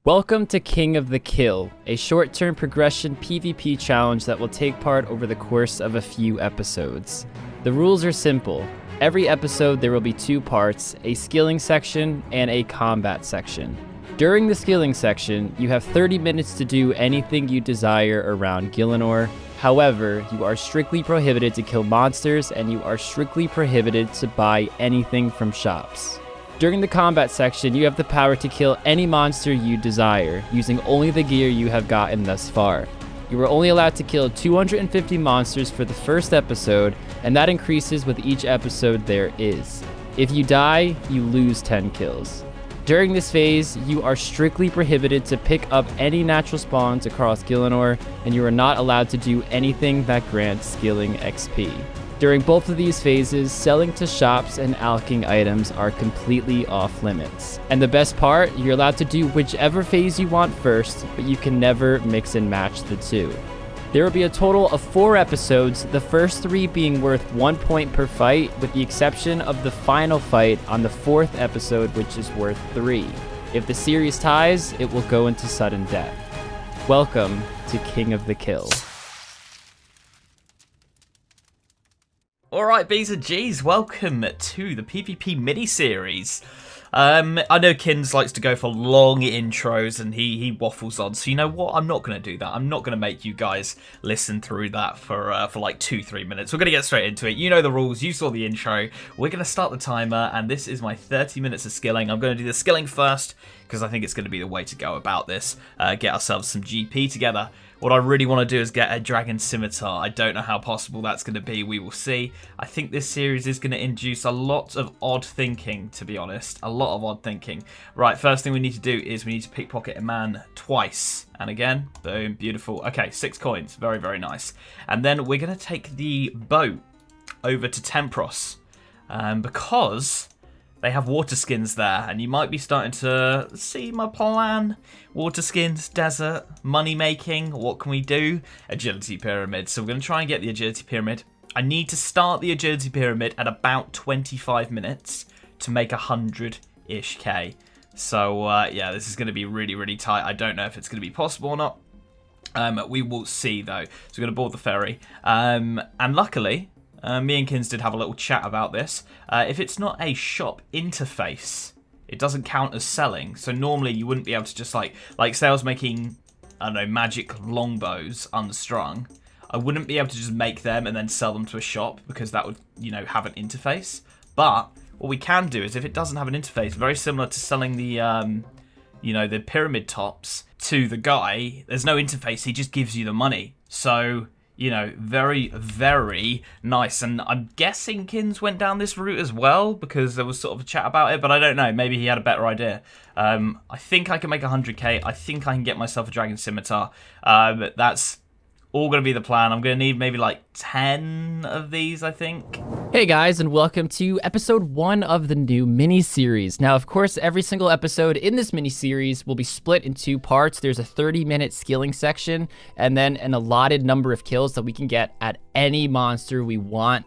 Welcome to King of the Kill, a short-term progression PvP challenge that will take part over the course of a few episodes. The rules are simple. Every episode there will be two parts, a skilling section and a combat section. During the skilling section, you have 30 minutes to do anything you desire around Gielinor. However, you are strictly prohibited to kill monsters and you are strictly prohibited to buy anything from shops. During the combat section, you have the power to kill any monster you desire, using only the gear you have gotten thus far. You are only allowed to kill 250 monsters for the first episode, and that increases with each episode there is. If you die, you lose 10 kills. During this phase, you are strictly prohibited to pick up any natural spawns across Gielinor, and you are not allowed to do anything that grants skilling XP. During both of these phases, selling to shops and alching items are completely off limits. And the best part, you're allowed to do whichever phase you want first, but you can never mix and match the two. There will be a total of 4 episodes, the first 3 being worth 1 point per fight, with the exception of the final fight on the 4th episode, which is worth 3. If the series ties, it will go into sudden death. Welcome to King of the Kill. Alright, B's and G's, welcome to the PvP miniseries. I know Kins likes to go for long intros and he waffles on, so you know what? I'm not going to do that. I'm not going to make you guys listen through that for like 2-3 minutes. We're going to get straight into it. You know the rules. You saw the intro. We're going to start the timer, and this is my 30 minutes of skilling. I'm going to do the skilling first because I think it's going to be the way to go about this. Get ourselves some GP together. What I really want to do is get a dragon scimitar. I don't know how possible that's going to be. We will see. I think this series is going to induce a lot of odd thinking, to be honest. A lot of odd thinking. Right, first thing we need to do is we need to pickpocket a man twice. And again, boom, beautiful. Okay, 6 coins. Very, very nice. And then we're going to take the boat over to Tempros. Because they have water skins there, and you might be starting to see my plan. Water skins, desert, money making, what can we do? Agility pyramid. So we're going to try and get the agility pyramid. I need to start the agility pyramid at about 25 minutes to make 100-ish K. So yeah, this is going to be really, really tight. I don't know if it's going to be possible or not. We will see though. So we're going to board the ferry. And luckily, me and Kins did have a little chat about this. If it's not a shop interface, it doesn't count as selling. So normally you wouldn't be able to just like say I was making, I don't know, magic longbows unstrung. I wouldn't be able to just make them and then sell them to a shop because that would, you know, have an interface. But what we can do is if it doesn't have an interface, very similar to selling the, you know, the pyramid tops to the guy, there's no interface. He just gives you the money. So, you know, very, very nice. And I'm guessing Kins went down this route as well because there was sort of a chat about it, but I don't know. Maybe he had a better idea. I think I can make 100k. I think I can get myself a dragon scimitar. That's all going to be the plan. I'm going to need maybe like 10 of these, I think. Hey guys, and welcome to episode 1 of the new mini-series. Now, of course, every single episode in this mini-series will be split in 2 parts. There's a 30-minute skilling section, and then an allotted number of kills that we can get at any monster we want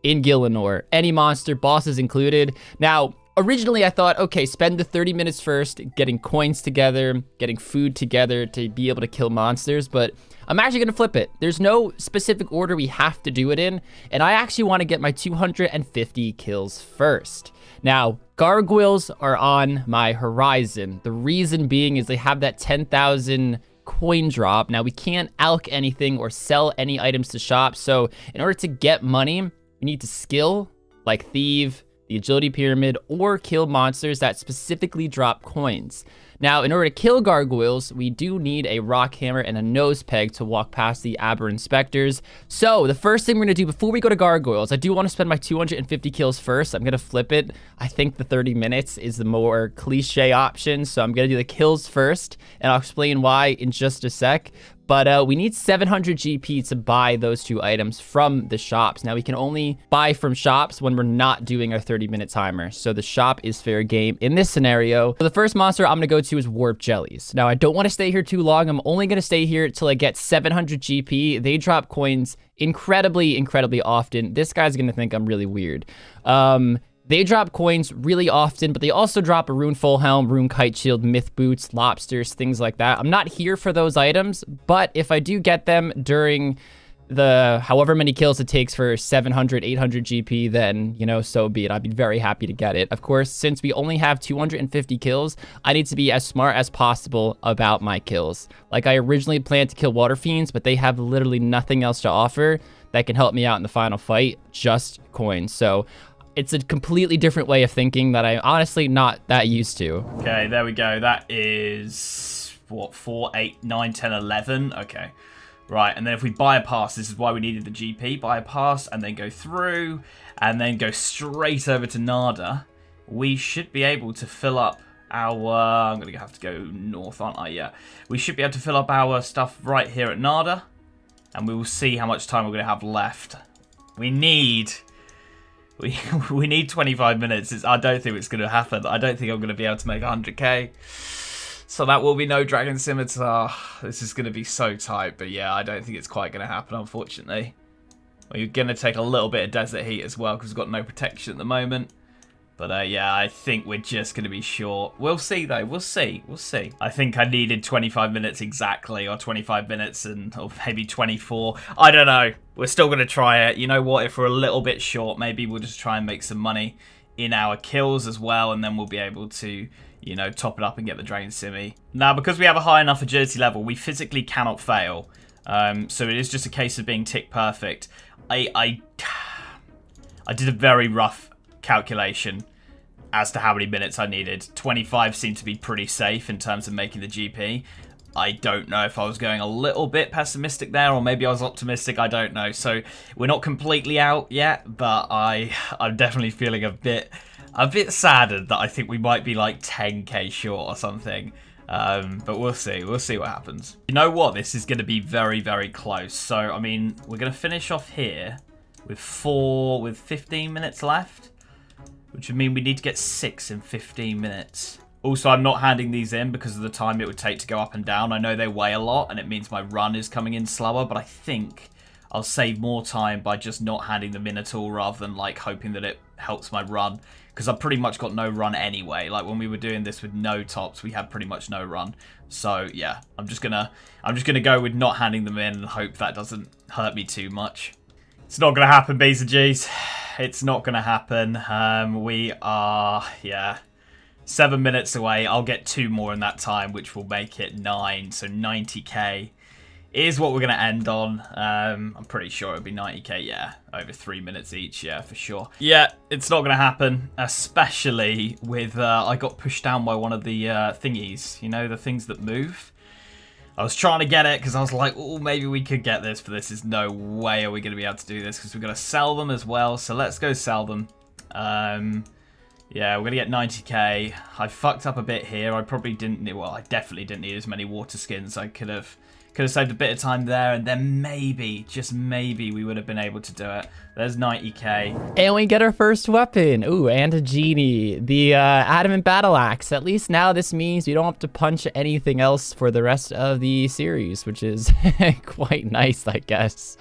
in Gielinor. Any monster, bosses included. Now, originally I thought, okay, spend the 30 minutes first getting coins together, getting food together to be able to kill monsters, but I'm actually going to flip it. There's no specific order we have to do it in, and I actually want to get my 250 kills first. Now, gargoyles are on my horizon. The reason being is they have that 10,000 coin drop. Now, we can't alch anything or sell any items to shops, so in order to get money, we need to skill, like thieve, the agility pyramid, or kill monsters that specifically drop coins. Now, in order to kill gargoyles, we do need a rock hammer and a nose peg to walk past the Aber inspectors. So, the first thing we're going to do before we go to gargoyles, I do want to spend my 250 kills first. I'm going to flip it. I think the 30 minutes is the more cliche option, so I'm going to do the kills first, and I'll explain why in just a sec. But we need 700 GP to buy those 2 items from the shops. Now, we can only buy from shops when we're not doing our 30-minute timer. So the shop is fair game in this scenario. So the first monster I'm going to go to is Warp Jellies. Now, I don't want to stay here too long. I'm only going to stay here till I get 700 GP. They drop coins incredibly, incredibly often. This guy's going to think I'm really weird. They drop coins really often, but they also drop a rune full helm, rune kite shield, myth boots, lobsters, things like that. I'm not here for those items, but if I do get them during the however many kills it takes for 700, 800 GP, then, you know, so be it. I'd be very happy to get it. Of course, since we only have 250 kills, I need to be as smart as possible about my kills. Like, I originally planned to kill water fiends, but they have literally nothing else to offer that can help me out in the final fight, just coins. So it's a completely different way of thinking that I'm honestly not that used to. Okay, there we go. That is, what, 4, 8, 9, 10, 11? Okay. Right, and then if we buy a pass, this is why we needed the GP, buy a pass, and then go through, and then go straight over to Nada, we should be able to fill up our, I'm going to have to go north, aren't I? Yeah. We should be able to fill up our stuff right here at Nada, and we will see how much time we're going to have left. We need 25 minutes. I don't think it's going to happen. I don't think I'm going to be able to make 100k. So that will be no Dragon Scimitar. This is going to be so tight. But yeah, I don't think it's quite going to happen, unfortunately. We're going to take a little bit of Desert Heat as well, because we've got no protection at the moment. But yeah, I think we're just going to be short. We'll see, though. We'll see. We'll see. I think I needed 25 minutes exactly, or 25 minutes, or maybe 24. I don't know. We're still going to try it. You know what? If we're a little bit short, maybe we'll just try and make some money in our kills as well, and then we'll be able to, you know, top it up and get the Dragon Simi. Now, because we have a high enough agility level, we physically cannot fail. So it is just a case of being tick perfect. I did a very rough calculation as to how many minutes I needed. 25 seemed to be pretty safe in terms of making the GP. I don't know if I was going a little bit pessimistic there, or maybe I was optimistic. I don't know. So we're not completely out yet, but I'm definitely feeling a bit saddened that I think we might be like 10k short or something. But we'll see. We'll see what happens. You know what? This is going to be very, very close. So, I mean, we're going to finish off here with 15 minutes left, which would mean we need to get 6 in 15 minutes. Also, I'm not handing these in because of the time it would take to go up and down. I know they weigh a lot, and it means my run is coming in slower, but I think I'll save more time by just not handing them in at all, rather than like hoping that it helps my run, because I've pretty much got no run anyway. Like when we were doing this with no tops, we had pretty much no run. So yeah, I'm just gonna go with not handing them in and hope that doesn't hurt me too much. It's not gonna happen, B's and G's. It's not gonna happen. We are, yeah, 7 minutes away. I'll get 2 more in that time, which will make it 9. So 90k is what we're going to end on. I'm pretty sure it'll be 90k, yeah. Over 3 minutes each, yeah, for sure. Yeah, it's not going to happen, especially with, I got pushed down by one of the thingies, you know, the things that move. I was trying to get it because I was like, oh, maybe we could get this, but this is no way are we going to be able to do this, because we're going to sell them as well. So let's go sell them. Yeah, we're going to get 90k. I fucked up a bit here. I probably didn't need, well, I definitely didn't need as many water skins. I could have saved a bit of time there, and then maybe, just maybe, we would have been able to do it. There's 90k. And we get our first weapon. Ooh, and a genie. The adamant battle axe. At least now this means we don't have to punch anything else for the rest of the series, which is quite nice, I guess.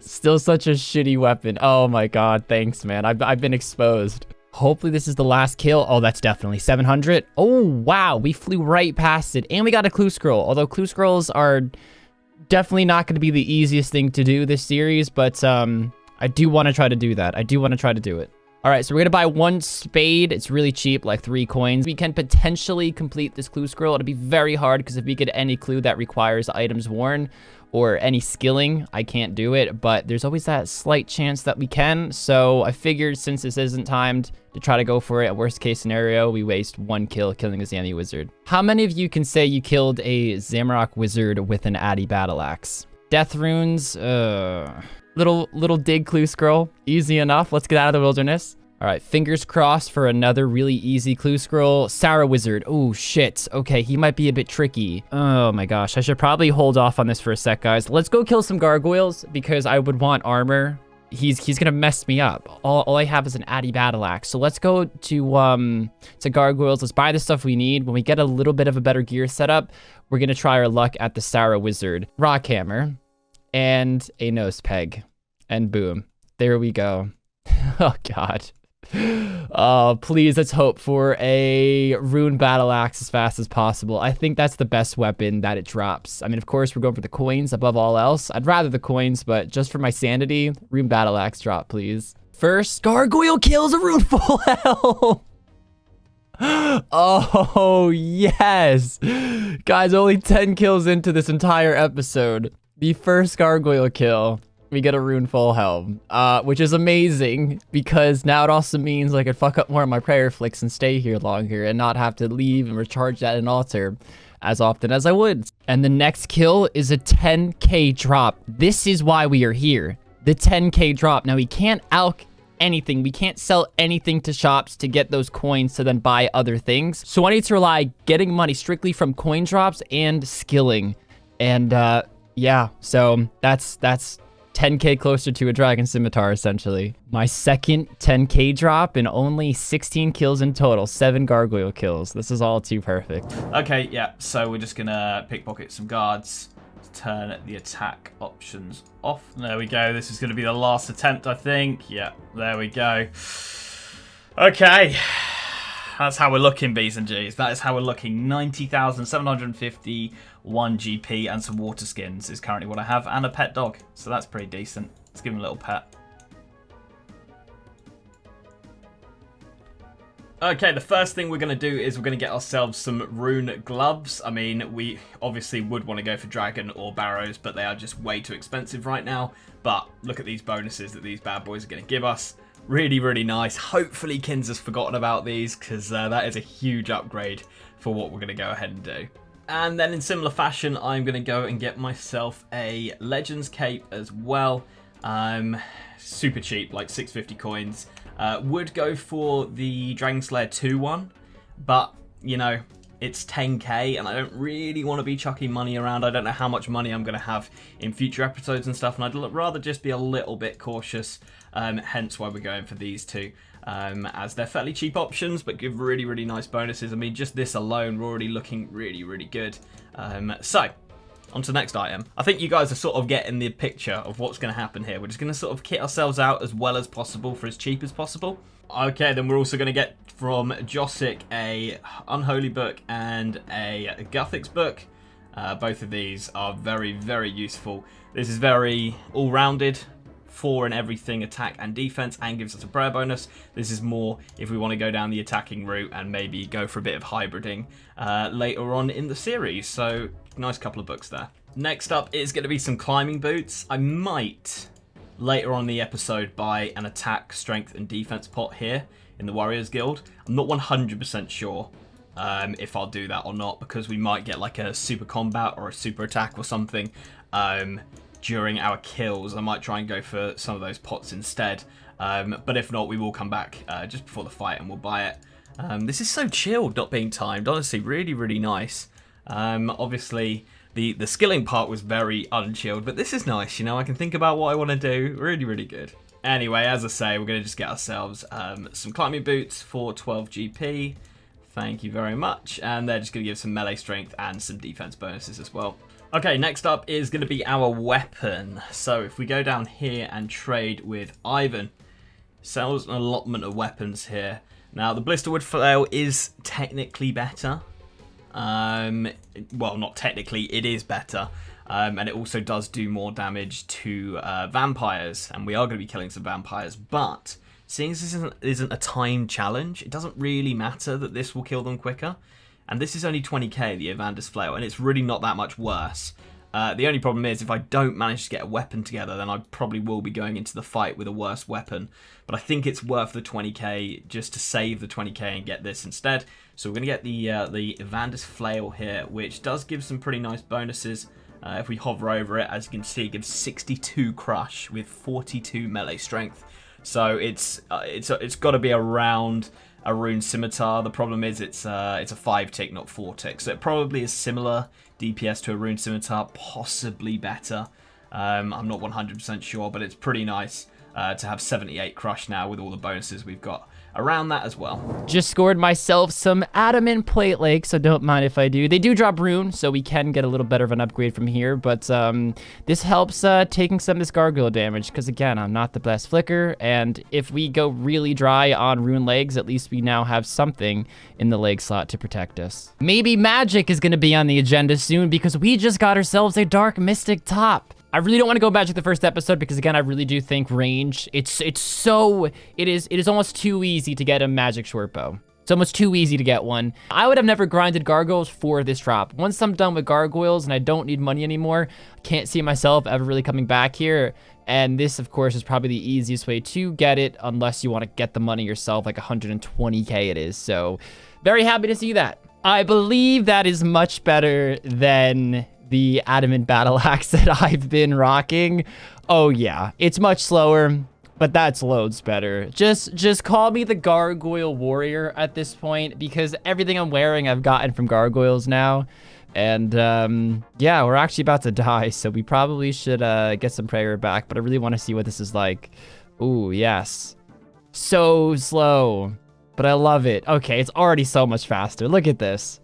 Still such a shitty weapon. Oh my god, thanks, man. I've been exposed. Hopefully this is the last kill. Oh, that's definitely 700. Oh, wow. We flew right past it. And we got a clue scroll. Although clue scrolls are definitely not going to be the easiest thing to do this series. But I do want to try to do that. I do want to try to do it. All right, so we're going to buy 1 spade. It's really cheap, like 3 coins. We can potentially complete this clue scroll. It'll be very hard because if we get any clue that requires items worn or any skilling, I can't do it. But there's always that slight chance that we can. So I figured since this isn't timed to try to go for it. At worst case scenario, we waste 1 kill killing a Zammy wizard. How many of you can say you killed a Zamorak wizard with an Addy battle axe? Death runes, little dig clue scroll, easy enough. Let's get out of the wilderness. All right, fingers crossed for another really easy clue scroll. Sarah wizard. Oh shit. Okay, he might be a bit tricky. Oh my gosh, I should probably hold off on this for a sec, guys. Let's go kill some gargoyles because I would want armor. He's gonna mess me up. All I have is an Addy battle axe. So let's go to gargoyles. Let's buy the stuff we need. When we get a little bit of a better gear setup, we're gonna try our luck at the Sarah wizard. Rock hammer and a nose peg, and boom, there we go. Oh god. Oh, please, let's hope for a rune battle axe as fast as possible. I think that's the best weapon that it drops. I mean, of course, we're going for the coins above all else. I'd rather the coins, but just for my sanity, rune battle axe drop, please. First, gargoyle kills a rune full health. Oh, yes. Guys, only 10 kills into this entire episode. The first gargoyle kill. We get a rune full helm, which is amazing because now it also means I could fuck up more of my prayer flicks and stay here longer and not have to leave and recharge at an altar as often as I would. And the next kill is a 10k drop. This is why we are here. The 10k drop. Now we can't alch anything. We can't sell anything to shops to get those coins to then buy other things. So I need to rely getting money strictly from coin drops and skilling. And yeah, so that's 10k closer to a dragon scimitar, essentially. My second 10k drop and only 16 kills in total, 7 gargoyle kills. This is all too perfect. Okay, yeah, so we're just gonna pickpocket some guards, turn the attack options off. There we go. This is gonna be the last attempt, I think. Yeah, there we go. Okay. That's how we're looking, B's and G's. That is how we're looking. 90,751 GP and some water skins is currently what I have, and a pet dog. So that's pretty decent. Let's give him a little pet. Okay, the first thing we're going to do is we're going to get ourselves some rune gloves. I mean, we obviously would want to go for dragon or barrows, but they are just way too expensive right now. But look at these bonuses that these bad boys are going to give us. Really, really nice. Hopefully Kins has forgotten about these because that is a huge upgrade for what we're going to go ahead and do. And then in similar fashion, I'm going to go and get myself a Legends cape as well. Super cheap, like 650 coins. Would go for the Dragon Slayer 2 one, but, you know, it's 10k and I don't really want to be chucking money around. I don't know how much money I'm going to have in future episodes and stuff, and I'd rather just be a little bit cautious. Hence why we're going for these two, as they're fairly cheap options but give really, really nice bonuses. I mean, just this alone, we're already looking really, really good. So, on to the next item. I think you guys are sort of getting the picture of what's going to happen here. We're just going to sort of kit ourselves out as well as possible for as cheap as possible. Okay, then we're also going to get from Josic a Unholy book and a Guthix book. Both of these are very, very useful. This is very all-rounded. 4 in everything, attack and defense, and gives us a prayer bonus. This is more if we want to go down the attacking route and maybe go for a bit of hybriding later on in the series. So, nice couple of books there. Next up is going to be some climbing boots. I might, later on in the episode, buy an attack, strength, and defense pot here in the Warriors Guild. I'm not 100% sure if I'll do that or not, because we might get like a super combat or a super attack or something during our kills. I might try and go for some of those pots instead, but if not, we will come back just before the fight and we'll buy it. This is so chilled, not being timed. Honestly, really, really nice. Obviously, the skilling part was very unchilled, but this is nice. You know, I can think about what I want to do. Really, really good. Anyway, as I say, we're going to just get ourselves some climbing boots for 12 GP. Thank you very much. And they're just going to give some melee strength and some defense bonuses as well. Okay, next up is going to be our weapon. So if we go down here and trade with Ivan, sells an allotment of weapons here. Now, the Blisterwood Flail is technically better. Well, not technically, it is better. And it also does do more damage to vampires. And we are going to be killing some vampires. But seeing as this isn't a timed challenge, it doesn't really matter that this will kill them quicker. And this is only 20k, the Evander's Flail, and it's really not that much worse. The only problem is, if I don't manage to get a weapon together, then I probably will be going into the fight with a worse weapon. But I think it's worth the 20k just to save the 20k and get this instead. So we're going to get the Evander's Flail here, which does give some pretty nice bonuses. If we hover over it, as you can see, it gives 62 crush with 42 melee strength. So it's got to be around a rune scimitar. The problem is it's a 5-tick, not 4-tick. So it probably is similar DPS to a rune scimitar, possibly better. I'm not 100% sure, but it's pretty nice to have 78 crush now with all the bonuses we've got around that as well. Just scored myself some adamant plate legs, so don't mind if I do. They do drop rune, so we can get a little better of an upgrade from here, but this helps taking some of this gargoyle damage, because again, I'm not the best flicker, and if we go really dry on rune legs, at least we now have something in the leg slot to protect us. Maybe magic is going to be on the agenda soon, because we just got ourselves a dark mystic top. I really don't want to go magic the first episode because again, I really do think range, it is almost too easy to get a magic short bow. It's almost too easy to get one. I would have never grinded gargoyles for this drop. Once I'm done with gargoyles and I don't need money anymore, I can't see myself ever really coming back here. And this, of course, is probably the easiest way to get it unless you want to get the money yourself, like 120k it is. So very happy to see that. I believe that is much better than the adamant battle axe that I've been rocking. Oh yeah, it's much slower, but that's loads better. Just call me the gargoyle warrior at this point, because everything I'm wearing I've gotten from gargoyles now. And yeah, we're actually about to die, so we probably should get some prayer back, but I really want to see what this is like. Ooh, yes. So slow, but I love it. Okay, it's already so much faster. Look at this.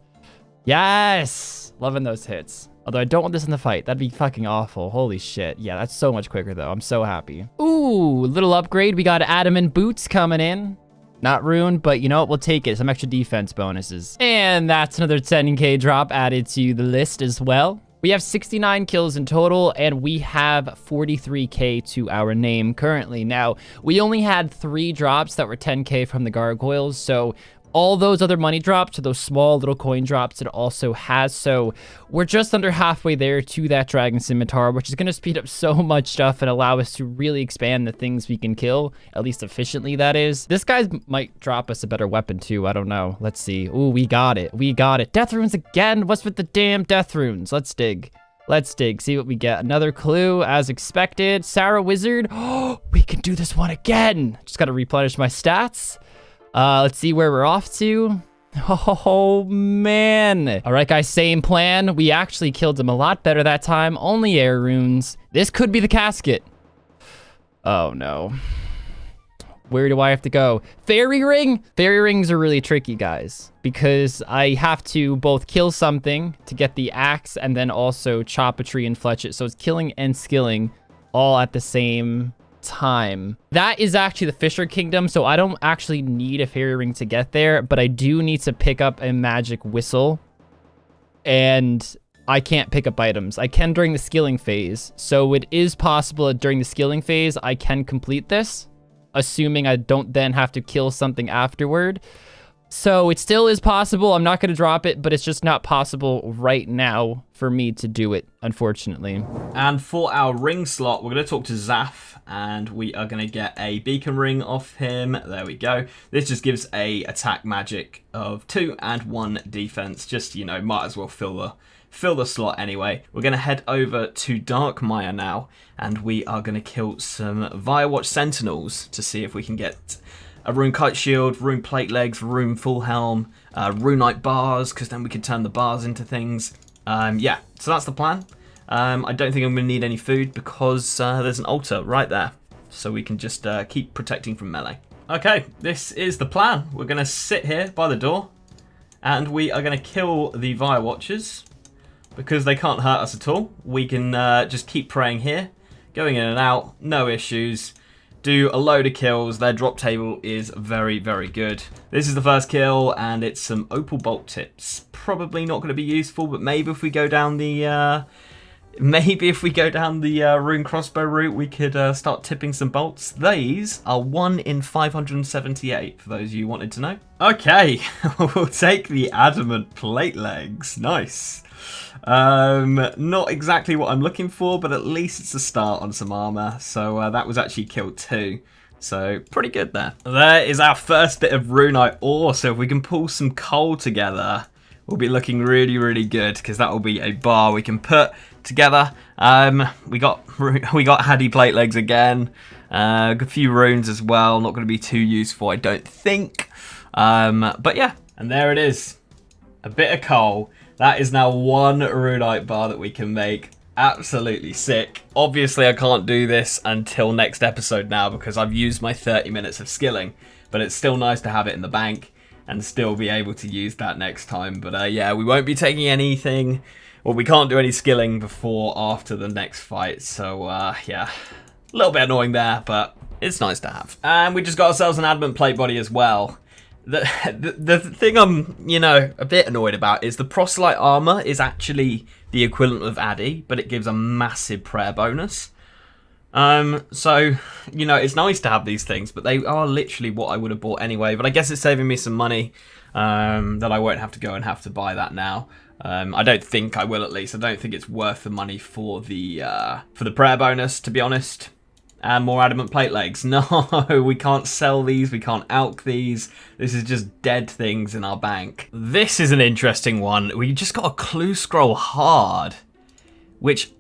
Yes, loving those hits. Although I don't want this in the fight. That'd be fucking awful. Holy shit. Yeah, that's so much quicker, though. I'm so happy. Ooh, little upgrade. We got adamant boots coming in. Not ruined, but you know what? We'll take it. Some extra defense bonuses. And that's another 10k drop added to the list as well. We have 69 kills in total, and we have 43k to our name currently. Now, we only had 3 drops that were 10k from the gargoyles, so all those other money drops are those small little coin drops it also has. So we're just under halfway there to that dragon scimitar, which is going to speed up so much stuff and allow us to really expand the things we can kill, at least efficiently, that is. This guy might drop us a better weapon too. I don't know. Let's see. Ooh, we got it. We got it. Death runes again. What's with the damn death runes? Let's dig. Let's dig. See what we get. Another clue as expected. Sarah Wizard. Oh, we can do this one again. Just got to replenish my stats. Let's see where we're off to. Oh, man. All right, guys, same plan. We actually killed him a lot better that time. Only air runes. This could be the casket. Oh, no. Where do I have to go? Fairy ring? Fairy rings are really tricky, guys, because I have to both kill something to get the axe and then also chop a tree and fletch it. So it's killing and skilling all at the same time. That is actually the Fisher Kingdom, so I don't actually need a fairy ring to get there, but I do need to pick up a magic whistle, and I can't pick up items. I can during the skilling phase, so it is possible that during the skilling phase I can complete this, assuming I don't then have to kill something afterward. So it still is possible. I'm not going to drop it, but it's just not possible right now for me to do it, unfortunately. And for our ring slot, we're going to talk to Zaf, and we are going to get a beacon ring off him. There we go. This just gives a attack magic of 2 and 1 defense. Just, you know, might as well fill the slot anyway. We're going to head over to Darkmire now, and we are going to kill some Firewatch Sentinels to see if we can get a rune kite shield, rune plate legs, rune full helm, runite bars, because then we can turn the bars into things. Yeah, so that's the plan. I don't think I'm going to need any food because there's an altar right there. So we can just keep protecting from melee. Okay, this is the plan. We're going to sit here by the door, and we are going to kill the Firewatchers because they can't hurt us at all. We can just keep praying here, going in and out, no issues. Do a load of kills. Their drop table is very, very good. This is the first kill, and it's some opal bolt tips. Probably not going to be useful, but maybe if we go down the rune crossbow route, we could start tipping some bolts. These are 1 in 578, for those of you who wanted to know. Okay, we'll take the adamant plate legs. Nice. Not exactly what I'm looking for, but at least it's a start on some armor. So that was actually kill 2. So pretty good there. There is our first bit of runite ore. So if we can pull some coal together, we'll be looking really, really good, because that will be a bar we can put together. We got Haddy plate legs again. A few runes as well. Not going to be too useful, I don't think. But yeah, and there it is. A bit of coal. That is now 1 runite bar that we can make. Absolutely sick. Obviously, I can't do this until next episode now because I've used my 30 minutes of skilling. but it's still nice to have it in the bank and still be able to use that next time. But yeah, we won't be taking anything, well, we can't do any skilling before after the next fight. So yeah, a little bit annoying there, but it's nice to have. And we just got ourselves an adamant plate body as well. The thing I'm, you know, a bit annoyed about is the proselyte armor is actually the equivalent of Addy, but it gives a massive prayer bonus. So, you know, it's nice to have these things, but they are literally what I would have bought anyway. But I guess it's saving me some money, that I won't have to go and have to buy that now. I don't think I will, at least. I don't think it's worth the money for the prayer bonus, to be honest. And more adamant plate legs. No, we can't sell these. We can't alch these. This is just dead things in our bank. This is an interesting one. We just got a clue scroll hard, which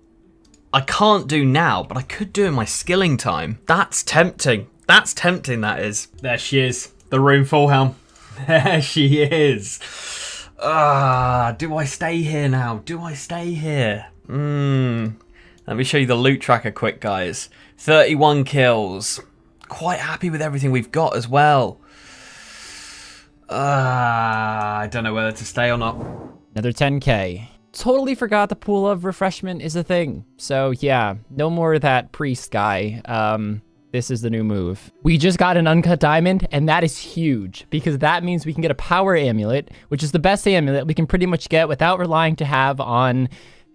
I can't do now, but I could do in my skilling time. That's tempting. That's tempting, that is. There she is. The rune full helm. There she is. Do I stay here now? Do I stay here? Let me show you the loot tracker quick, guys. 31 kills. Quite happy with everything we've got as well. I don't know whether to stay or not. Another 10k. Totally forgot the pool of refreshment is a thing. So yeah, no more of that priest guy. This is the new move. We just got an uncut diamond, and that is huge because that means we can get a power amulet, which is the best amulet we can pretty much get without relying to have on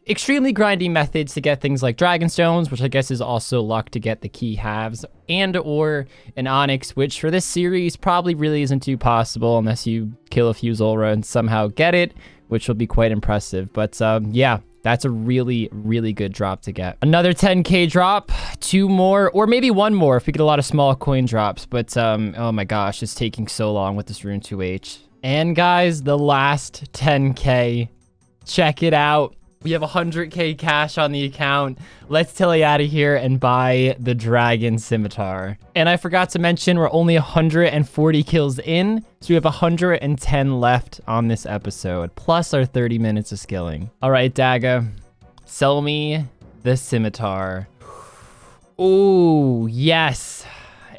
extremely grindy methods to get things like dragon stones, which I guess is also luck to get the key halves, and or an onyx, which for this series probably really isn't too possible unless you kill a few Zulrah and somehow get it, which will be quite impressive. But yeah, that's a really, really good drop to get. Another 10k drop, 2 more, or maybe 1 more if we get a lot of small coin drops. But oh my gosh, it's taking so long with this rune 2H. And guys, the last 10k, check it out. We have 100k cash on the account. Let's telly out of here and buy the dragon scimitar. And I forgot to mention we're only 140 kills in, so we have 110 left on this episode, plus our 30 minutes of skilling. All right, Daga, sell me the scimitar. Ooh, yes.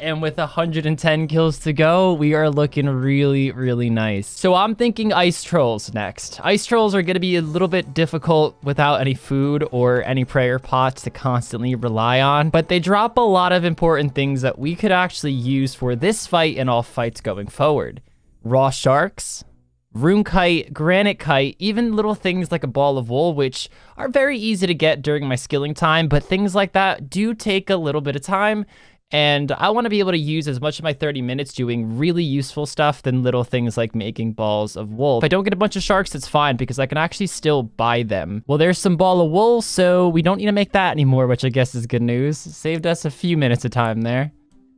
And with 110 kills to go, we are looking really, really nice. So I'm thinking ice trolls next. Ice trolls are going to be a little bit difficult without any food or any prayer pots to constantly rely on, but they drop a lot of important things that we could actually use for this fight and all fights going forward. Raw sharks, rune kite, granite kite, even little things like a ball of wool, which are very easy to get during my skilling time, but things like that do take a little bit of time. And I want to be able to use as much of my 30 minutes doing really useful stuff than little things like making balls of wool. If I don't get a bunch of sharks, it's fine because I can actually still buy them. Well, there's some ball of wool, so we don't need to make that anymore, which I guess is good news. Saved us a few minutes of time there.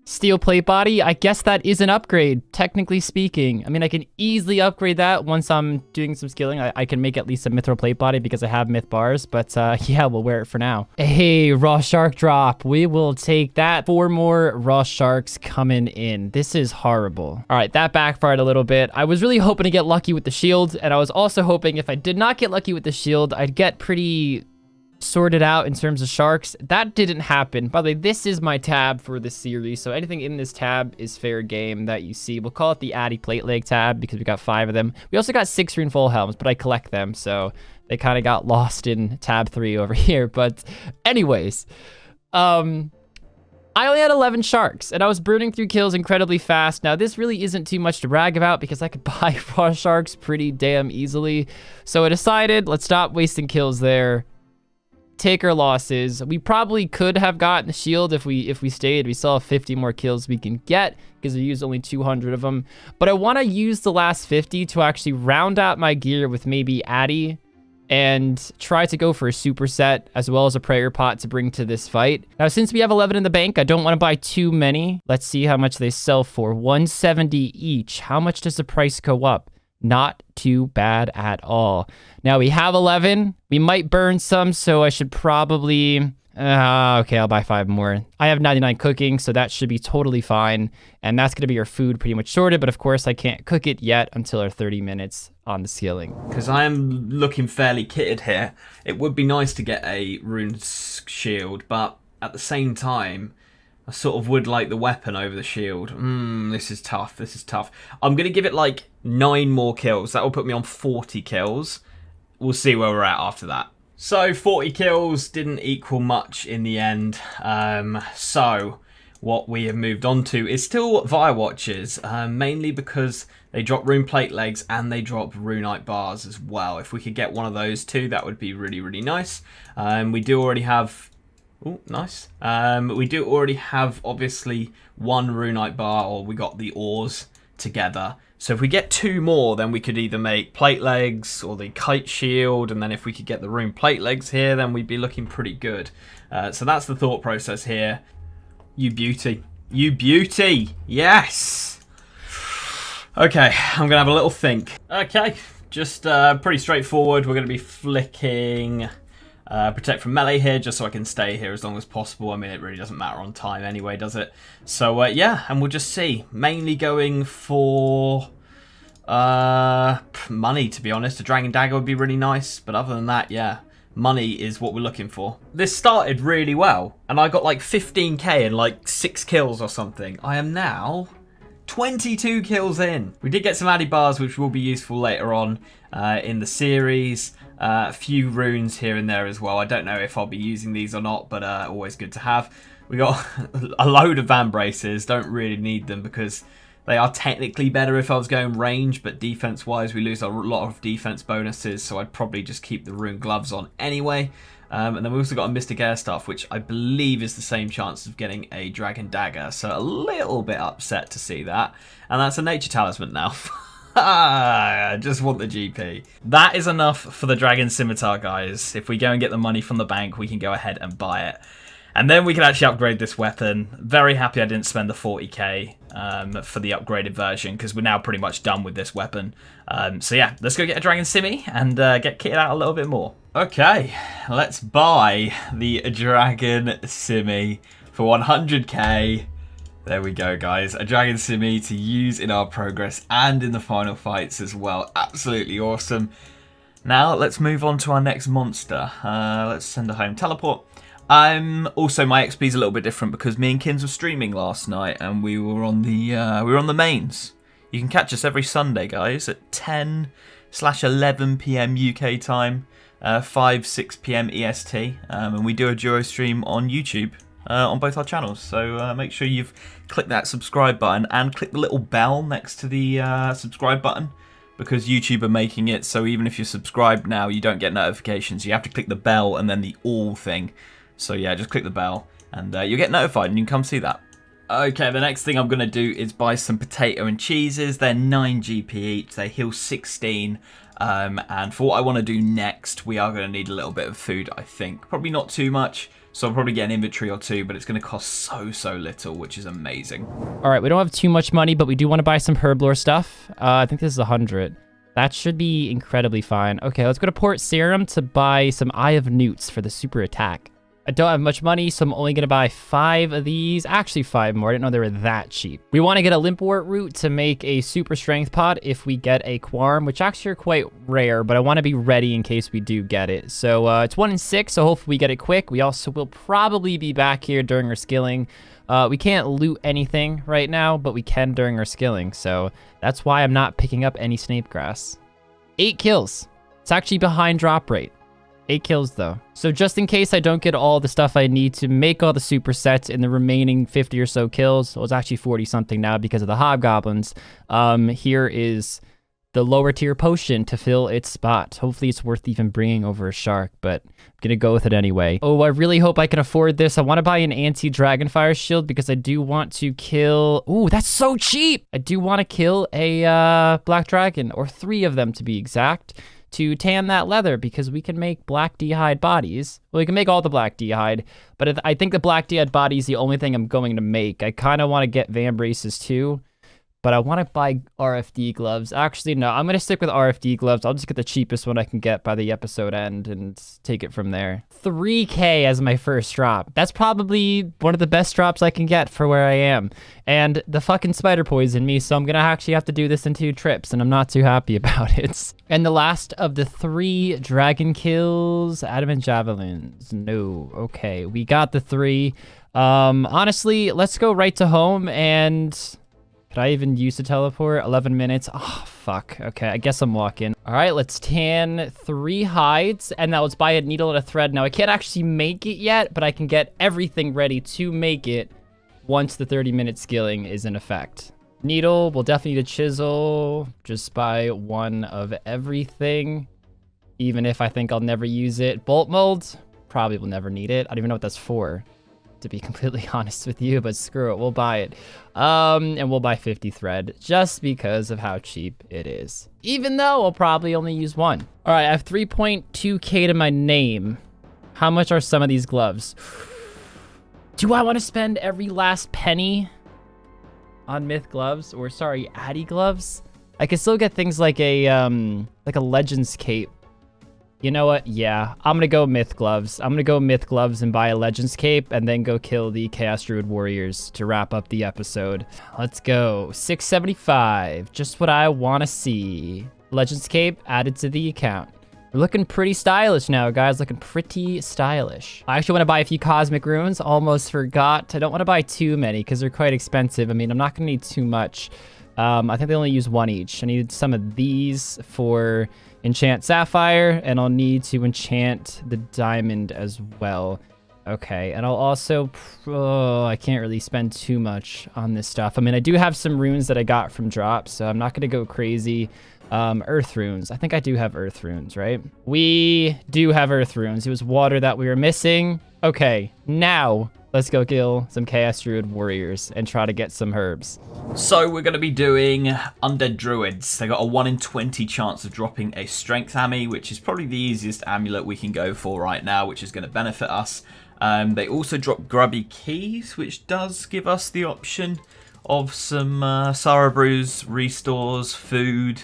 Steel plate body, I guess that is an upgrade, technically speaking. I mean, I can easily upgrade that once I'm doing some skilling. I can make at least a mithril plate body because I have myth bars, but yeah, we'll wear it for now. Hey, raw shark drop. We will take that. 4 more raw sharks coming in. This is horrible. All right, that backfired a little bit. I was really hoping to get lucky with the shield, and I was also hoping if I did not get lucky with the shield, I'd get pretty sorted out in terms of sharks. That didn't happen. By the way, this is my tab for this series, so anything in this tab is fair game that you see. We'll call it the Addy plate leg tab because we got 5 of them. We also got 6 rune full helms, but I collect them, so they kind of got lost in tab 3 over here. But anyways, I only had 11 sharks, and I was burning through kills incredibly fast. Now, this really isn't too much to brag about because I could buy raw sharks pretty damn easily. So I decided, let's stop wasting kills there. Take our losses. We probably could have gotten the shield if we stayed. We still have 50 more kills we can get because we used only 200 of them. But I want to use the last 50 to actually round out my gear with maybe Addy and try to go for a superset as well as a prayer pot to bring to this fight. Now, since we have 11 in the bank, I don't want to buy too many. Let's see how much they sell for. 170 each. How much does the price go up? Not too bad at all. Now we have 11. We might burn some, so I should probably... okay, I'll buy 5 more. I have 99 cooking, so that should be totally fine. And that's going to be our food pretty much sorted, but of course I can't cook it yet until our 30 minutes on the skilling. Because I am looking fairly kitted here. It would be nice to get a rune shield, but at the same time, I sort of would like the weapon over the shield. This is tough. This is tough. I'm going to give it like 9 more kills. That will put me on 40 kills. We'll see where we're at after that. So 40 kills didn't equal much in the end. So what we have moved on to is still Fire Watchers, mainly because they drop rune plate legs and they drop runite bars as well. If we could get one of those too, that would be really, really nice. We do already have... Oh, nice. We do already have, obviously, 1 runite bar, or we got the ores together. So if we get 2 more, then we could either make plate legs or the kite shield, and then if we could get the rune plate legs here, then we'd be looking pretty good. So that's the thought process here. You beauty. You beauty! Yes! Okay, I'm going to have a little think. Okay, just pretty straightforward. We're going to be flicking... protect from melee here, just so I can stay here as long as possible. I mean, it really doesn't matter on time anyway, does it? So, yeah, and we'll just see. Mainly going for money, to be honest. A Dragon Dagger would be really nice, but other than that, yeah, money is what we're looking for. This started really well, and I got like 15k and like 6 kills or something. I am now 22 kills in. We did get some addy bars, which will be useful later on in the series. A few runes here and there as well. I don't know if I'll be using these or not, but always good to have. We got a load of van braces. Don't really need them because they are technically better if I was going range, but defense-wise, we lose a lot of defense bonuses, so I'd probably just keep the rune gloves on anyway. And then we also got a Mystic Air Staff, which I believe is the same chance of getting a Dragon Dagger, so a little bit upset to see that. And that's a Nature Talisman now. I just want the GP. That is enough for the Dragon Scimitar, guys. If we go and get the money from the bank, we can go ahead and buy it. And then we can actually upgrade this weapon. Very happy I didn't spend the 40k for the upgraded version, because we're now pretty much done with this weapon. So yeah, let's go get a Dragon Simi and get kitted out a little bit more. Okay, let's buy the Dragon Simi for 100k. There we go, guys. A Dragon Simi to use in our progress and in the final fights as well. Absolutely awesome. Now, let's move on to our next monster. Let's send a home teleport. Also, my XP is a little bit different because me and Kins were streaming last night and we were on the mains. You can catch us every Sunday, guys, at 10/11 p.m. UK time, 5/6 p.m. EST, and we do a duo stream on YouTube. On both our channels, so make sure you've clicked that subscribe button and click the little bell next to the subscribe button, because YouTube are making it so even if you're subscribed now, you don't get notifications. You have to click the bell and then the all thing. So yeah, just click the bell and you'll get notified and you can come see that. Okay, the next thing I'm going to do is buy some potato and cheeses. They're 9 GP each, they heal 16. And for what I want to do next, we are going to need a little bit of food, I think. Probably not too much. So I'll probably get an inventory or 2, but it's going to cost so little, which is amazing. All right, we don't have too much money, but we do want to buy some herblore stuff. I think this is 100. That should be incredibly fine. Okay, let's go to Port Serum to buy some Eye of Newts for the super attack. I don't have much money, so I'm only going to buy 5 of these. Actually, 5 more. I didn't know they were that cheap. We want to get a Limpwort root to make a super strength pot if we get a Quarm, which actually are quite rare, but I want to be ready in case we do get it. So it's 1 in 6, so hopefully we get it quick. We also will probably be back here during our skilling. We can't loot anything right now, but we can during our skilling, so that's why I'm not picking up any Snape Grass. 8 kills. It's actually behind drop rate. 8 kills though. So just in case I don't get all the stuff I need to make all the supersets in the remaining 50 or so kills, well, it's actually 40 something now because of the hobgoblins, here is the lower tier potion to fill its spot. Hopefully it's worth even bringing over a shark, but I'm gonna go with it anyway. Oh, I really hope I can afford this. I want to buy an anti-dragonfire shield because I do want to kill... Ooh, that's so cheap! I do want to kill a black dragon, or 3 of them to be exact, to tan that leather, because we can make black d'hide bodies. Well, we can make all the black d'hide, but I think the black d'hide body is the only thing I'm going to make. I kind of want to get van braces too, but I want to buy RFD gloves. Actually, no, I'm going to stick with RFD gloves. I'll just get the cheapest one I can get by the episode end and take it from there. 3K as my first drop. That's probably one of the best drops I can get for where I am. And the fucking spider poisoned me, so I'm going to actually have to do this in 2 trips, and I'm not too happy about it. And the last of the 3 dragon kills, adamant javelins. No, okay, we got the 3. Honestly, let's go right to home and... Could I even use the teleport? 11 minutes. Oh, fuck. Okay, I guess I'm walking. All right, let's tan 3 hides, and now let's buy a needle and a thread. Now, I can't actually make it yet, but I can get everything ready to make it once the 30-minute skilling is in effect. Needle, we'll definitely need a chisel. Just buy 1 of everything, even if I think I'll never use it. Bolt mold, probably will never need it. I don't even know what that's for, to be completely honest with you, but screw it, we'll buy it. And we'll buy 50 thread just because of how cheap it is. Even though I'll probably only use 1. All right, I have 3.2K to my name. How much are some of these gloves? Do I want to spend every last penny on myth gloves? Or sorry, Addy gloves? I can still get things like a Legends cape. You know what? Yeah, I'm gonna go myth gloves. I'm gonna go myth gloves and buy a Legends cape and then go kill the Chaos Druid warriors to wrap up the episode. Let's go. 675. Just what I want to see. Legends cape added to the account. We're looking pretty stylish now, guys. Looking pretty stylish. I actually want to buy a few cosmic runes. Almost forgot. I don't want to buy too many because they're quite expensive. I mean, I'm not gonna need too much. I think they only use 1 each. I need some of these for enchant sapphire, and I'll need to enchant the diamond as well. Okay, and I'll also, I can't really spend too much on this stuff. I mean, I do have some runes that I got from drops, so I'm not gonna go crazy. Earth runes. I think I do have earth runes, right? We do have earth runes. It was water that we were missing. Okay, now let's go kill some Chaos Druid warriors and try to get some herbs. So we're going to be doing Undead Druids. They got a 1 in 20 chance of dropping a Strength Ammy, which is probably the easiest amulet we can go for right now, which is going to benefit us. They also drop Grubby Keys, which does give us the option of some Sara Brews, restores, food,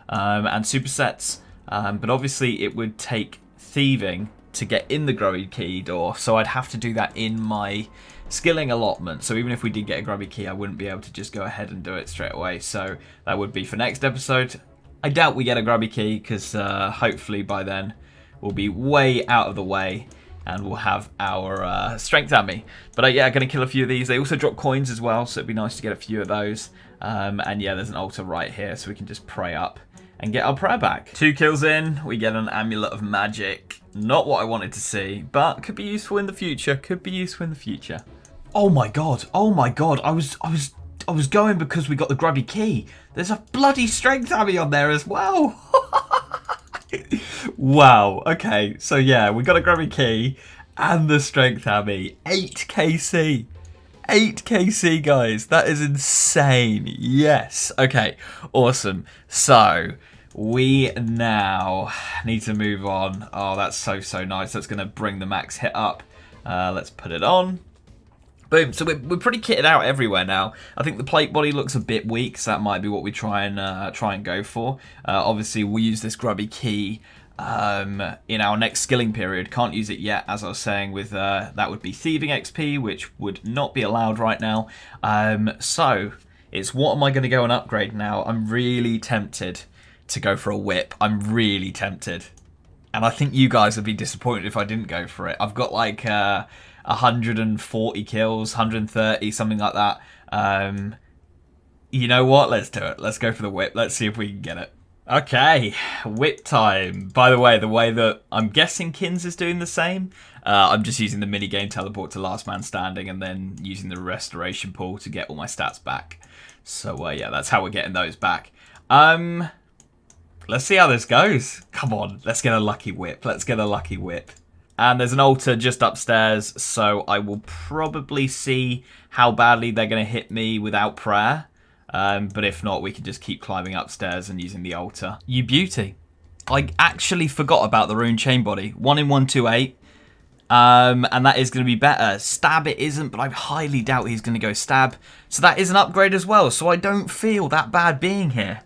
and supersets. But obviously it would take thieving to get in the Grubby Key door, so I'd have to do that in my skilling allotment. So even if we did get a Grubby Key, I wouldn't be able to just go ahead and do it straight away. So that would be for next episode. I doubt we get a Grubby Key because hopefully by then we'll be way out of the way and we'll have our Strength Ammy. But yeah, going to kill a few of these. They also drop coins as well, so it'd be nice to get a few of those. And yeah, there's an altar right here, so we can just pray up and get our prayer back. 2 kills in, we get an Amulet of Magic. Not what I wanted to see, but could be useful in the future. Could be useful in the future. Oh my god! Oh my god! I was going because we got the Grubby Key. There's a bloody Strength Ammy on there as well. Wow. Okay. So yeah, we got a Grubby Key and the Strength Ammy. 8 KC. 8 KC, guys. That is insane. Yes. Okay. Awesome. So we now need to move on. Oh, that's so nice. That's going to bring the max hit up. Let's put it on. Boom. So we're pretty kitted out everywhere now. I think the plate body looks a bit weak, so that might be what we try and go for. Obviously, we'll use this Grubby Key in our next skilling period. Can't use it yet, as I was saying, with that would be thieving XP, which would not be allowed right now. So it's what am I going to go and upgrade now? I'm really tempted to go for a whip. I'm really tempted. And I think you guys would be disappointed if I didn't go for it. I've got like 140 kills, 130, something like that. You know what? Let's do it. Let's go for the whip. Let's see if we can get it. Okay, whip time. By the way that I'm guessing Kins is doing the same. I'm just using the minigame teleport to last man standing and then using the restoration pool to get all my stats back. So yeah, that's how we're getting those back. Let's see how this goes. Come on, let's get a lucky whip. Let's get a lucky whip. And there's an altar just upstairs, so I will probably see how badly they're going to hit me without prayer. But if not, we can just keep climbing upstairs and using the altar. You beauty. I actually forgot about the rune chain body. 1 in 128. And that is going to be better. Stab it isn't, but I highly doubt he's going to go stab. So that is an upgrade as well. So I don't feel that bad being here.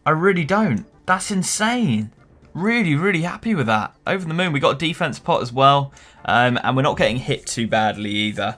I really don't. That's insane. Really, really happy with that. Over the moon. We got a defense pot as well. And we're not getting hit too badly either.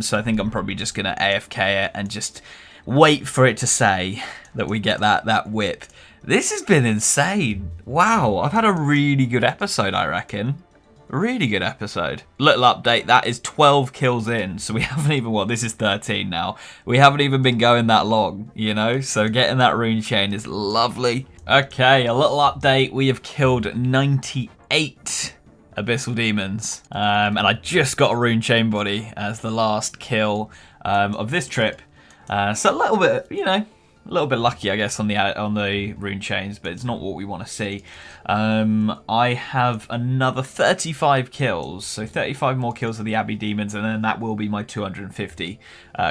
So I think I'm probably just going to AFK it and just wait for it to say that we get that whip. This has been insane. Wow, I've had a really good episode, I reckon. Really good episode. Little update, that is 12 kills in, so we haven't even, well, this is 13 now. We haven't even been going that long, you know? So getting that rune chain is lovely. Okay, a little update. We have killed 98 Abyssal Demons. And I just got a rune chain body as the last kill of this trip. So a little bit, you know, a little bit lucky, I guess, on the rune chains, but it's not what we want to see. I have another 35 kills, so 35 more kills of the Abbey Demons, and then that will be my 250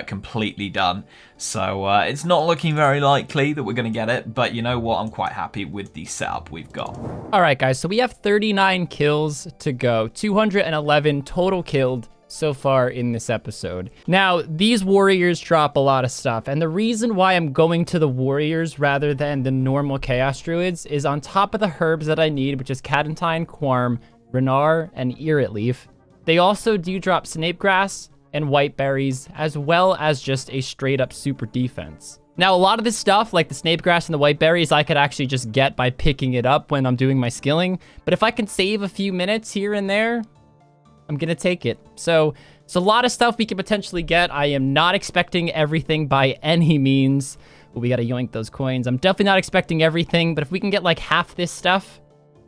completely done. So it's not looking very likely that we're going to get it, but you know what? I'm quite happy with the setup we've got. All right, guys, so we have 39 kills to go, 211 total killed so far in this episode. Now, these warriors drop a lot of stuff, and the reason why I'm going to the warriors rather than the normal chaos druids is on top of the herbs that I need, which is Cadentine, Quarm, Renar, and Irrit Leaf. They also do drop Snape Grass and White Berries, as well as just a straight up super defense. Now, a lot of this stuff, like the Snape Grass and the White Berries, I could actually just get by picking it up when I'm doing my skilling, but if I can save a few minutes here and there, I'm gonna take it. So it's a lot of stuff we could potentially get. I am not expecting everything by any means, but we gotta yoink those coins. I'm definitely not expecting everything, but if we can get like half this stuff,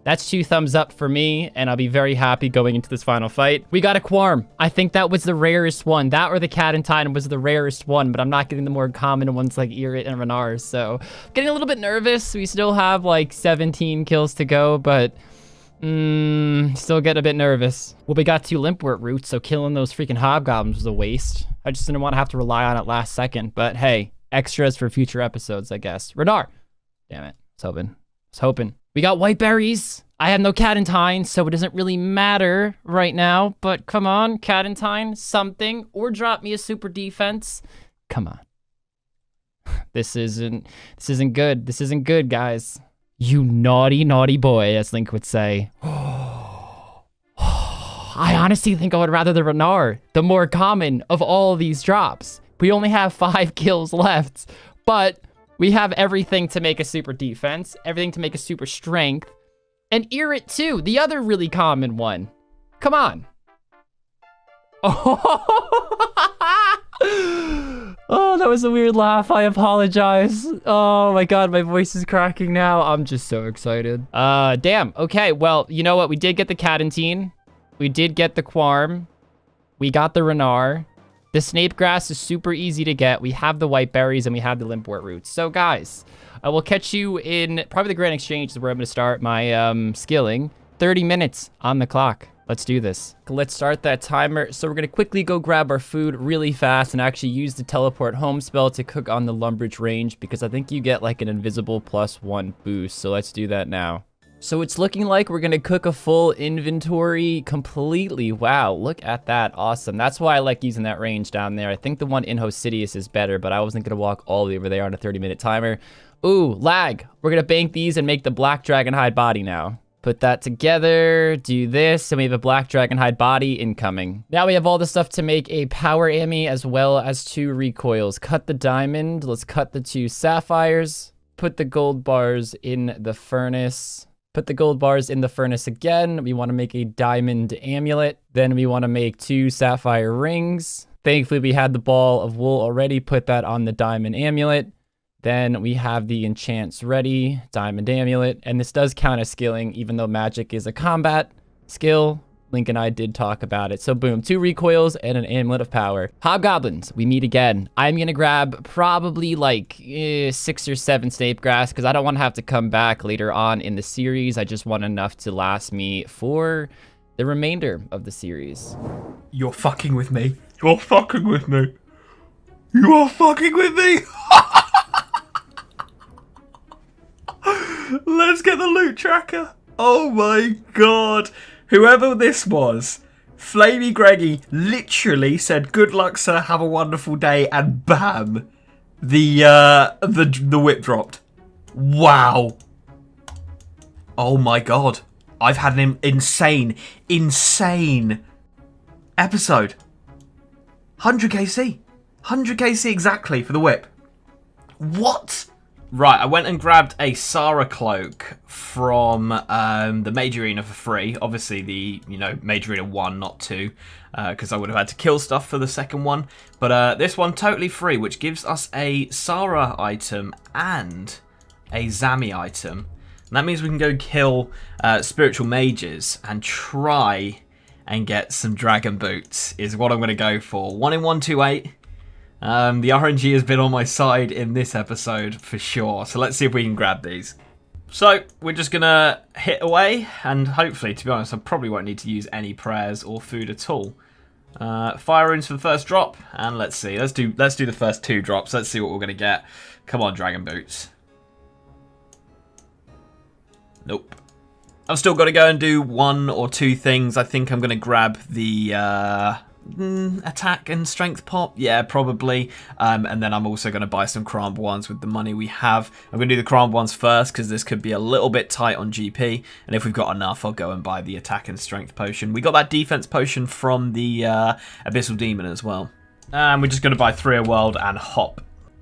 that's 2 thumbs up for me, and I'll be very happy going into this final fight. We got a Quarm. I think that was the rarest one. That or the Cadentine was the rarest one, but I'm not getting the more common ones like Irrit and Renar, so getting a little bit nervous. We still have like 17 kills to go, but still get a bit nervous. Well, we got 2 Limpwort roots, so killing those freaking hobgoblins was a waste. I just didn't want to have to rely on it last second, but hey, extras for future episodes, I guess. Renar. Damn it. I was hoping. We got White Berries. I have no Cadentine, so it doesn't really matter right now, but come on, Cadentine, something, or drop me a super defense. Come on. This isn't good. This isn't good, guys. You naughty, naughty boy, as Link would say. I honestly think I would rather the Renar, the more common of all these drops. We only have 5 kills left, but we have everything to make a super defense, everything to make a super strength, and Irrit too, the other really common one. Come on. Oh, that was a weird laugh. I apologize. Oh my god, my voice is cracking now. I'm just so excited. Damn. Okay, well, you know what? We did get the Cadentine. We did get the Quarm. We got the Renar. The Snape Grass is super easy to get. We have the White Berries and we have the Limpwort roots. So guys, I will catch you in probably the Grand Exchange is where I'm going to start my skilling. 30 minutes on the clock. Let's do this. Let's start that timer. So we're going to quickly go grab our food really fast and actually use the teleport home spell to cook on the Lumbridge range because I think you get like an invisible +1 boost. So let's do that now. So it's looking like we're going to cook a full inventory completely. Wow, look at that. Awesome. That's why I like using that range down there. I think the one in Hosidius is better, but I wasn't going to walk all the way over there on a 30-minute timer. Ooh, lag. We're going to bank these and make the Black Dragonhide body now. Put that together, do this, and we have a Black Dragonhide body incoming. Now we have all the stuff to make a power Ami as well as 2 recoils. Cut the diamond, let's cut the 2 sapphires. Put the gold bars in the furnace. Put the gold bars in the furnace again. We want to make a diamond amulet. Then we want to make 2 sapphire rings. Thankfully we had the ball of wool already. Put that on the diamond amulet. Then we have the enchants ready, diamond amulet, and this does count as skilling, even though magic is a combat skill. Link and I did talk about it. So boom, 2 recoils and an amulet of power. Hobgoblins, we meet again. I'm gonna grab probably like 6 or 7 Snape Grass because I don't want to have to come back later on in the series. I just want enough to last me for the remainder of the series. You're fucking with me. You're fucking with me. You are fucking with me. Let's get the loot tracker. Oh my god. Whoever this was, Flamey Greggy literally said, "Good luck, sir. Have a wonderful day," and bam, the whip dropped. Wow. Oh my god. I've had an insane episode. 100 KC. 100 KC exactly for the whip. What? Right, I went and grabbed a Sarah cloak from the Major Arena for free. Obviously the, Major Arena 1, not 2, because I would have had to kill stuff for the second one. But this one totally free, which gives us a Sarah item and a Zami item. And that means we can go kill spiritual mages and try and get some dragon boots is what I'm going to go for. 1 in 128. The RNG has been on my side in this episode for sure. So let's see if we can grab these. So we're just going to hit away. And hopefully, to be honest, I probably won't need to use any prayers or food at all. Fire runes for the first drop. And let's see. Let's do the first 2 drops. Let's see what we're going to get. Come on, dragon boots. Nope. I've still got to go and do 1 or 2 things. I think I'm going to grab the attack and strength pot. Yeah, probably. And then I'm also going to buy some cramp ones with the money we have. I'm going to do the cramp ones first because this could be a little bit tight on GP. And if we've got enough, I'll go and buy the attack and strength potion. We got that defense potion from the Abyssal Demon as well. And we're just going to buy 3 a world and hop.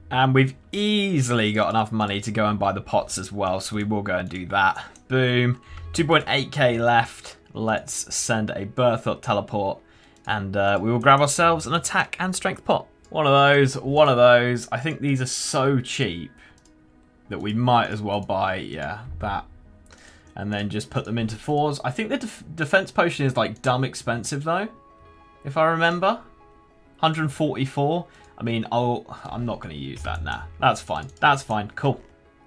And we've easily got enough money to go and buy the pots as well, so we will go and do that. Boom. 2.8k left. Let's send a birth up teleport, and we will grab ourselves an attack and strength pot. One of those. I think these are so cheap that we might as well buy, yeah, that. And then just put them into 4s. I think the defense potion is like dumb expensive though, if I remember. 144. I mean, I'm not going to use that now. That's fine. That's fine. Cool.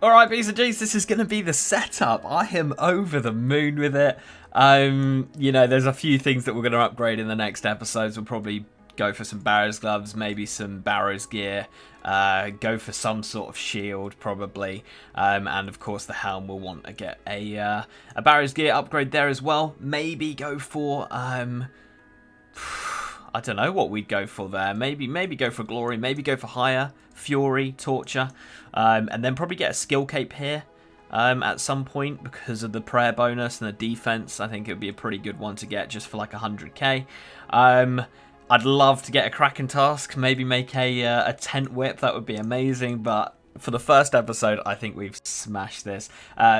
All right, B's and G's, this is going to be the setup. I am over the moon with it. There's a few things that we're going to upgrade in the next episodes. We'll probably go for some Barrow's gloves, maybe some Barrow's gear, go for some sort of shield probably, and of course the helm will want to get a Barrow's gear upgrade there as well. Maybe go for I don't know what we'd go for there. Maybe go for glory. Maybe go for higher, fury, torture, and then probably get a skill cape here at some point because of the prayer bonus and the defense. I think it would be a pretty good one to get just for like 100k. I'd love to get a Kraken task. Maybe make a tent whip. That would be amazing. But for the first episode, I think we've smashed this.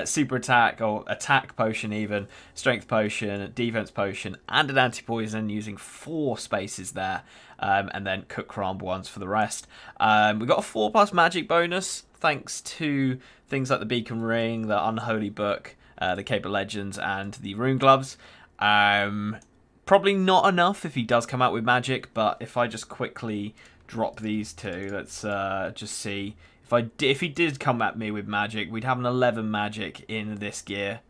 Super attack or attack potion even, strength potion, defense potion, and an anti-poison using 4 spaces there. And then cook cramp ones for the rest. We got a 4+ magic bonus thanks to things like the beacon ring, the unholy book, the cape of legends, and the rune gloves. Probably not enough if he does come out with magic, but if I just quickly drop these 2, let's just see. If he did come at me with magic, we'd have an 11 magic in this gear.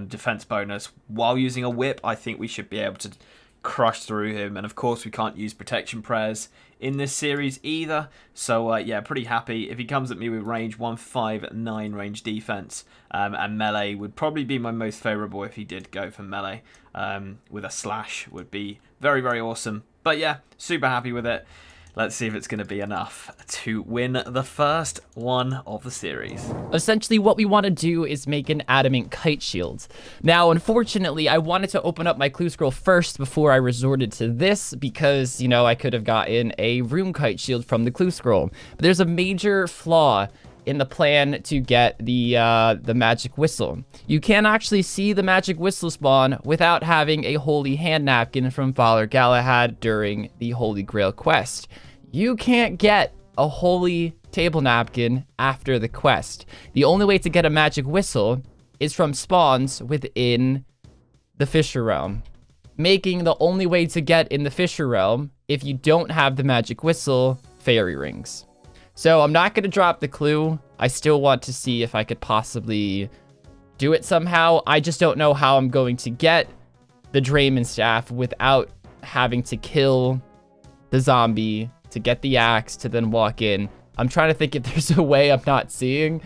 Defense bonus. While using a whip, I think we should be able to crush through him. And of course, we can't use protection prayers in this series either. So yeah, pretty happy. If he comes at me with range 159 range defense, and melee would probably be my most favorable if he did go for melee. With a slash would be very, very awesome. But yeah, super happy with it. Let's see if it's going to be enough to win the first one of the series. Essentially, what we want to do is make an adamant kite shield. Now, unfortunately, I wanted to open up my clue scroll first before I resorted to this because, I could have gotten a rune kite shield from the clue scroll. But there's a major flaw in the plan to get the magic whistle. You can't actually see the magic whistle spawn without having a holy hand napkin from Father Galahad during the Holy Grail quest. You can't get a holy table napkin after the quest. The only way to get a magic whistle is from spawns within the Fisher Realm, making the only way to get in the Fisher Realm, if you don't have the magic whistle, fairy rings. So I'm not going to drop the clue. I still want to see if I could possibly do it somehow. I just don't know how I'm going to get the Draymond staff without having to kill the zombie to get the axe to then walk in. I'm trying to think if there's a way I'm not seeing.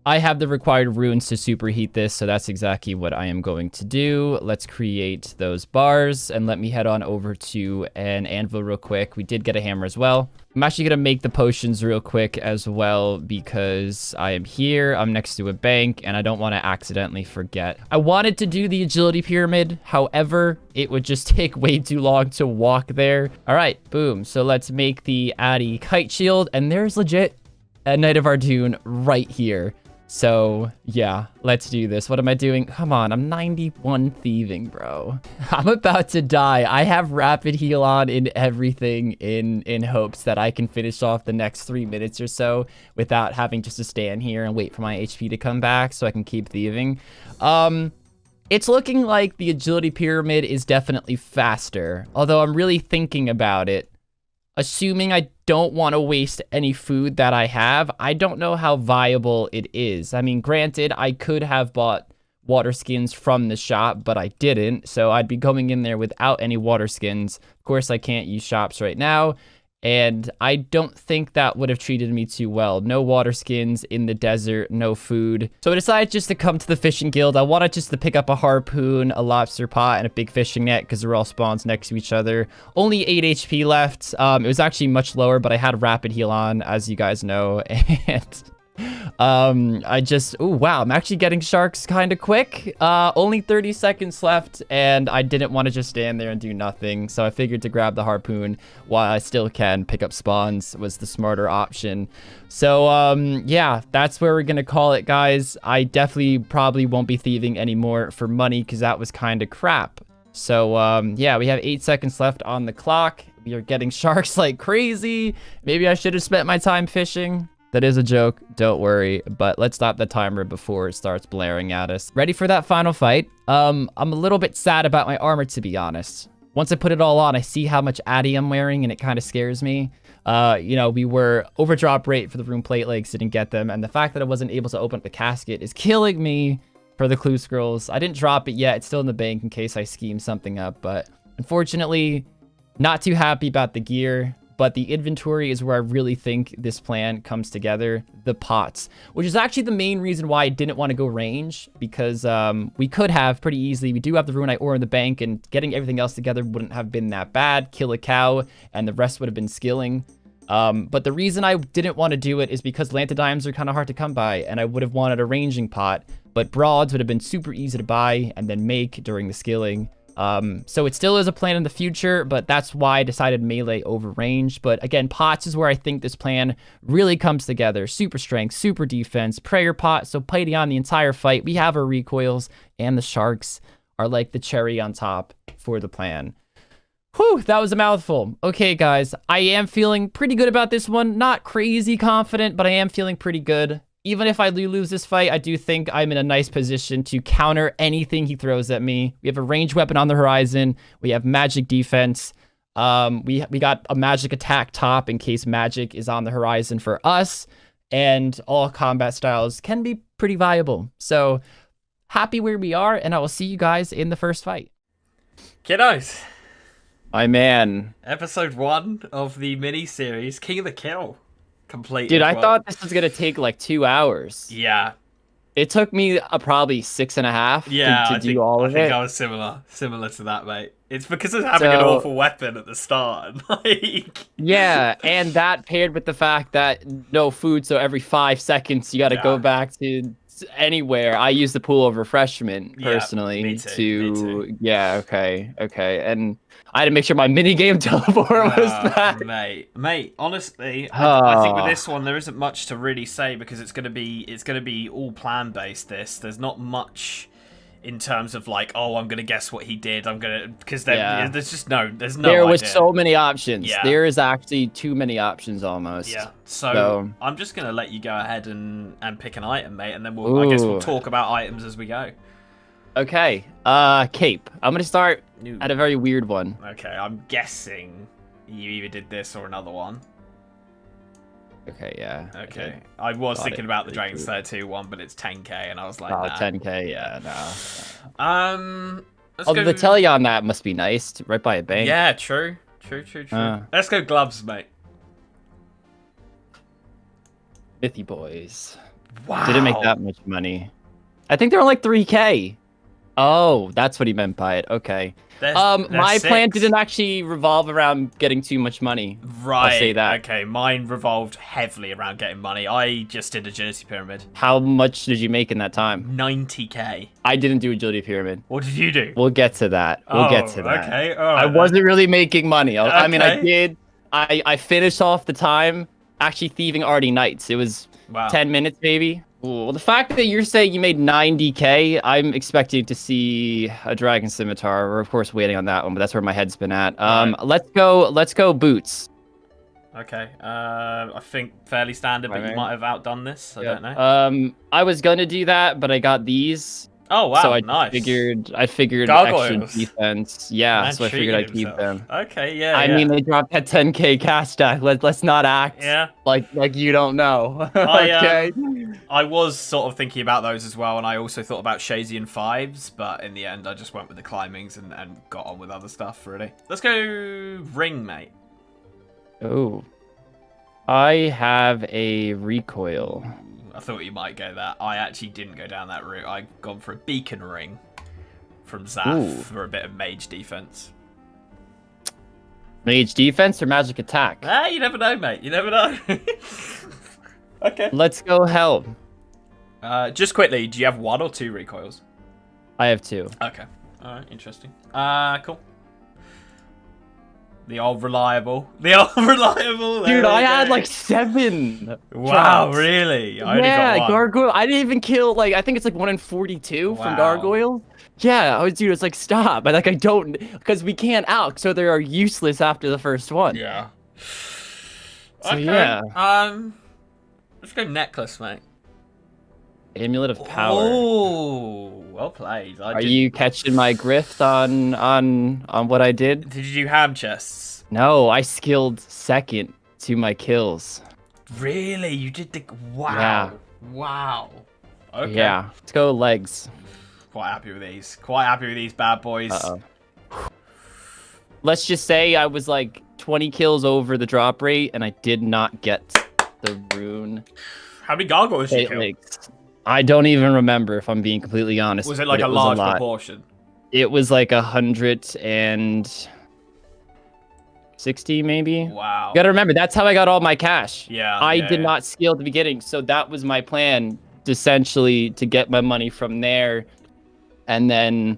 I have the required runes to superheat this, so that's exactly what I am going to do. Let's create those bars, and let me head on over to an anvil real quick. We did get a hammer as well. I'm actually going to make the potions real quick as well because I am here. I'm next to a bank, and I don't want to accidentally forget. I wanted to do the agility pyramid. However, it would just take way too long to walk there. All right, boom. So let's make the Addy kite shield, and there's legit a Knight of Ardoon right here. So, yeah, let's do this. What am I doing? Come on, I'm 91 thieving, bro. I'm about to die. I have rapid heal on in everything in hopes that I can finish off the next 3 minutes or so without having just to stand here and wait for my HP to come back so I can keep thieving. It's looking like the agility pyramid is definitely faster, although I'm really thinking about it. Assuming I don't want to waste any food that I have, I don't know how viable it is. I mean, granted, I could have bought water skins from the shop, but I didn't. So I'd be going in there without any water skins. Of course, I can't use shops right now. And I don't think that would have treated me too well. No water skins in the desert, no food. So I decided just to come to the fishing guild. I wanted just to pick up a harpoon, a lobster pot, and a big fishing net because they're all spawns next to each other. Only 8 HP left. It was actually much lower, but I had rapid heal on, as you guys know. And oh wow, I'm actually getting sharks kind of quick. Only 30 seconds left, and I didn't want to just stand there and do nothing, so I figured to grab the harpoon while I still can pick up spawns was the smarter option. So yeah, that's where we're gonna call it, guys. I definitely probably won't be thieving anymore for money because that was kind of crap. So yeah, we have 8 seconds left on the clock. We are getting sharks like crazy. Maybe I should have spent my time fishing. That is a joke, don't worry, but let's stop the timer before it starts blaring at us. Ready for that final fight? I'm a little bit sad about my armor, to be honest. Once I put it all on, I see how much Addy I'm wearing, and it kind of scares me. You know, we were overdrop rate for the rune plate legs, didn't get them, and the fact that I wasn't able to open up the casket is killing me for the clue scrolls. I didn't drop it yet, it's still in the bank in case I scheme something up, but unfortunately, not too happy about the gear. But the inventory is where I really think this plan comes together. The pots, which is actually the main reason why I didn't want to go range, because we could have pretty easily. We do have the Ruinite ore in the bank, and getting everything else together wouldn't have been that bad. Kill a cow, and the rest would have been skilling. But the reason I didn't want to do it is because Lantodimes are kind of hard to come by, and I would have wanted a ranging pot. But broads would have been super easy to buy and then make during the skilling. So it still is a plan in the future, but that's why I decided melee over range. But again, pots is where I think this plan really comes together. Super strength, super defense, prayer pot. So fighting on the entire fight, we have our recoils, and the sharks are like the cherry on top for the plan. Whew, that was a mouthful. Okay, guys, I am feeling pretty good about this one. Not crazy confident, but I am feeling pretty good. Even if I do lose this fight, I do think I'm in a nice position to counter anything he throws at me. We have a ranged weapon on the horizon. We have magic defense. We got a magic attack top in case magic is on the horizon for us. And all combat styles can be pretty viable. So happy where we are, and I will see you guys in the first fight. Kiddos. My man. Episode 1 of the mini-series, King of the Kill. Complete. Dude, I thought this was gonna take like 2 hours. Yeah. It took me probably 6.5 to do all of it. I think I was similar to that, mate. It's because of having an awful weapon at the start. Like... Yeah, and that paired with the fact that no food, so every 5 seconds you got to go back to anywhere. I use the pool of refreshment personally. Me too. Yeah, okay, and I had to make sure my minigame teleport was back. Mate, honestly, I think with this one there isn't much to really say because it's gonna be all plan based. There's not much in terms of like, oh, I'm gonna guess what he did. Because there's no There was idea. So many options. Yeah. There is actually too many options almost. Yeah. So I'm just gonna let you go ahead and pick an item, mate, and then I guess we'll talk about items as we go. Okay. Cape. I'm gonna start at a very weird one. Okay, I'm guessing you either did this or another one. Okay, yeah. Okay. I was thinking about the Dragon's Slayer 2 one, but it's 10k, and I was like, nah. 10k, yeah, no. Although the telly on that must be nice, right by a bank. Yeah, true. Let's go gloves, mate. Mythy boys. Wow. Didn't make that much money. I think they were like 3K. Oh, that's what he meant by it. Okay. There's My plan 6. didn't actually revolve around getting too much money. Right. I'll say that. Okay, mine revolved heavily around getting money. I just did agility pyramid. How much did you make in that time? 90k. I didn't do agility pyramid. What did you do? We'll get to that. We'll get to that. Okay. All right. I wasn't really making money. I mean, I Okay. did. I finished off the time actually thieving Artie Knights. It was Wow. 10 minutes maybe. Ooh, well, the fact that you're saying you made 90k, I'm expecting to see a Dragon Scimitar. We're of course waiting on that one, but that's where my head's been at. Right. Let's go boots. Okay. I think fairly standard, but you Right. might have outdone this. I don't know. I was gonna do that, but I got these. Oh wow, So I nice. figured Gargoyles. extra defense. Yeah, Man so I figured I'd treated keep himself. them. Okay, yeah. I mean, they dropped that 10k cash stack. Let's not act yeah. like you don't know. Okay. I was sort of thinking about those as well, and I also thought about Shazian 5s, but in the end, I just went with the climbings and got on with other stuff, really. Let's go ring, mate. Oh, I have a recoil. I thought you might go that. I actually didn't go down that route. I've gone for a beacon ring from Zaf Ooh. for a bit of mage defense. Mage defense or magic attack? Ah, you never know, mate. You never know. Okay. Let's go help. Just quickly, do you have 1 or 2 recoils? I have 2. Okay. All right. Interesting. Cool. The old reliable. The old reliable. Dude, There I we had go. like 7. Wow, drops. really? I only Yeah, got 1. gargoyle. I didn't even kill like I think it's like 1 in 42 Wow. from gargoyle. Yeah, I was dude. It's like stop. I don't because we can't out, so they are useless after the first one. Yeah. So, yeah. Let's go necklace, mate. Amulet of power. Oh, well played. Are you catching my grift on what I did? Did you do ham chests? No, I skilled second to my kills. Really? You did the... Wow. Yeah. Wow. Okay. Yeah. Let's go legs. Quite happy with these. Quite happy with these bad boys. Uh-oh. Let's just say I was like 20 kills over the drop rate, and I did not get the rune. How many gargoyles did you kill? Legs. I don't even remember, if I'm being completely honest. Was it like but a was large lot. proportion? It was like 160 maybe. Wow. You gotta remember, that's how I got all my cash. Yeah. I yeah, did yeah. not scale at the beginning, so that was my plan, essentially, to get my money from there and then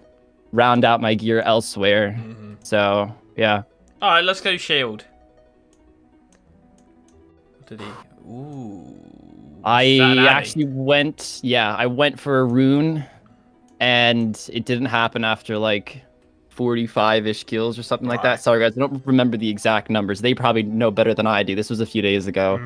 round out my gear elsewhere. Mhm. So, yeah. All right, let's go shield. What did he? Ooh. I Is that an Abby? actually went, I went for a rune, and it didn't happen after like 45-ish kills or something like Right. that. Sorry guys, I don't remember the exact numbers. They probably know better than I do. This was a few days ago,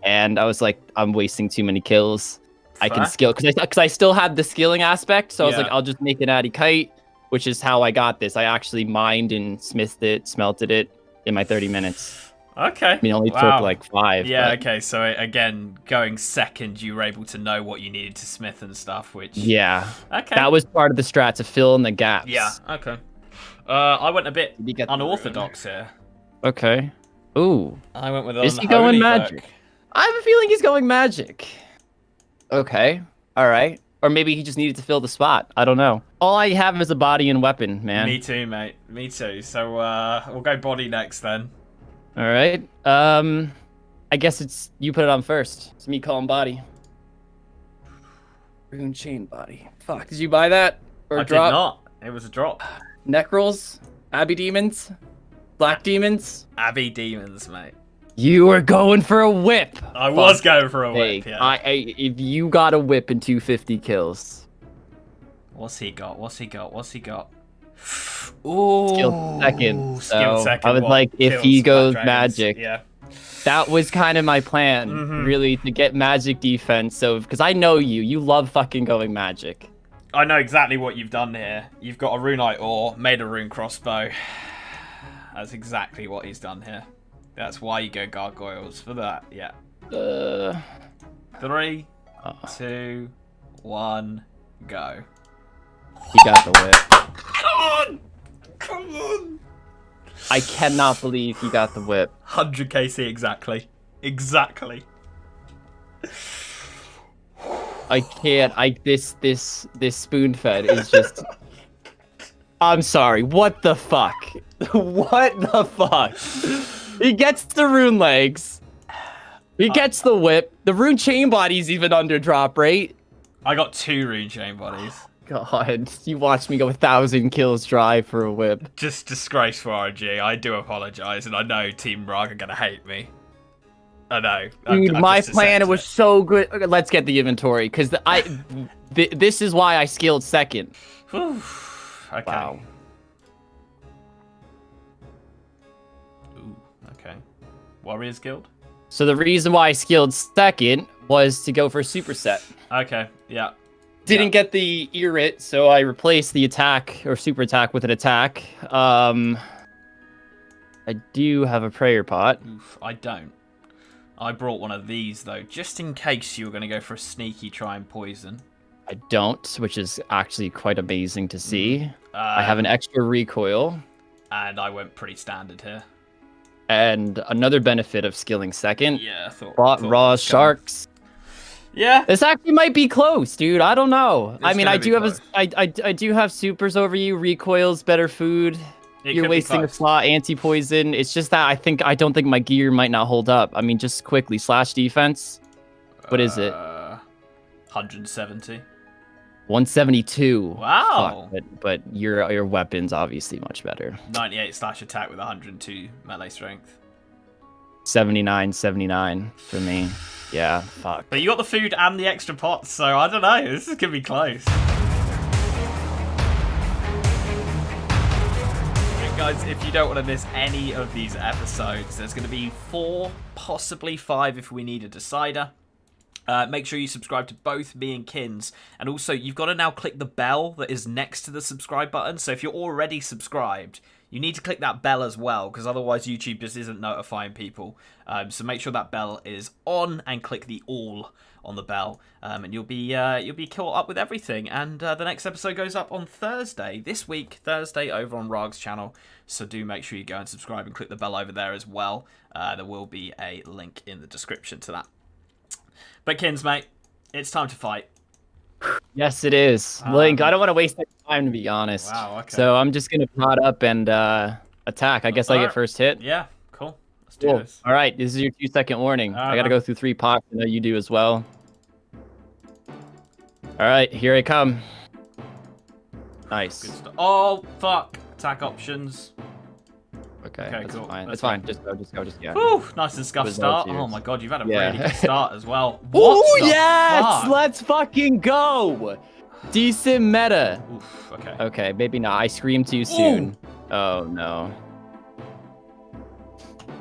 and I was like, I'm wasting too many kills. I can Fair. skill because I still had the skilling aspect. So I was Yeah. like, I'll just make an Addy kite, which is how I got this. I actually mined and smelted it in my 30 minutes. Okay. I mean, it only Wow. took like 5. Yeah, but okay, so again, going second, you were able to know what you needed to smith and stuff, which... yeah, Okay. that was part of the strat to fill in the gaps. Yeah, okay. I went a bit Did you get the unorthodox here. Okay. Ooh. I went with Is he going unholy magic? book. I have a feeling he's going magic. Okay. All right. Or maybe he just needed to fill the spot. I don't know. All I have is a body and weapon, man. Me too, mate. Me too. So we'll go body next then. All right. I guess it's you put it on first. It's me calling body. Rune chain body. Fuck. Did you buy that or I drop? did not. It was a drop. Necrolls, Abbey demons, Black demons. Abbey demons, mate. You were going for a whip. I was going for a Hey, whip, yeah. if you got a whip in 250 kills. What's he got? What's he got? What's he got? Ooh. Skilled second. Skilled So second. I was what like, if kills he Black goes dragons. magic, Yeah. that was kind of my plan, Mhm. really, to get magic defense. So, because I know you love fucking going magic. I know exactly what you've done here. You've got a runite ore, made a rune crossbow. That's exactly what he's done here. That's why you go gargoyles for that. Yeah. 3, 2, 1, go. He got the whip. Come on! Come on! I cannot believe he got the whip. 100 KC exactly. Exactly. I can't. This spoon fed is just. I'm sorry. What the fuck? What the fuck? He gets the rune legs. He gets the whip. The rune chain body's even under drop, right? I got 2 rune chain bodies. God, you watched me go 1,000 kills dry for a whip. Just disgraceful, RG. I do apologise, and I know Team Rog are gonna hate me. I know. Dude, my just plan accepted was so good. Okay, let's get the inventory, because this is why I skilled second. Whew. Okay. Wow. Ooh, okay. Warriors Guild? So the reason why I skilled second was to go for a superset. Okay, yeah. Didn't get the Irrit, so I replaced the attack or super attack with an attack. I do have a prayer pot. Oof, I don't. I brought one of these, though, just in case you were going to go for a sneaky try and poison. I don't, which is actually quite amazing to see. I have an extra recoil. And I went pretty standard here. And another benefit of skilling second. Yeah, I thought... Bought raw sharks. Yeah. This actually might be close, dude. I don't know. I mean, I do close. have I do have supers over you, recoils, better food. You're wasting a slot, anti-poison. It's just that I don't think my gear might not hold up. I mean, just quickly, slash defense. What is it? 170. 172. Wow. Fuck, but your weapon's obviously much better. 98 slash attack with 102 melee strength. 79 for me. Yeah, fuck. But you got the food and the extra pots, so I don't know. This is gonna be close. Guys, if you don't want to miss any of these episodes, there's going to be 4, possibly 5 if we need a decider. Make sure you subscribe to both me and Kins. And also, you've got to now click the bell that is next to the subscribe button. So if you're already subscribed, you need to click that bell as well, because otherwise YouTube just isn't notifying people. So make sure that bell is on and click the all on the bell, and you'll be caught up with everything. And the next episode goes up on Thursday this week, Thursday, over on Rog's channel. So do make sure you go and subscribe and click the bell over there as well. There will be a link in the description to that. But Kins, mate, it's time to fight. Yes, it is. Link, I don't want to waste any time, to be honest. Wow, okay. So I'm just gonna pot up and attack. I guess I get first hit. Yeah, cool. Let's do this. All right, this is your 2-second warning. I gotta go through 3 pots. I know you do as well. All right, here I come. Nice. Good stuff. Oh, fuck. Attack options. Okay, that's cool. fine. That's That's fine. Just go. Yeah. Whew, nice and scuffed Was start. that Oh yours? my god, you've had a Yeah. really good start as well. Oh What the yes! fuck? Let's fucking go! Decent meta. Oof, okay. Okay, maybe not. I screamed too soon. Oh no.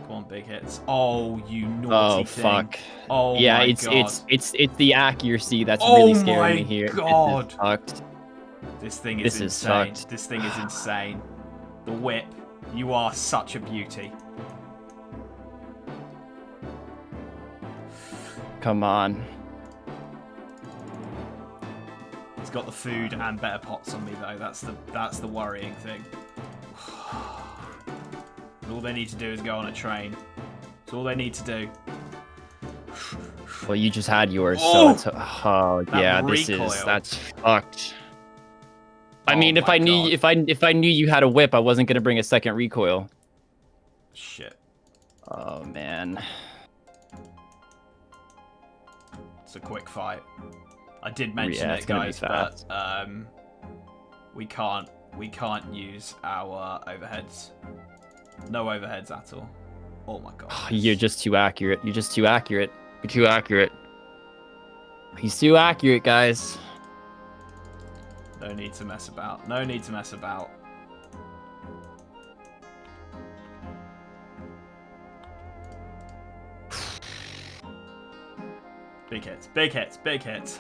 Come on, big hits. Oh, you naughty Oh thing. fuck. Oh Yeah, my it's god. it's the accuracy that's Oh really scaring my me here. God. This is fucked. This thing is This is insane. fucked. This thing is insane. The whip. You are such a beauty. Come on. He's got the food and better pots on me though. That's the worrying thing. All they need to do is go on a train. That's all they need to do. Well, you just had yours, Oh! so it's yeah, recoil. that's fucked. I Oh mean, if my I knew God. if I knew you had a whip, I wasn't gonna bring a second recoil. Shit. Oh man. It's a quick fight. I did mention Yeah, it, it's gonna be guys, fast. but we can't use our overheads. No overheads at all. Oh my god. You're just too accurate. You're just too accurate. You're too accurate. He's too accurate, guys. No need to mess about. No need to mess about. Big hits, big hits, big hits.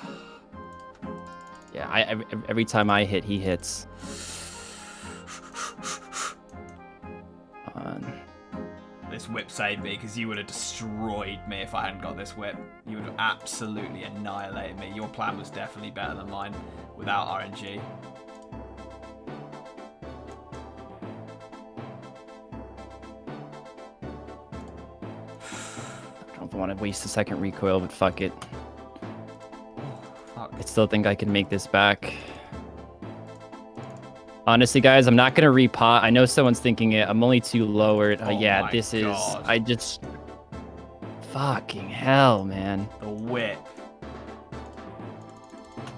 Yeah, every time I hit, he hits. This whip saved me because you would have destroyed me if I hadn't got this whip. You would have absolutely annihilated me. Your plan was definitely better than mine without RNG. I don't want to waste a second recoil, but fuck it. still think I can make this back. Honestly, guys, I'm not going to repot. I know someone's thinking it. I'm only too lowered. Yeah, this is... I just... Fucking hell, man. The whip.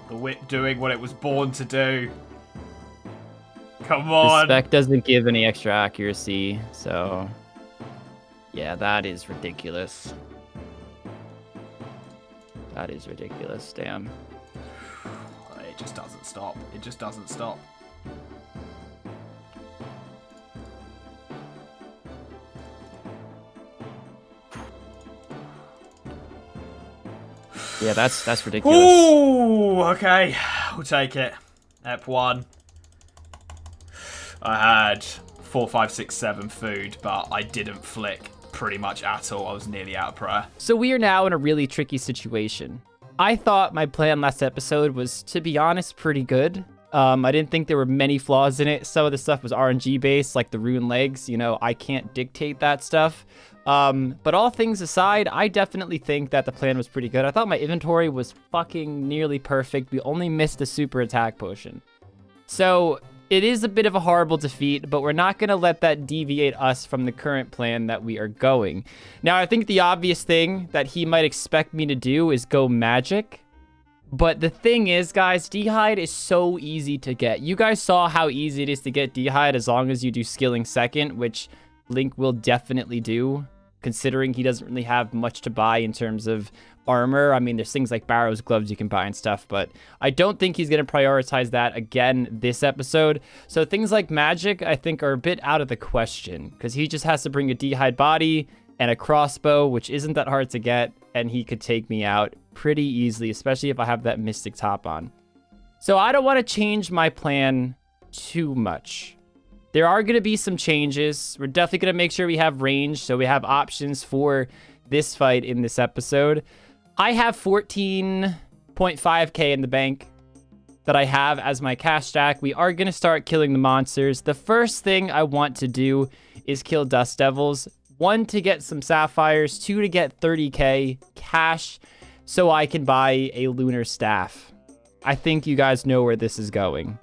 The whip doing what it was born to do. Come on. The spec doesn't give any extra accuracy, so... Yeah, that is ridiculous. That is ridiculous, damn. It just doesn't stop. It just doesn't stop. Yeah, that's ridiculous. Ooh, okay. We'll take it. Ep 1. I had 4, 5, 6, 7 food, but I didn't flick pretty much at all. I was nearly out of prayer. So we are now in a really tricky situation. I thought my plan last episode was, to be honest, pretty good. I didn't think there were many flaws in it. Some of the stuff was RNG based, like the rune legs. You know, I can't dictate that stuff. But all things aside, I definitely think that the plan was pretty good. I thought my inventory was fucking nearly perfect. We only missed a super attack potion. So it is a bit of a horrible defeat, but we're not going to let that deviate us from the current plan that we are going. Now, I think the obvious thing that he might expect me to do is go magic. But the thing is, guys, D'hide is so easy to get. You guys saw how easy it is to get D'hide as long as you do skilling second, which Link will definitely do, considering he doesn't really have much to buy in terms of armor. I mean, there's things like Barrow's gloves you can buy and stuff, but I don't think he's going to prioritize that again this episode. So things like magic, I think, are a bit out of the question, because he just has to bring a D'hide body and a crossbow, which isn't that hard to get, and he could take me out pretty easily, especially if I have that mystic top on. So I don't want to change my plan too much. There are going to be some changes. We're definitely going to make sure we have range, so we have options for this fight in this episode. I have 14.5k in the bank that I have as my cash stack. We are going to start killing the monsters. The first thing I want to do is kill Dust Devils. 1, to get some sapphires. 2, to get 30k cash so I can buy a lunar staff. I think you guys know where this is going.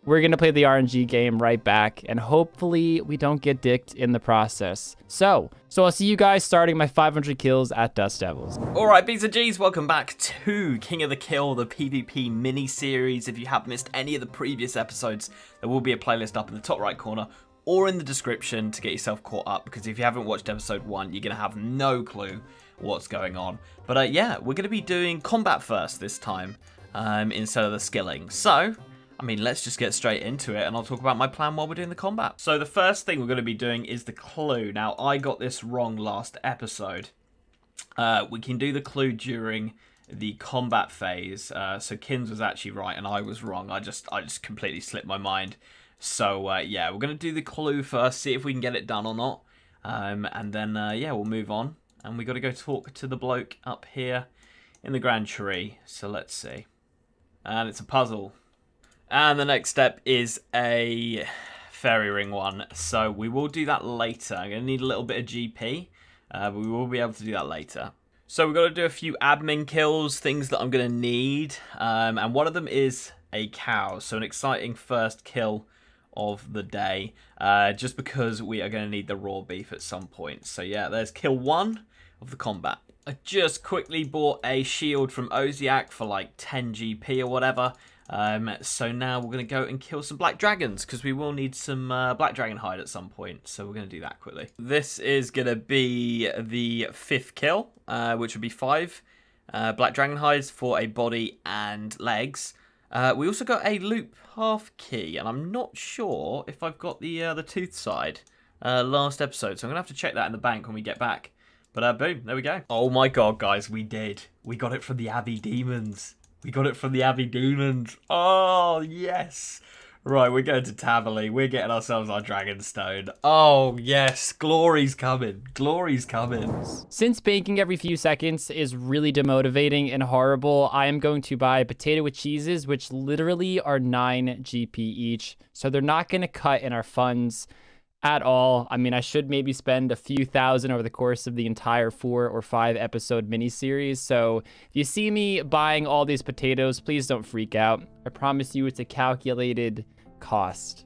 We're going to play the RNG game right back, and hopefully we don't get dicked in the process. So I'll see you guys starting my 500 kills at Dust Devils. Alright, B's and G's, welcome back to King of the Kill, the PvP mini-series. If you have missed any of the previous episodes, there will be a playlist up in the top right corner or in the description to get yourself caught up, because if you haven't watched episode 1, you're going to have no clue what's going on. But yeah, we're going to be doing combat first this time, instead of the skilling. So I mean, let's just get straight into it, and I'll talk about my plan while we're doing the combat. So the first thing we're going to be doing is the clue. Now, I got this wrong last episode. We can do the clue during the combat phase. So Kins was actually right, and I was wrong. I just completely slipped my mind. So yeah, we're going to do the clue first, see if we can get it done or not. And then, yeah, we'll move on. And we got to go talk to the bloke up here in the Grand Tree. So let's see. And it's a puzzle. And the next step is a fairy ring one. So we will do that later. I'm going to need a little bit of GP. But we will be able to do that later. So we've got to do a few admin kills, things that I'm going to need. And one of them is a cow. So an exciting first kill of the day. Just because we are going to need the raw beef at some point. So yeah, there's kill 1 of the combat. I just quickly bought a shield from Oziak for like 10 GP or whatever. So now we're going to go and kill some black dragons, because we will need some black dragon hide at some point. So we're going to do that quickly. This is going to be the 5th kill, which would be 5 black dragon hides for a body and legs. We also got a loop half key, and I'm not sure if I've got the tooth side last episode. So I'm going to have to check that in the bank when we get back. But boom, there we go. Oh my god, guys, we did. We got it from the Abbey Demons. We got it from the Abbey Demons. Oh, yes. Right, we're going to Taverley. We're getting ourselves our Dragonstone. Oh, yes. Glory's coming. Glory's coming. Since banking every few seconds is really demotivating and horrible, I am going to buy potato with cheeses, which literally are 9 GP each. So they're not going to cut in our funds. at all. I mean, I should maybe spend a few thousand over the course of the entire 4 or 5 episode miniseries. So if you see me buying all these potatoes, please don't freak out. I promise you it's a calculated cost.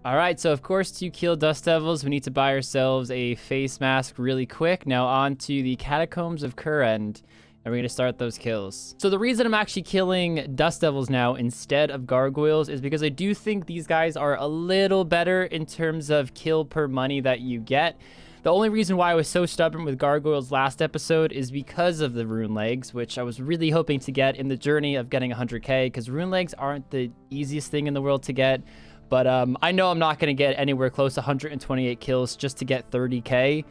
All right, so of course, to kill Dust Devils, we need to buy ourselves a face mask really quick. Now on to the Catacombs of Kurend, and we're going to start those kills. So the reason I'm actually killing Dust Devils now instead of Gargoyles is because I do think these guys are a little better in terms of kill per money that you get. The only reason why I was so stubborn with Gargoyles last episode is because of the Rune Legs, which I was really hoping to get in the journey of getting 100k, because Rune Legs aren't the easiest thing in the world to get. But I know I'm not going to get anywhere close to 128 kills just to get 30k.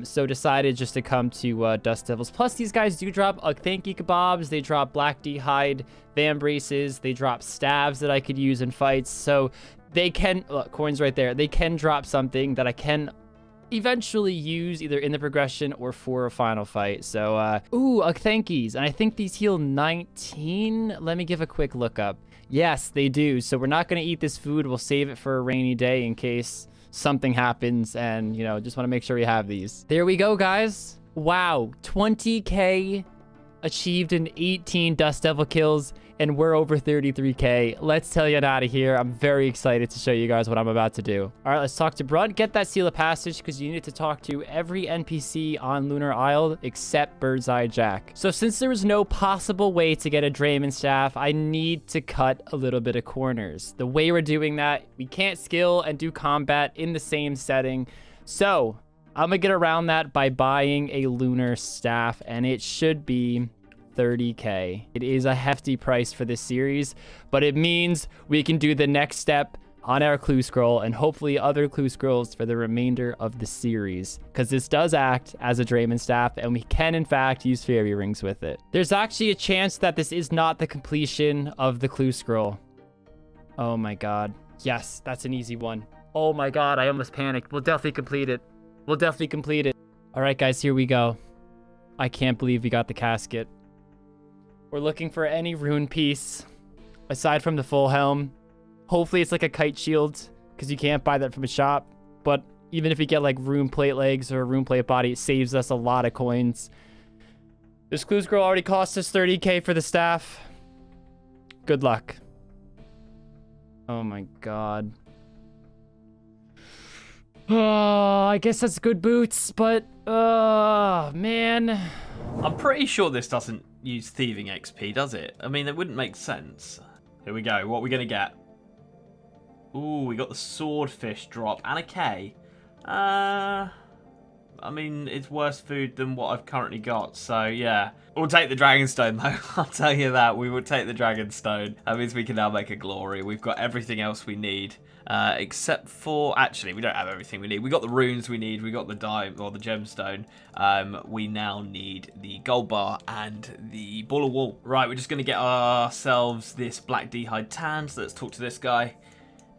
So decided just to come to Dust Devils. Plus, these guys do drop thank you kebabs. They drop black d'hide van braces. They drop staves that I could use in fights. So they can, look, coins right there. They can drop something that I can eventually use either in the progression or for a final fight. So, ooh, thankies. And I think these heal 19. Let me give a quick look up. Yes, they do. So we're not going to eat this food. We'll save it for a rainy day in case something happens, and, you know, just want to make sure we have these. There we go, guys. Wow, 20k achieved in 18 Dust Devil kills, and we're over 33k. Let's tell you out of here. I'm very excited to show you guys what I'm about to do. All right, let's talk to Brunt. Get that seal of passage, because you need to talk to every NPC on Lunar Isle except Birdseye Jack. So since there was no possible way to get a Draymond staff, I need to cut a little bit of corners. The way we're doing that, we can't skill and do combat in the same setting. So I'm gonna get around that by buying a lunar staff, and it should be 30k. It is a hefty price for this series, but it means we can do the next step on our clue scroll and hopefully other clue scrolls for the remainder of the series, because this does act as a Draymond staff and we can in fact use fairy rings with it. There's actually a chance that this is not the completion of the clue scroll. Oh my god. Yes, that's an easy one. Oh my god, I almost panicked. We'll definitely complete it. We'll definitely complete it. All right, guys, here we go. I can't believe we got the casket. We're looking for any rune piece aside from the full helm. Hopefully it's like a kite shield, because you can't buy that from a shop. But even if you get like rune plate legs or a rune plate body, it saves us a lot of coins. This clue scroll already cost us 30k for the staff. Good luck. Oh my god. Oh, I guess that's good boots, but man. I'm pretty sure this doesn't use thieving XP, does it? I mean, it wouldn't make sense. Here we go. What are we going to get? Ooh, we got the swordfish drop and a K. I mean, it's worse food than what I've currently got, so yeah. We'll take the Dragonstone, though. I'll tell you that. We will take the Dragonstone. That means we can now make a glory. We've got everything else we need. Except for... Actually, we don't have everything we need. We got the runes we need. We got the dime, or the gemstone. We now need the gold bar and the ball of wool. Right, we're just going to get ourselves this black d'hide tan. So let's talk to this guy.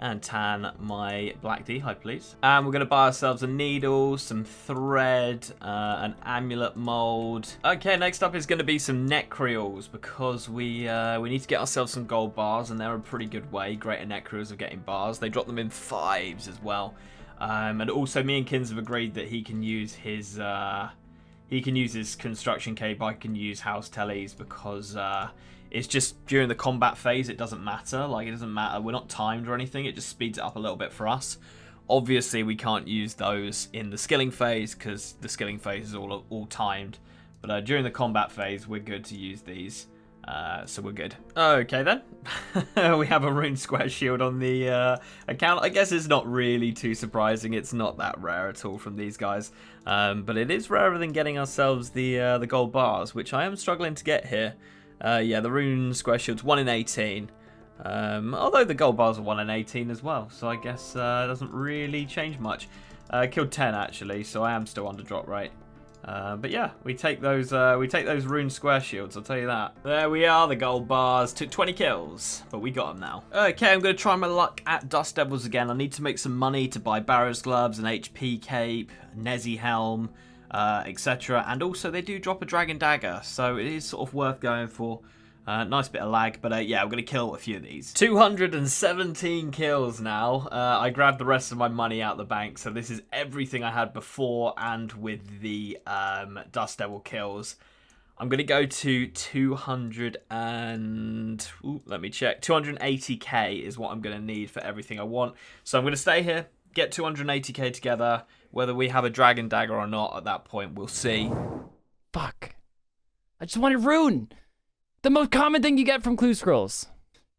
And tan my black d'hide, please. And we're going to buy ourselves a needle, some thread, an amulet mold. Okay, next up is going to be some necreals, because we need to get ourselves some gold bars, and they're a pretty good way. Greater necreals of getting bars. They drop them in 5s as well. And also, me and Kins have agreed that he can use his construction cape. I can use house tellies, because it's just during the combat phase, it doesn't matter. Like, it doesn't matter. We're not timed or anything. It just speeds it up a little bit for us. Obviously, we can't use those in the skilling phase, because the skilling phase is all timed. But during the combat phase, we're good to use these. So we're good. Okay, then. We have a rune square shield on the account. I guess it's not really too surprising. It's not that rare at all from these guys. But it is rarer than getting ourselves the gold bars, which I am struggling to get here. Yeah, the rune square shield's 1 in 18. Although the gold bars are 1 in 18 as well, so I guess it doesn't really change much. Killed 10 actually, so I am still under drop rate. But yeah, we take those rune square shields, I'll tell you that. There we are, the gold bars. Took 20 kills, but we got them now. Okay, I'm going to try my luck at Dust Devils again. I need to make some money to buy Barrow's gloves, an HP cape, Nezzy helm, etc. And also they do drop a dragon dagger, so it is sort of worth going for. Nice bit of lag, but yeah, I'm going to kill a few of these. 217 kills now. I grabbed the rest of my money out the bank, so this is everything I had before and with the Dust Devil kills. I'm going to go to 200 and... Ooh, let me check. 280k is what I'm going to need for everything I want. So I'm going to stay here, get 280k together. Whether we have a Dragon Dagger or not at that point, we'll see. Fuck. I just wanted Rune. The most common thing you get from Clue Scrolls.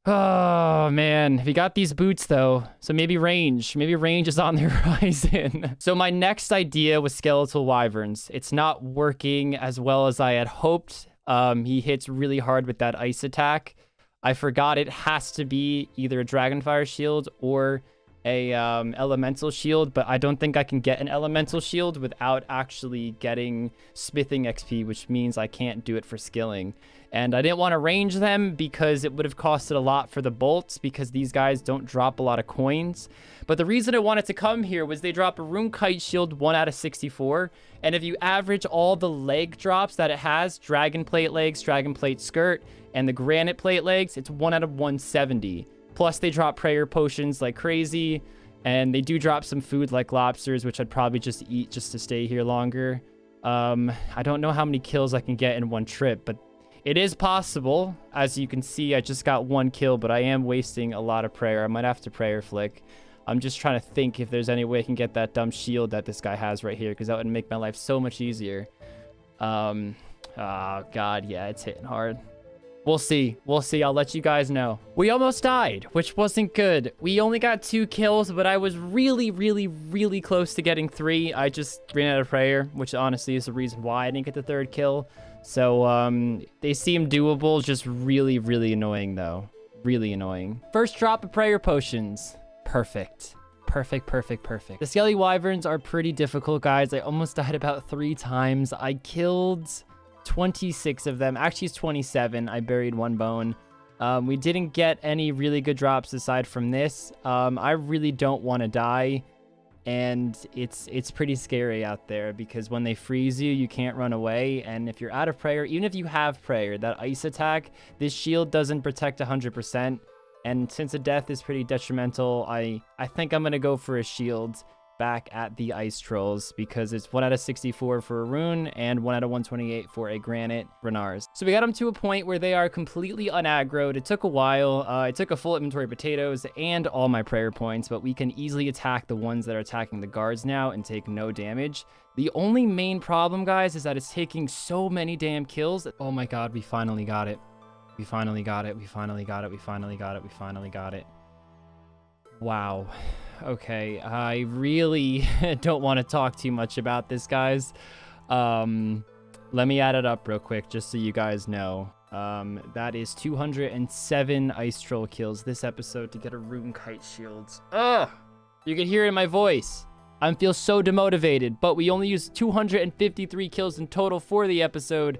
Oh, man. We got these boots, though. So maybe range. Maybe range is on the horizon. So my next idea was Skeletal Wyverns. It's not working as well as I had hoped. He hits really hard with that ice attack. I forgot it has to be either a Dragonfire shield or a elemental shield, but I don't think I can get an elemental shield without actually getting smithing XP, which means I can't do it for skilling. And I didn't want to range them because it would have costed a lot for the bolts because these guys don't drop a lot of coins. But the reason I wanted to come here was they drop a Rune Kite shield 1 out of 64. And if you average all the leg drops that it has, Dragon Plate legs, Dragon Plate skirt, and the Granite Plate legs, it's 1 out of 170. Plus they drop prayer potions like crazy. And they do drop some food like lobsters, which I'd probably just eat just to stay here longer. I don't know how many kills I can get in one trip, but it is possible. As you can see, I just got 1 kill, but I am wasting a lot of prayer. I might have to prayer flick. I'm just trying to think if there's any way I can get that dumb shield that this guy has right here, because that would make my life so much easier. Oh, God, yeah, it's hitting hard. We'll see. We'll see. I'll let you guys know. We almost died, which wasn't good. We only got 2 kills, but I was really, really, really close to getting 3. I just ran out of prayer, which honestly is the reason why I didn't get the 3rd kill. So, they seem doable, just really, really annoying, though. Really annoying. First drop of prayer potions. Perfect. Perfect, perfect, perfect. The Skelly Wyverns are pretty difficult, guys. I almost died about 3 times. I killed 26 of them. Actually, it's 27. I buried 1 bone. We didn't get any really good drops aside from this. I really don't want to die. And it's pretty scary out there because when they freeze you, you can't run away. And if you're out of prayer, even if you have prayer, that ice attack, this shield doesn't protect 100%. And since a death is pretty detrimental, I think I'm going to go for a shield back at the ice trolls because it's 1 out of 64 for a rune and 1 out of 128 for a granite Renars. So we got them to a point where they are completely unaggroed. It took a while. It took a full inventory of potatoes and all my prayer points, but we can easily attack the ones that are attacking the guards now and take no damage. The only main problem, guys, is that it's taking so many damn kills. Oh my God, we finally got it. We finally got it. We finally got it. We finally got it. We finally got it. Wow. Okay, I really don't want to talk too much about this, guys. Let me add it up real quick, just so you guys know. That is 207 ice troll kills this episode to get a Rune Kite shield. Ugh! You can hear it in my voice. I feel so demotivated, but we only used 253 kills in total for the episode.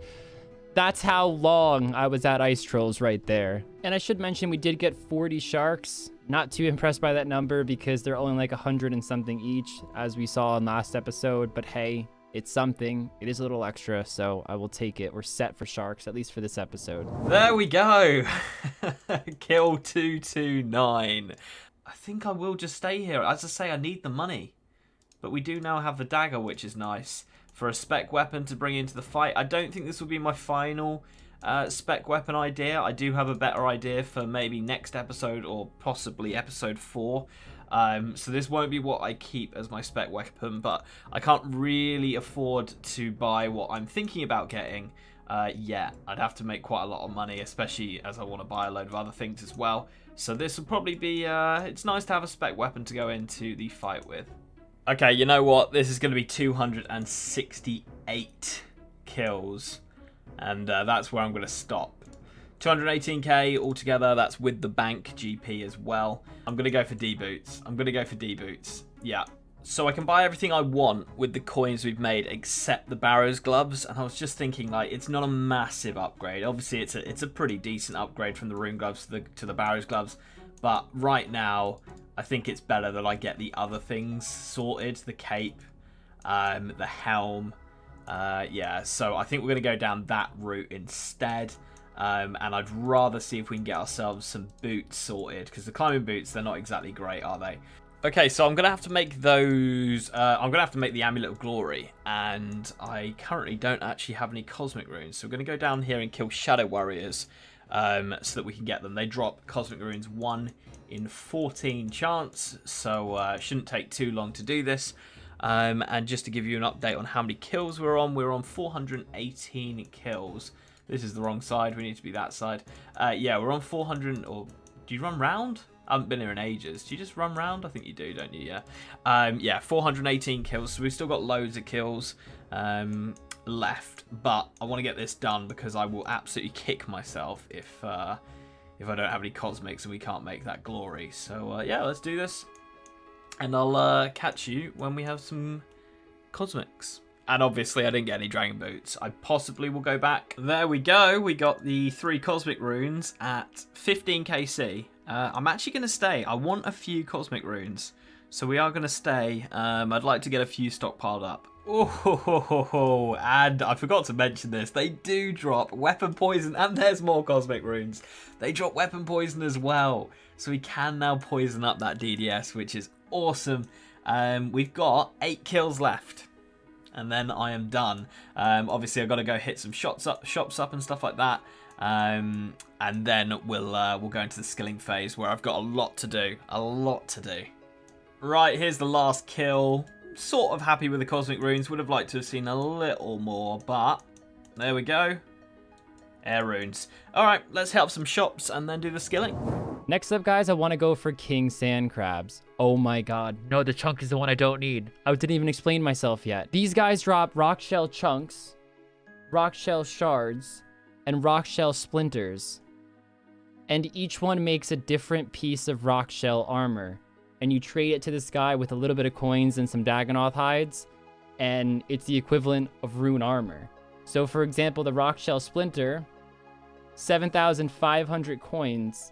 That's how long I was at ice trolls right there. And I should mention we did get 40 sharks. Not too impressed by that number because they're only like 100 and something each, as we saw in last episode. But hey, it's something. It is a little extra, so I will take it. We're set for sharks, at least for this episode. There we go. Kill 229. I think I will just stay here. As I say, I need the money. But we do now have the dagger, which is nice. For a spec weapon to bring into the fight. I don't think this will be my final spec weapon idea. I do have a better idea for maybe next episode or possibly episode 4. So this won't be what I keep as my spec weapon, but I can't really afford to buy what I'm thinking about getting yet. I'd have to make quite a lot of money, especially as I want to buy a load of other things as well. So this will probably be, it's nice to have a spec weapon to go into the fight with. Okay, you know what? This is going to be 268 kills. And that's where I'm going to stop. 218k altogether. That's with the bank GP as well. I'm going to go for D-boots. Yeah. So I can buy everything I want with the coins we've made except the Barrow's gloves. And I was just thinking, like, it's not a massive upgrade. Obviously, it's a pretty decent upgrade from the rune gloves to the Barrow's gloves. But right now, I think it's better that I get the other things sorted. The cape, the helm. Yeah, so I think we're going to go down that route instead. And I'd rather see if we can get ourselves some boots sorted, because the climbing boots, they're not exactly great, are they? Okay, so I'm going to have to make those... I'm going to have to make the Amulet of Glory, and I currently don't actually have any Cosmic Runes, so we're going to go down here and kill Shadow Warriors so that we can get them. They drop Cosmic Runes 1 in 14 chance, so it shouldn't take too long to do this. And just to give you an update on how many kills we're on 418 kills. This is the wrong side. We need to be that side. Yeah, we're on 400... Or do you run round? I haven't been here in ages. Do you just run round? I think you do, don't you? Yeah. Yeah, 418 kills. So we've still got loads of kills left. But I want to get this done because I will absolutely kick myself if I don't have any cosmics and we can't make that glory. So yeah, let's do this. And I'll catch you when we have some cosmics. And obviously I didn't get any dragon boots. I possibly will go back. There we go. We got the 3 cosmic runes at 15 KC. I'm actually going to stay. I want a few cosmic runes. So we are going to stay. I'd like to get a few stockpiled up. Oh, and I forgot to mention this. They do drop weapon poison, and there's more cosmic runes. They drop weapon poison as well. So we can now poison up that DDS, which is awesome. We've got 8 kills left. And then I am done. Obviously, I've got to go hit some shops up and stuff like that. And then we'll go into the skilling phase where I've got a lot to do. A lot to do. Right, here's the last kill. Sort of happy with the cosmic runes. Would have liked to have seen a little more, but there we go. Air runes. Alright, let's hit up some shops and then do the skilling. Next up, guys, I want to go for King Sand Crabs. Oh my god. No, the chunk is the one I don't need. I didn't even explain myself yet. These guys drop rock shell chunks, rock shell shards, and rock shell splinters. And each one makes a different piece of rock shell armor. And you trade it to this guy with a little bit of coins and some Dagonoth hides, and it's the equivalent of rune armor. So for example, the rock shell splinter, 7,500 coins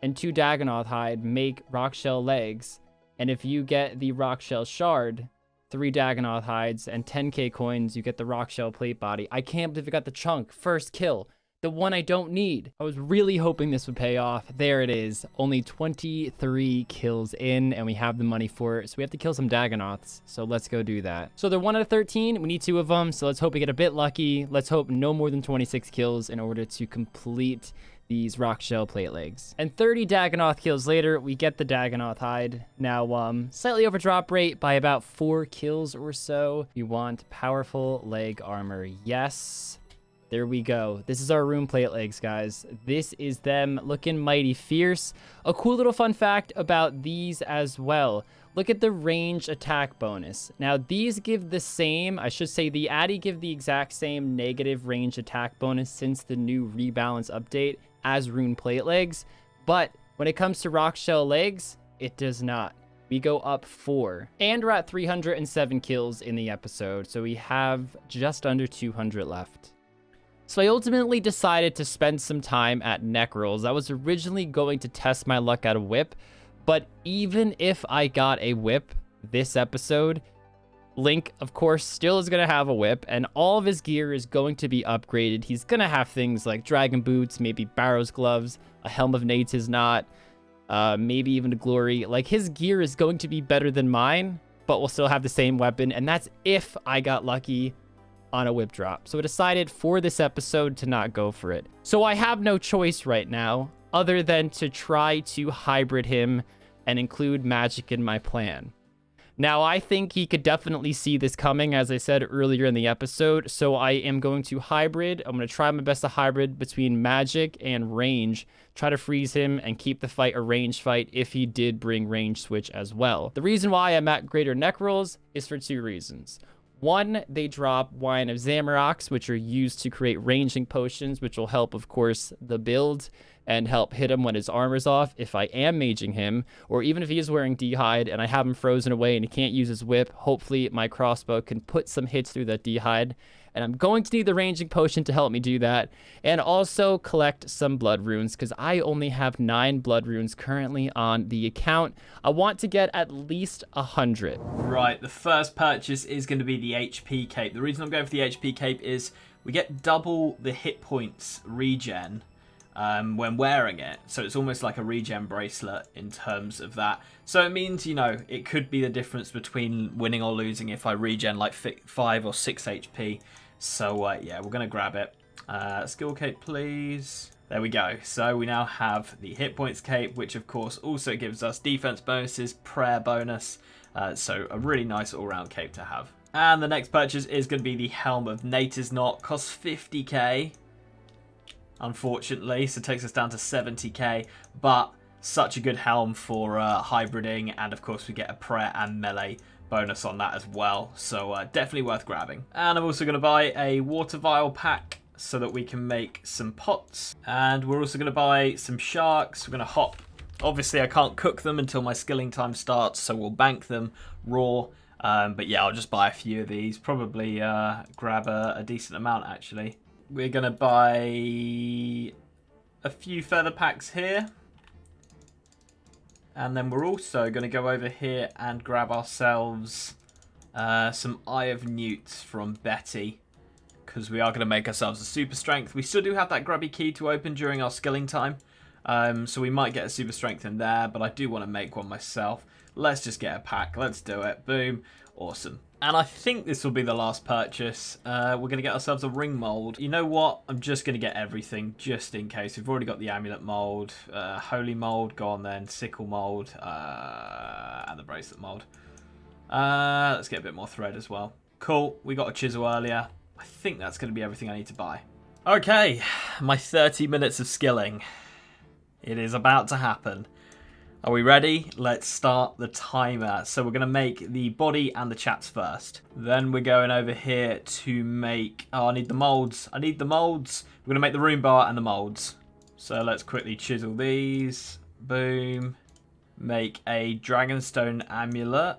and 2 Dagonoth hide make rock shell legs. And if you get the rock shell shard, 3 Dagonoth hides and 10k coins, you get the rock shell plate body. I can't believe I got the chunk. First kill. The one I don't need. I was really hoping this would pay off. There it is. Only 23 kills in, and we have the money for it. So we have to kill some Dagonoths. So let's go do that. So they're 1 out of 13. We need 2 of them. So let's hope we get a bit lucky. Let's hope no more than 26 kills in order to complete these rock shell plate legs. And 30 Dagonoth kills later, we get the Dagonoth hide. Now, slightly over drop rate by about 4 kills or so. You want powerful leg armor. Yes. There we go. This is our rune plate legs, guys. This is them looking mighty fierce. A cool little fun fact about these as well. Look at the range attack bonus. Now, these give the same, I should say the Addy give the exact same negative range attack bonus since the new rebalance update as rune plate legs. But when it comes to rock shell legs, it does not. We go up 4. And we're at 307 kills in the episode. So we have just under 200 left. So I ultimately decided to spend some time at neck rolls. I was originally going to test my luck at a whip, but even if I got a whip this episode, Link, of course, still is going to have a whip, and all of his gear is going to be upgraded. He's going to have things like dragon boots, maybe Barrow's gloves, a helm of Nate's is not, maybe even a glory. Like, his gear is going to be better than mine, but we'll still have the same weapon, and that's if I got lucky on a whip drop. So I decided for this episode to not go for it. So I have no choice right now other than to try to hybrid him and include magic in my plan. Now, I think he could definitely see this coming, as I said earlier in the episode, so I am going to hybrid. I'm going to try my best to hybrid between magic and range, try to freeze him and keep the fight a range fight if he did bring range switch as well. The reason why I'm at greater neck rolls is for 2 reasons. 1, they drop Wine of Zamorax, which are used to create ranging potions, which will help, of course, the build. and help hit him when his armor's off if I am maging him, or even if he is wearing D-hide and I have him frozen away and he can't use his whip, hopefully my crossbow can put some hits through that D-hide. And I'm going to need the ranging potion to help me do that. And also collect some blood runes, because I only have 9 blood runes currently on the account. I want to get at least 100. Right, the first purchase is going to be the HP cape. The reason I'm going for the HP cape is we get double the hit points regen when wearing it. So it's almost like a regen bracelet in terms of that. So it means, you know, it could be the difference between winning or losing if I regen like 5 or 6 HP. So yeah, we're going to grab it. Skill cape, please. There we go. So we now have the hit points cape, which of course also gives us defense bonuses, prayer bonus. So a really nice all-round cape to have. And the next purchase is going to be the Helm of Nature's Knot. Costs 50k, unfortunately. So it takes us down to 70k. But such a good helm for hybriding. And of course we get a prayer and melee bonus on that as well. So definitely worth grabbing. And I'm also going to buy a water vial pack so that we can make some pots. And we're also going to buy some sharks. We're going to hop. Obviously I can't cook them until my skilling time starts, so we'll bank them raw. But yeah, I'll just buy a few of these. Probably grab a decent amount, actually. We're going to buy a few feather packs here. And then we're also going to go over here and grab ourselves some Eye of Newts from Betty, because we are going to make ourselves a super strength. We still do have that grubby key to open during our skilling time. So we might get a super strength in there, but I do want to make one myself. Let's just get a pack. Let's do it. Boom. Awesome. And I think this will be the last purchase. We're going to get ourselves a ring mold. You know what? I'm just going to get everything just in case. We've already got the amulet mold, holy mold, go on then, sickle mold, and the bracelet mold. Let's get a bit more thread as well. Cool. We got a chisel earlier. I think that's going to be everything I need to buy. Okay, my 30 minutes of skilling. It is about to happen. Are we ready? Let's start the timer. So we're going to make the body and the chaps first. Then we're going over here to make... Oh, I need the molds. I need the molds. We're going to make the rune bar and the molds. So let's quickly chisel these. Boom. Make a dragonstone amulet.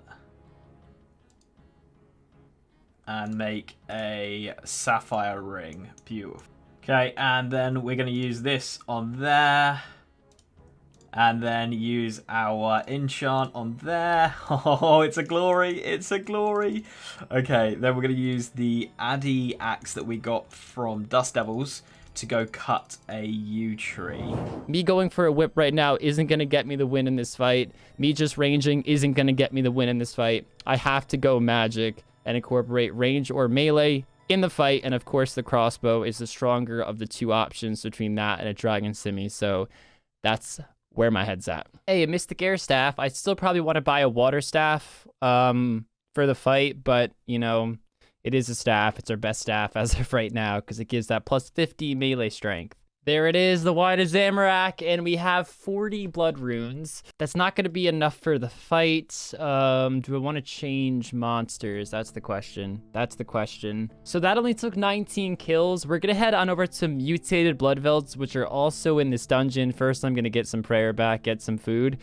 And make a sapphire ring. Beautiful. Okay, and then we're going to use this on there. And then use our enchant on there. Oh, it's a glory. It's a glory. Okay, then we're going to use the Addy axe that we got from Dust Devils to go cut a yew tree. Me going for a whip right now isn't going to get me the win in this fight. Me just ranging isn't going to get me the win in this fight. I have to go magic and incorporate range or melee in the fight. And of course, the crossbow is the stronger of the two options between that and a dragon simi. So that's where my head's at. Hey, a mystic air staff. I still probably want to buy a water staff for the fight, but you know, it is a staff. It's our best staff as of right now because it gives that plus 50 melee strength. There it is, the Wine of Zamorak, and we have 40 blood runes. That's not going to be enough for the fight. Do I want to change monsters? That's the question. That's the question. So that only took 19 kills. We're going to head on over to mutated blood velds, which are also in this dungeon. First, I'm going to get some prayer back, get some food.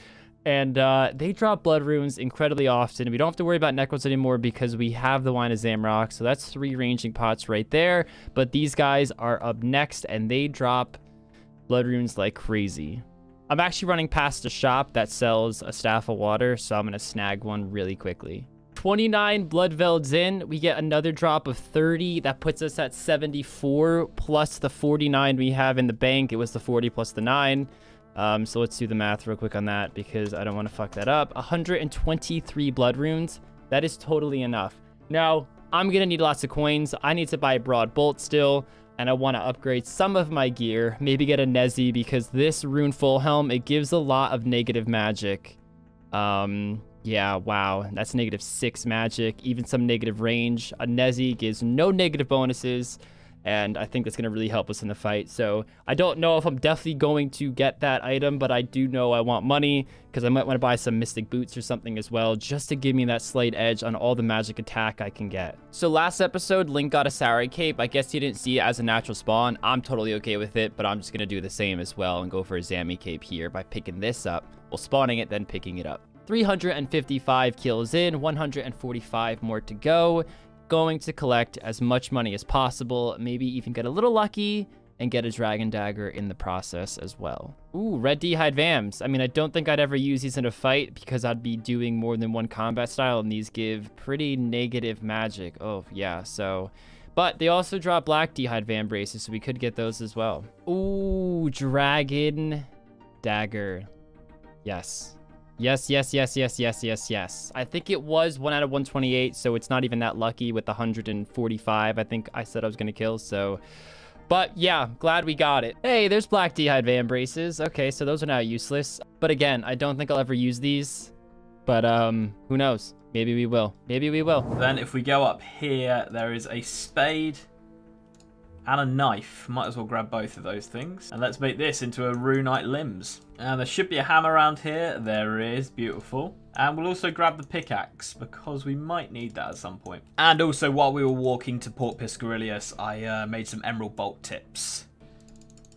And they drop blood runes incredibly often. We don't have to worry about necros anymore because we have the Wine of Zamorak. So that's 3 ranging pots right there. But these guys are up next and they drop blood runes like crazy. I'm actually running past a shop that sells a staff of water. So I'm going to snag one really quickly. 29 blood velds in. We get another drop of 30. That puts us at 74 plus the 49 we have in the bank. It was the 40 plus the 9. So let's do the math real quick on that because I don't want to fuck that up. 123 blood runes. That is totally enough. Now, I'm going to need lots of coins. I need to buy a broad bolt still, and I want to upgrade some of my gear. Maybe get a Nezi because this rune full helm, it gives a lot of negative magic. Yeah, wow. That's -6 magic, even some negative range. A Nezi gives no negative bonuses. and I think that's going to really help us in the fight. So I don't know if I'm definitely going to get that item, but I do know I want money because I might want to buy some mystic boots or something as well, just to give me that slight edge on all the magic attack I can get. So last episode, Link got a Sarai cape. I guess he didn't see it as a natural spawn. I'm totally okay with it, but I'm just going to do the same as well and go for a Zami cape here by picking this up. Well, spawning it, then picking it up. 355 kills in, 145 more to go. Going to collect as much money as possible, maybe even get a little lucky and get a dragon dagger in the process as well. Ooh, red d'hide vams. I mean, I don't think I'd ever use these in a fight because I'd be doing more than one combat style, and these give pretty negative magic. Oh, yeah, so... But they also drop black d'hide vam braces, so we could get those as well. Ooh, dragon dagger. Yes. Yes, yes, yes, yes, yes, yes, yes. I think it was 1 out of 128, so it's not even that lucky with the 145 I think I said I was going to kill, so... But yeah, glad we got it. Hey, there's black d'hide van braces. Okay, so those are now useless. But again, I don't think I'll ever use these. But who knows? Maybe we will. Maybe we will. Then if we go up here, there is a spade and a knife. Might as well grab both of those things. And let's make this into a runite limbs. And there should be a hammer around here. There is. Beautiful. And we'll also grab the pickaxe because we might need that at some point. And also while we were walking to Port Piscarilius, I made some emerald bolt tips.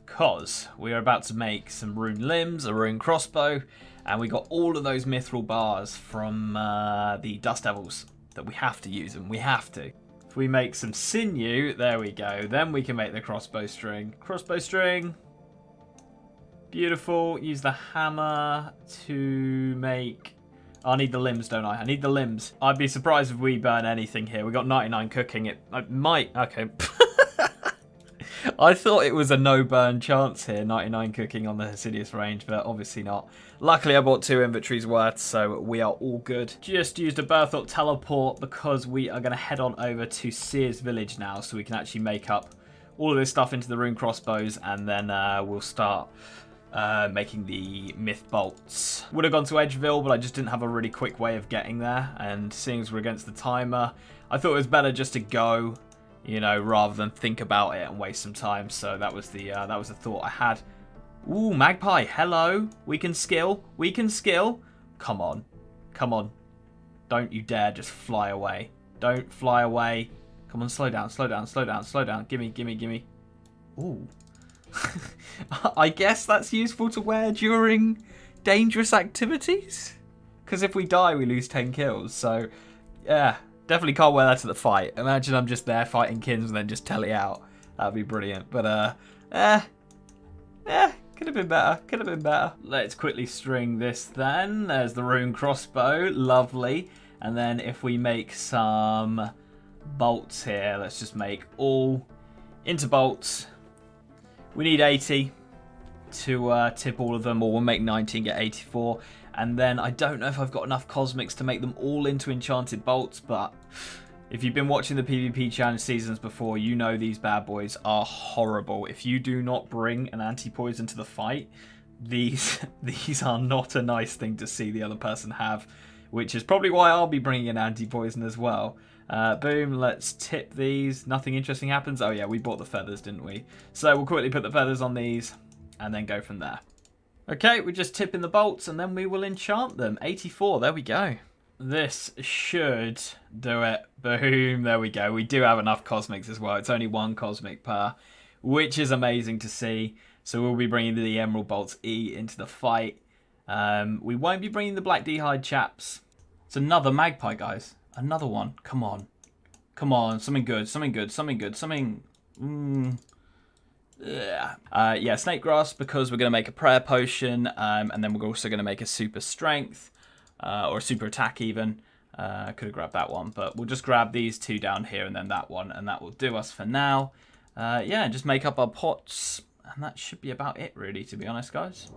Because we are about to make some rune limbs, a rune crossbow, and we got all of those mithril bars from the Dust Devils that we have to use them. We have to. If we make some sinew, there we go. Then we can make the crossbow string. Crossbow string. Beautiful. Use the hammer to make... I need the limbs, don't I? I need the limbs. I'd be surprised if we burn anything here. We got 99 cooking. It might... Okay. I thought it was a no-burn chance here, 99 cooking on the Hasidius range, but obviously not. Luckily, I bought 2 inventories worth, so we are all good. Just used a Berthorpe teleport because we are going to head on over to Sears Village now, so we can actually make up all of this stuff into the rune crossbows, and then we'll start making the myth bolts. Would have gone to Edgeville, but I just didn't have a really quick way of getting there, and seeing as we're against the timer, I thought it was better just to go, you know, rather than think about it and waste some time. So that was the thought I had. Ooh, magpie, hello. We can skill. We can skill. Come on. Come on. Don't you dare just fly away. Don't fly away. Come on, slow down, slow down, slow down, slow down. Gimme, gimme, gimme. Ooh. I guess that's useful to wear during dangerous activities. Because if we die, we lose 10 kills. So, yeah. Definitely can't wear that to the fight. Imagine I'm just there fighting Kins and then just tele out. That'd be brilliant. But, could have been better. Could have been better. Let's quickly string this then. There's the rune crossbow. Lovely. And then if we make some bolts here, let's just make all into bolts. We need 80 to tip all of them, or we'll make 90 and get 84. And then I don't know if I've got enough cosmics to make them all into enchanted bolts, but if you've been watching the PvP challenge seasons before, you know these bad boys are horrible. If you do not bring an anti-poison to the fight, these are not a nice thing to see the other person have, which is probably why I'll be bringing an anti-poison as well. Boom, let's tip these. Nothing interesting happens. Oh yeah, we bought the feathers, didn't we? So we'll quickly put the feathers on these and then go from there. Okay, we're just tipping the bolts and then we will enchant them. 84, there we go. This should do it. Boom, there we go. We do have enough cosmics as well. It's only 1 cosmic per, which is amazing to see. So we'll be bringing the Emerald Bolts E into the fight. We won't be bringing the Black d'hide chaps. It's another magpie, guys. Another one. Come on. Come on, something good, something good, something good, something... Yeah, snake grass, because we're going to make a prayer potion, and then we're also going to make a super strength, or a super attack even. I could have grabbed that one, but we'll just grab these 2 down here and then that one, and that will do us for now. Yeah, just make up our pots, and that should be about it really, to be honest, guys.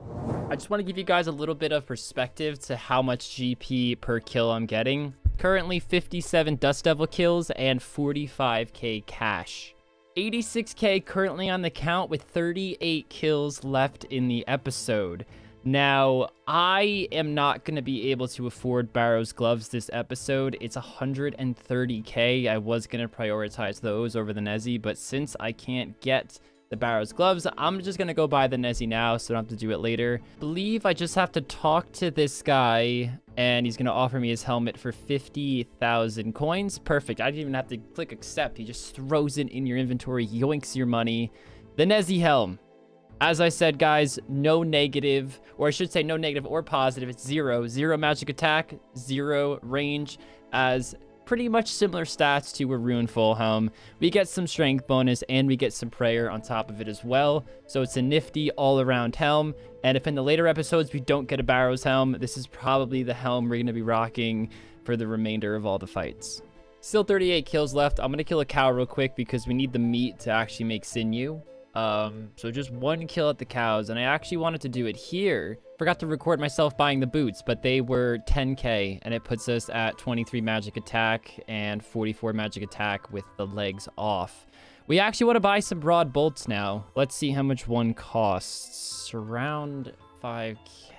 I just want to give you guys a little bit of perspective to how much GP per kill I'm getting. Currently 57 Dust Devil kills and 45k cash. 86k currently on the count with 38 kills left in the episode. Now, I am not going to be able to afford Barrow's gloves this episode. It's 130k. I was going to prioritize those over the Nezzy, but since I can't get the Barrow's gloves, I'm just going to go buy the Nezzy now so I don't have to do it later. I believe I just have to talk to this guy and he's going to offer me his helmet for 50,000 coins. Perfect. I didn't even have to click accept. He just throws it in your inventory, yoinks your money. The Nezzy helm. As I said, guys, no negative, or I should say no negative or positive. It's 0. 0 magic attack, 0 range, as pretty much similar stats to a Rune Full Helm. We get some strength bonus, and we get some prayer on top of it as well. So it's a nifty all-around helm. And if in the later episodes we don't get a Barrow's helm, this is probably the helm we're going to be rocking for the remainder of all the fights. Still 38 kills left. I'm going to kill a cow real quick because we need the meat to actually make sinew. So just 1 kill at the cows, and I actually wanted to do it here. Forgot to record myself buying the boots, but they were 10k, and it puts us at 23 magic attack and 44 magic attack with the legs off. We actually want to buy some broad bolts now. Let's see how much one costs. Around 5k.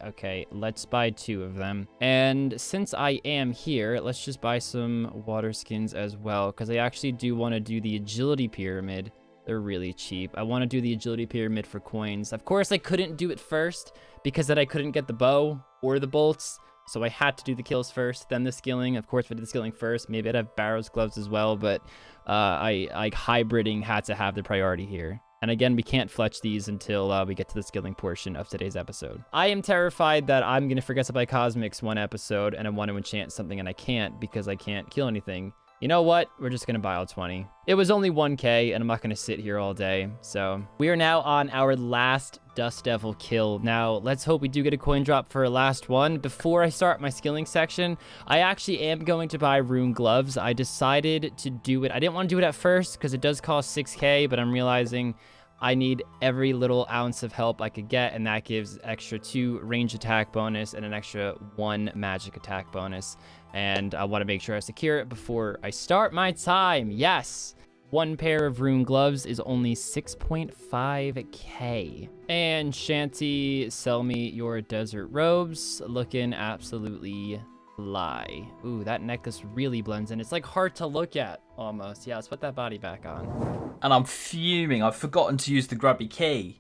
Okay, let's buy 2 of them. And since I am here, let's just buy some water skins as well, because I actually do want to do the agility pyramid. They're really cheap. I want to do the agility pyramid for coins. Of course, I couldn't do it first because then I couldn't get the bow or the bolts. So I had to do the kills first, then the skilling. Of course, if I did the skilling first, maybe I'd have Barrow's gloves as well, but hybriding had to have the priority here. And again, we can't fletch these until we get to the skilling portion of today's episode. I am terrified that I'm going to forget to buy Cosmics one episode and I want to enchant something and I can't because I can't kill anything. You know what? We're just going to buy all 20. It was only 1k and I'm not going to sit here all day. So we are now on our last Dust Devil kill. Now, let's hope we do get a coin drop for a last one. Before I start my skilling section, I actually am going to buy rune gloves. I decided to do it. I didn't want to do it at first because it does cost 6k, but I'm realizing I need every little ounce of help I could get, and that gives extra 2 range attack bonus and an extra 1 magic attack bonus. And I want to make sure I secure it before I start my time. Yes! 1 pair of rune gloves is only 6.5k. And Shanty, sell me your desert robes. Looking absolutely fly. Ooh, that necklace really blends in. It's like hard to look at almost. Yeah, let's put that body back on. And I'm fuming. I've forgotten to use the grubby key.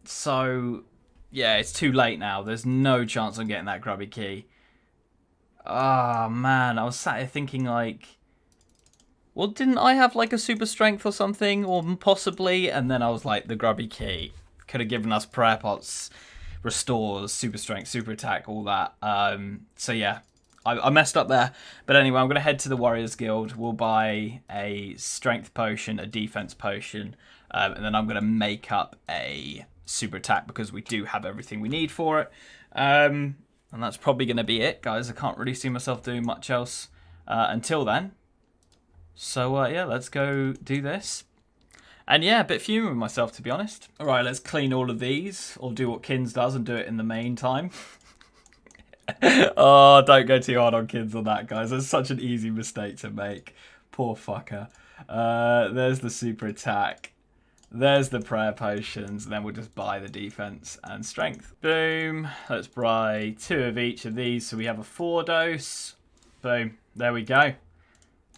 So, yeah, it's too late now. There's no chance I'm getting that grubby key. Ah, man. I was sat here thinking like, well, didn't I have like a super strength or something? Or possibly. And then I was like, the grubby key could have given us prayer pots, restores, super strength, super attack, all that. So yeah, I messed up there. But anyway, I'm going to head to the Warriors Guild. We'll buy a strength potion, a defense potion, and then I'm going to make up a super attack because we do have everything we need for it. And that's probably going to be it, guys. I can't really see myself doing much else until then. So yeah, let's go do this. And yeah, a bit fuming with myself, to be honest. All right, let's clean all of these, or do what Kins does and do it in the main time. Oh, don't go too hard on Kins on that, guys. That's such an easy mistake to make. Poor fucker. There's the super attack. There's the prayer potions. And then we'll just buy the defense and strength. Boom. Let's buy 2 of each of these, so we have a 4 dose. Boom. There we go.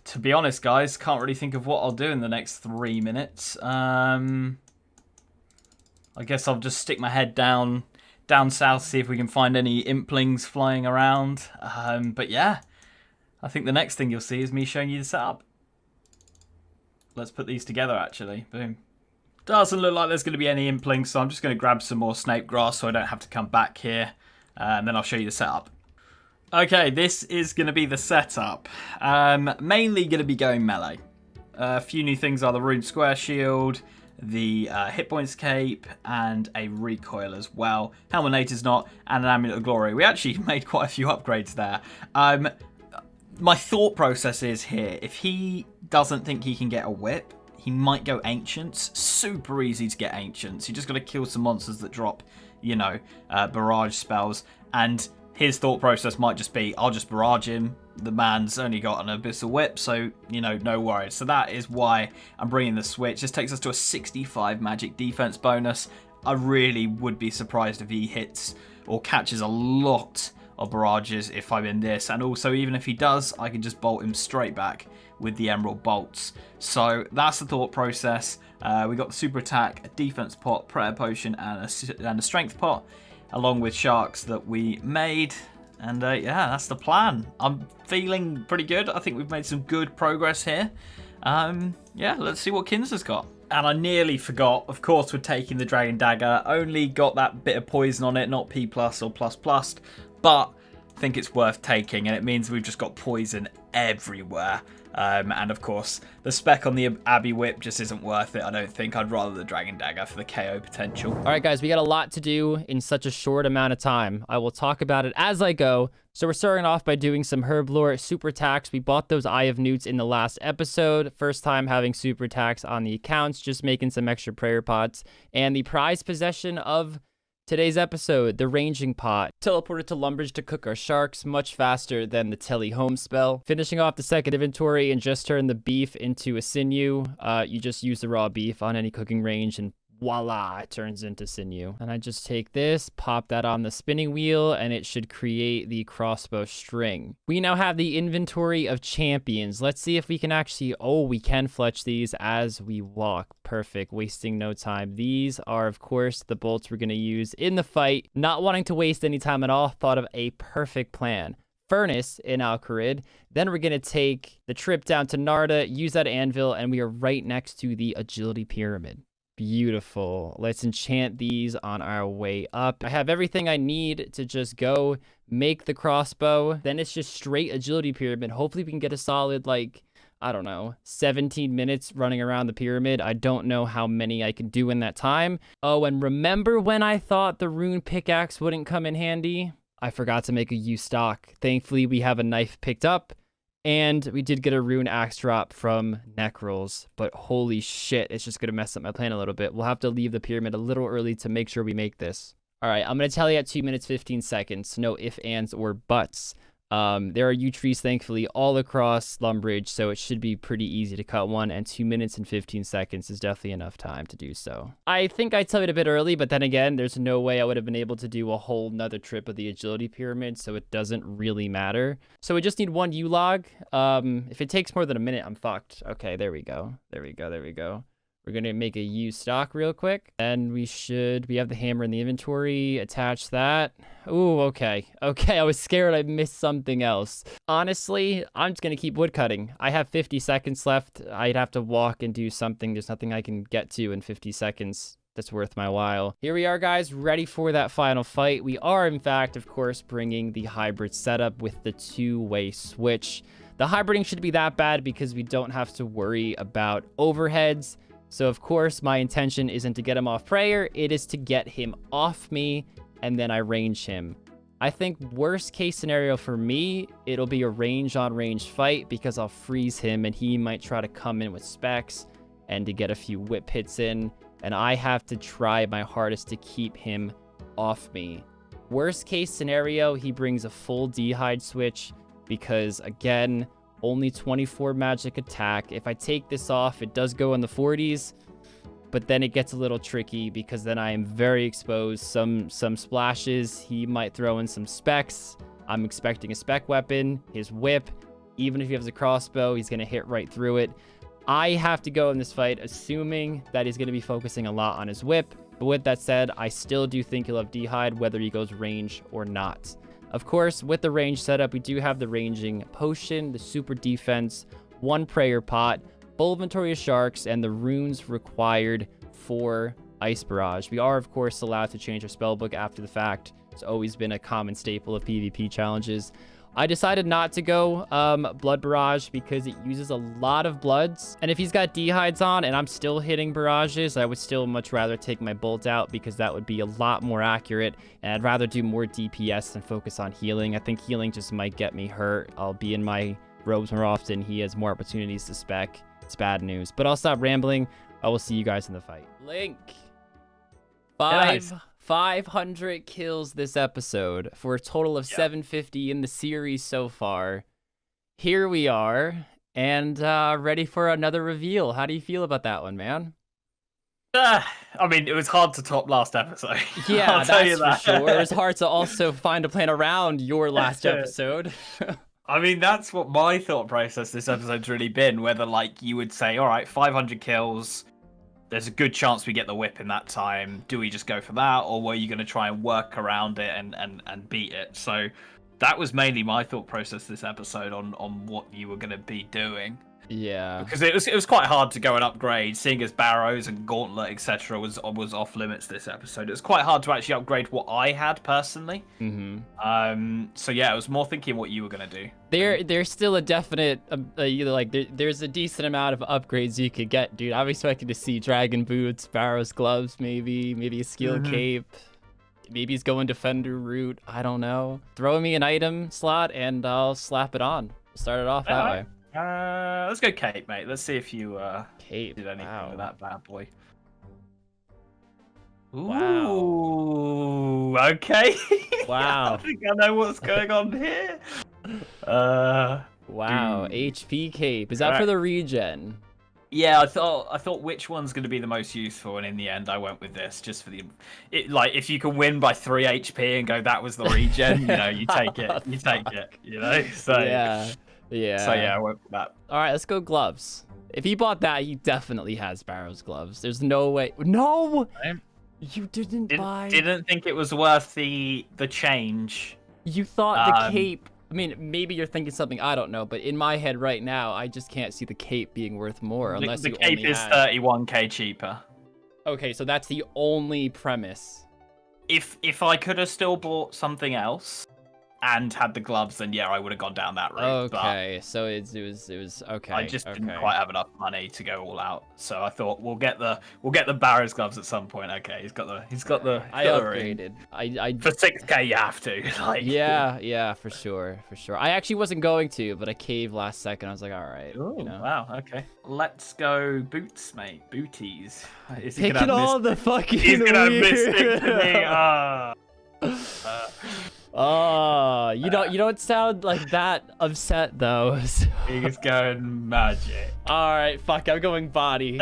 To be honest, guys, can't really think of what I'll do in the next 3 minutes. I guess I'll just stick my head down south, see if we can find any implings flying around. But yeah, I think the next thing you'll see is me showing you the setup. Let's put these together, actually. Boom. Doesn't look like there's going to be any implings, so I'm just going to grab some more snake grass so I don't have to come back here. And then I'll show you the setup. Okay, this is going to be the setup. Mainly going to be going melee. A few new things are the rune square shield, the hit points cape, and a recoil as well. Helminator's not, and an amulet of glory. We actually made quite a few upgrades there. My thought process is here, if he doesn't think he can get a whip, he might go ancients. Super easy to get ancients. You just got to kill some monsters that drop, you know, barrage spells, and his thought process might just be, I'll just barrage him. The man's only got an abyssal whip, so, you know, no worries. So that is why I'm bringing the switch. This takes us to a 65 magic defense bonus. I really would be surprised if he hits or catches a lot of barrages if I'm in this. And also, even if he does, I can just bolt him straight back with the emerald bolts. So that's the thought process. We got the super attack, a defense pot, prayer potion, and a strength pot, along with sharks that we made. And yeah, that's the plan. I'm feeling pretty good. I think we've made some good progress here. Yeah, let's see what Kins has got. And I nearly forgot, of course, we're taking the Dragon Dagger. Only got that bit of poison on it, not P+ or plus+, but I think it's worth taking, and it means we've just got poison everywhere. And of course, the spec on the Abbey Whip just isn't worth it, I don't think. I'd rather the Dragon Dagger for the KO potential. All right, guys, we got a lot to do in such a short amount of time. I will talk about it as I go. So we're starting off by doing some Herblore super attacks. We bought those Eye of Newts in the last episode. First time having super attacks on the accounts, just making some extra prayer pots. And the prize possession of today's episode, the Ranging Pot. Teleported to Lumbridge to cook our sharks much faster than the Tele Home spell. Finishing off the second inventory and just turn the beef into a sinew. You just use the raw beef on any cooking range and voila, it turns into sinew. And I just take this, pop that on the spinning wheel, and it should create the crossbow string. We now have the inventory of champions. Let's see if we can actually, oh, we can fletch these as we walk. Perfect, wasting no time. These are, of course, the bolts we're gonna use in the fight. Not wanting to waste any time at all, thought of a perfect plan. Furnace in Alcarid. Then we're going to take the trip down to Narda, use that anvil, and we are right next to the agility pyramid. Beautiful. Let's enchant these on our way up. I have everything I need to just go make the crossbow. Then it's just straight agility pyramid. Hopefully we can get a solid, like, I don't know, 17 minutes running around the pyramid. I don't know how many I can do in that time. Oh, and remember when I thought the rune pickaxe wouldn't come in handy? I forgot to make a U stock. Thankfully, we have a knife picked up. And we did get a rune axe drop from Necrals, but holy shit, it's just going to mess up my plan a little bit. We'll have to leave the pyramid a little early to make sure we make this. All right, I'm going to tell you at 2 minutes, 15 seconds. No ifs, ands, or buts. There are yew trees, thankfully, all across Lumbridge, so it should be pretty easy to cut one, and 2 minutes and 15 seconds is definitely enough time to do so. I think I tell it a bit early, but then again, there's no way I would have been able to do a whole nother trip of the agility pyramid, so it doesn't really matter. So we just need one yew log. If it takes more than a minute, I'm fucked. Okay, there we go. There we go, there we go. We're going to make a yew stock real quick. And we have the hammer in the inventory. Attach that. Ooh, okay. Okay, I was scared I missed something else. Honestly, I'm just going to keep wood cutting. I have 50 seconds left. I'd have to walk and do something. There's nothing I can get to in 50 seconds that's worth my while. Here we are, guys, ready for that final fight. We are, in fact, of course, bringing the hybrid setup with the two-way switch. The hybriding should be that bad because we don't have to worry about overheads. So, of course, my intention isn't to get him off prayer. It is to get him off me, and then I range him. I think worst case scenario for me, it'll be a range-on-range fight because I'll freeze him, and he might try to come in with specs and to get a few whip hits in, and I have to try my hardest to keep him off me. Worst case scenario, he brings a full dehyde switch because, again, only 24 magic attack. If I take this off, it does go in the 40s, but then it gets a little tricky because then I am very exposed. Some splashes, he might throw in some specs. I'm expecting a spec weapon, his whip. Even if he has a crossbow, he's going to hit right through it. I have to go in this fight assuming that he's going to be focusing a lot on his whip. But with that said, I still do think he'll have dehyde whether he goes range or not. Of course, with the range setup, we do have the ranging potion, the super defense, one prayer pot, full inventory of sharks, and the runes required for ice barrage. We are, of course, allowed to change our spellbook after the fact. It's always been a common staple of PvP challenges. I decided not to go blood barrage because it uses a lot of bloods. And if he's got dehydes on and I'm still hitting barrages, I would still much rather take my bolt out because that would be a lot more accurate. And I'd rather do more DPS than focus on healing. I think healing just might get me hurt. I'll be in my robes more often. He has more opportunities to spec. It's bad news. But I'll stop rambling. I will see you guys in the fight. Link. 500 kills this episode for a total of 750 in the series so far. Here we are, and ready for another reveal. How do you feel about that one, man? I mean, it was hard to top last episode. Yeah, I'll tell you that's for that. sure. It was hard to also find a plan around your last episode. I mean, that's what my thought process this episode's really been. Whether, like, you would say, all right, 500 kills, there's a good chance we get the whip in that time. Do we just go for that, or were you going to try and work around it and beat it? So that was mainly my thought process this episode on what you were going to be doing. Yeah, Because it was quite hard to go and upgrade, seeing as Barrows and Gauntlet etc. was off limits this episode. It was quite hard to actually upgrade what I had personally. So yeah, I was more thinking what you were gonna do. there's still a definite there's a decent amount of upgrades you could get, dude. I'm expecting to see Dragon Boots, Barrows gloves, maybe a skill cape. Maybe he's going Defender route. I don't know. Throw me an item slot and I'll slap it on. Start it off that way. Let's go cape, mate. Let's see if you Cape. did anything with that bad boy. Wow. Ooh, okay. Wow. I think I know what's going on here. Wow. HP cape. Is that for the regen? Yeah, I thought which one's going to be the most useful, and in the end, I went with this just for like if you can win by 3 HP and go that was the regen, you know, you take it, you know. So yeah. So yeah, I went with that. All right, let's go gloves. If he bought that, he definitely has Barrows gloves. There's no way. No, you didn't buy. Didn't think it was worth the change. You thought the cape. I mean, maybe you're thinking something I don't know, but in my head right now, I just can't see the cape being worth more unless the you cape only is had... 31k cheaper. Okay, so that's the only premise. If I could have still bought something else and had the gloves, then yeah, I would have gone down that route. Okay, so it was okay. I just didn't quite have enough money to go all out, so I thought we'll get the Barrows gloves at some point. Okay, he's got the I upgraded. I for 6k you have to. Like yeah, for sure. I actually wasn't going to, but I caved last second. I was like, all right. Ooh, you know. wow. Okay, let's go boots, mate. Booties. Is he Picking gonna have all the fucking He's gonna have weird... Mystic to me. Oh, you don't sound like that upset though. He's going magic. All right, fuck. I'm going body.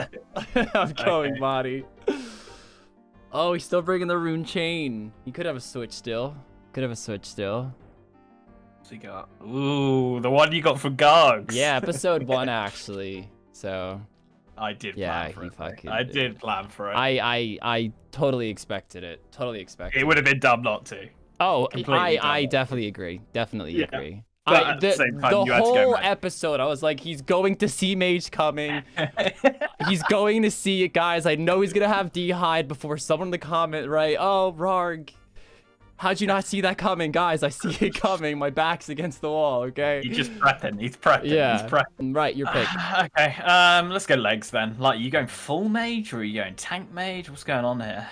I'm going body. Oh, he's still bringing the rune chain. He could have a switch still. What's he got? Ooh, the one you got for Gogs. Yeah, episode 1 actually. So. I did plan for it. I did plan for it. I totally expected it. It would have been dumb not to. Oh, I definitely agree. Definitely agree. But at the same time, you had to go whole mad. episode, I was like, he's going to see Mage coming. He's going to see it, guys. I know he's going to have D-Hide before someone in the comment, right? Oh, Rarg. How'd you not see that coming? Guys, I see it coming. My back's against the wall, okay? He's just prepping. He's prepping. Yeah. He's prepping. Right, your pick. Okay, let's go legs then. Like, are you going full mage or are you going tank mage? What's going on here?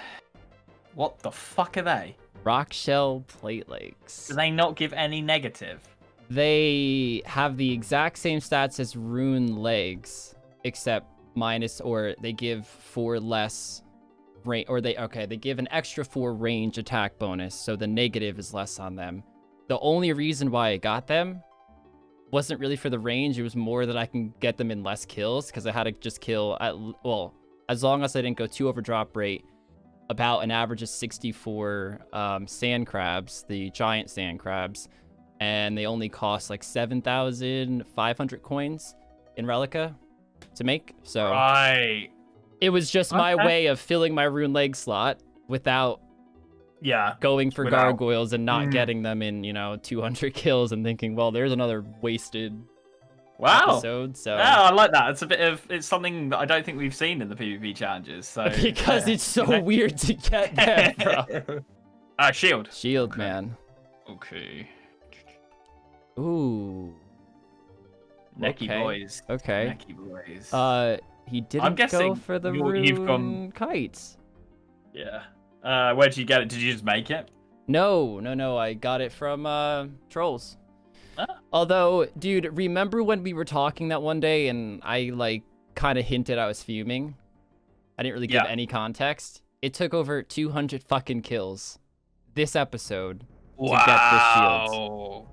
What the fuck are they? Rock shell plate legs. Do they not give any negative? They have the exact same stats as rune legs, except minus, or they give 4 less range, or they give an extra 4 range attack bonus, so the negative is less on them. The only reason why I got them wasn't really for the range, it was more that I can get them in less kills, because I had to just kill, as long as I didn't go 2 over drop rate, about an average of 64 sand crabs, the giant sand crabs, and they only cost like 7,500 coins in Relica to make. So right. It was just my way of filling my rune leg slot without going for gargoyles and not getting them in, 200 kills and thinking, well, there's another wasted episode. So yeah, I like that. It's something that I don't think we've seen in the PvP challenges. So because it's so weird to get them, bro. Shield, okay. Man. Okay. Ooh. Necky boys. Okay. Necky boys. He didn't go for the rune kites. Yeah. Where'd you get it? Did you just make it? No. I got it from trolls. Although, dude, remember when we were talking that one day and I kind of hinted I was fuming? I didn't really give any context. It took over 200 fucking kills this episode to get the shields.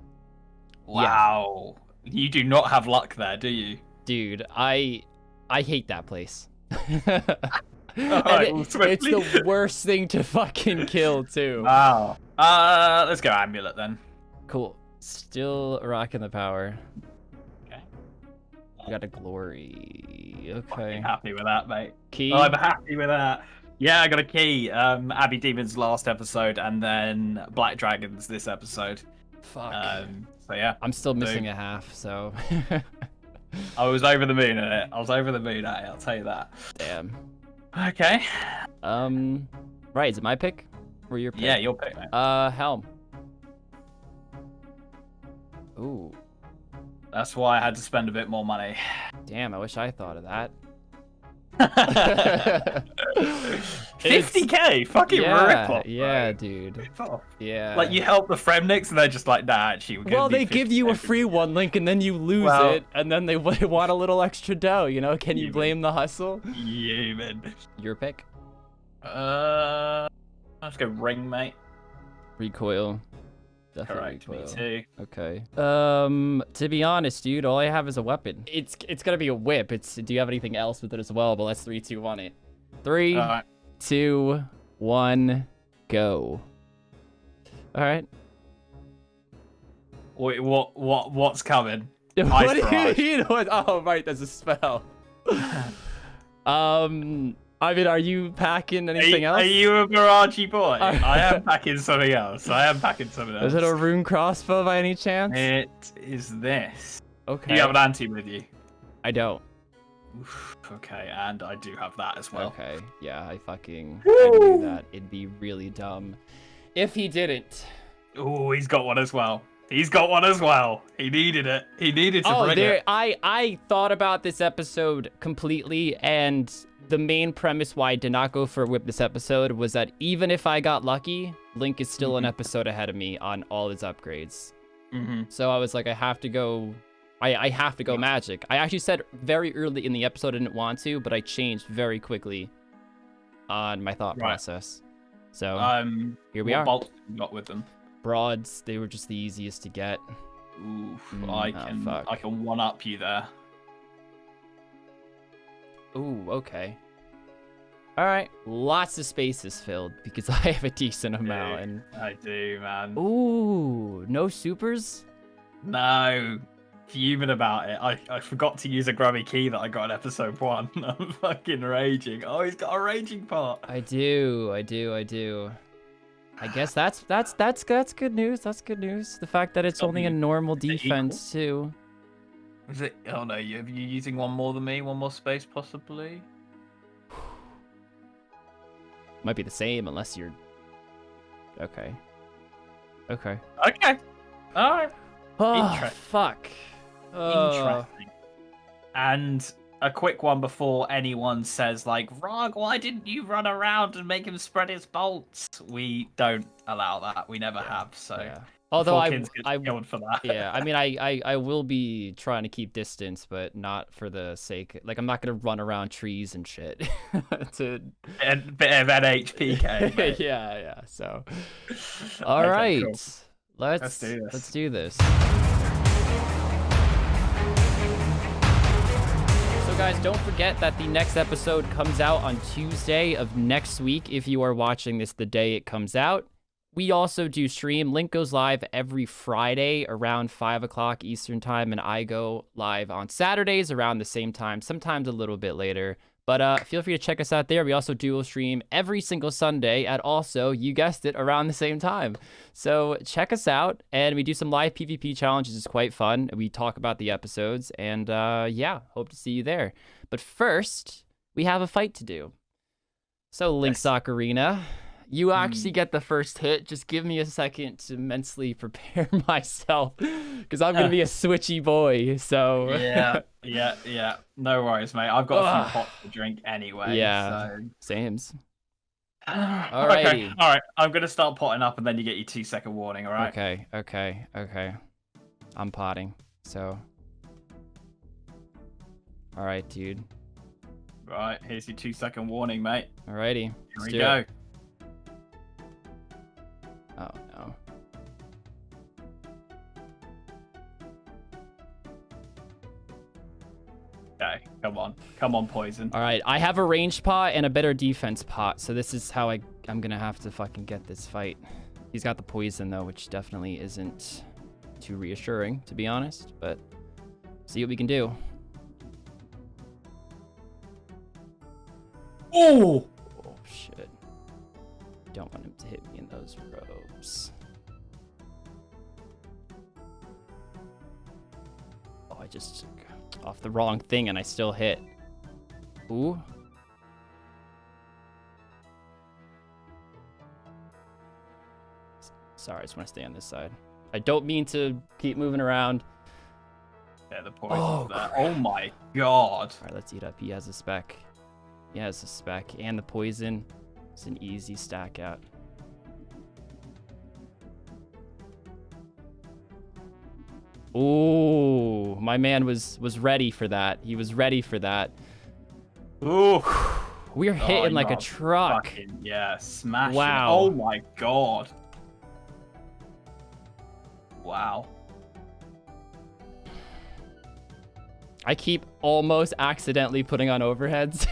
Wow. Yeah. You do not have luck there, do you? Dude, I hate that place. Alright, well, it's swiftly. the worst thing to fucking kill too. Wow. Let's go amulet then. Cool. Still rocking the power. Okay. I got a glory. Okay. Fucking happy with that, mate. Key. I'm happy with that. Yeah, I got a key. Abbey Demons last episode, and then Black Dragons this episode. Fuck. So yeah. I'm still missing a half, so. I was over the moon at it. I was over the moon at it, I'll tell you that. Damn. Okay. Right, is it my pick? Or your pick? Yeah, your pick, mate. Helm. Ooh. That's why I had to spend a bit more money. Damn, I wish I thought of that. 50k? Fucking rip-off, yeah, bro. dude. Rip-off. Yeah. Like, you help the Fremniks, and they're just like, nah, actually, we're Well, gonna they give you a free one link, and then you lose it, and then they want a little extra dough, you know? Can you blame the hustle? Yeah, man. Your pick? Let's go ring, mate. Recoil. Definitely Correct, me recoil. too. Okay. To be honest, dude, all I have is a weapon. It's gonna be a whip. Do you have anything else with it as well? But let's 3, 2, 1 it. 3, 2, 1, go. All right. Wait, what's coming? What do you mean? Oh, right, there's a spell. I mean, are you packing anything else? Are you a Mirachi boy? I am packing something else. Is it a rune crossbow by any chance? It is this. Okay. Do you have an anti with you? I don't. Oof, okay, and I do have that as well. Okay, yeah, I knew that. It'd be really dumb if he didn't. Oh, he's got one as well. He needed it. He needed to bring it. I thought about this episode completely, and the main premise why I did not go for a whip this episode was that even if I got lucky, Link is still an episode ahead of me on all his upgrades. So I was like, I have to go magic. I actually said very early in the episode I didn't want to, but I changed very quickly on my thought process. So here we are. What bolts you got with them? Broads, they were just the easiest to get. Oof, I can one up you there. Ooh, okay. All right, lots of spaces filled because I have a decent amount. And I do, man. ooh, no supers? No, fuming about it. I forgot to use a grubby key that I got in episode 1. I'm fucking raging. Oh, he's got a raging part. I do. I guess that's good news. That's good news. The fact that it's only a normal defense too. Is it? Oh no, are you using one more than me? One more space, possibly? Might be the same unless you're. Okay. Okay. Alright. Oh, Interesting. fuck. Interesting. And a quick one before anyone says, like, Rog, why didn't you run around and make him spread his bolts? We don't allow that. We never have, so. Yeah. Although I going for that. Yeah, I mean, I will be trying to keep distance, but not for the sake. Like, I'm not gonna run around trees and shit. A bit of NHPK. yeah. So, all right, cool. Let's do this. So guys, don't forget that the next episode comes out on Tuesday of next week. If you are watching this the day it comes out. We also do stream. Link goes live every Friday around 5 o'clock Eastern time, and I go live on Saturdays around the same time, sometimes a little bit later. But feel free to check us out there. We also dual stream every single Sunday at also, you guessed it, around the same time. So check us out, and we do some live PvP challenges. It's quite fun. We talk about the episodes, and yeah, hope to see you there. But first, we have a fight to do. So Link's Ocarina. You actually get the first hit. Just give me a second to mentally prepare myself, because I'm going to be a switchy boy, so... Yeah. No worries, mate. I've got a few pots to drink anyway. Yeah, so. sames. Alrighty. Okay. All right, I'm going to start potting up, and then you get your 2-second warning, all right? Okay. I'm potting, so... All right, dude. Right, here's your 2-second warning, mate. Alrighty. Here we go. Oh, no. Okay, come on. Come on, poison. All right, I have a ranged pot and a better defense pot, so this is how I'm gonna have to fucking get this fight. He's got the poison though, which definitely isn't too reassuring, to be honest, but see what we can do. Oh! Oh shit. Don't want him to hit me in those robes. Oh, I just took off the wrong thing and I still hit. Ooh. Sorry, I just want to stay on this side. I don't mean to keep moving around. Yeah, the poison's Oh, there. crap. Oh my god. All right, let's eat up. He has a spec. He has a spec and the poison. It's an easy stack out. Ooh, my man was ready for that. He was ready for that. Ooh. We're hitting like a you're truck. Fucking, yeah, smashing. Wow. Oh my god. Wow. I keep almost accidentally putting on overheads.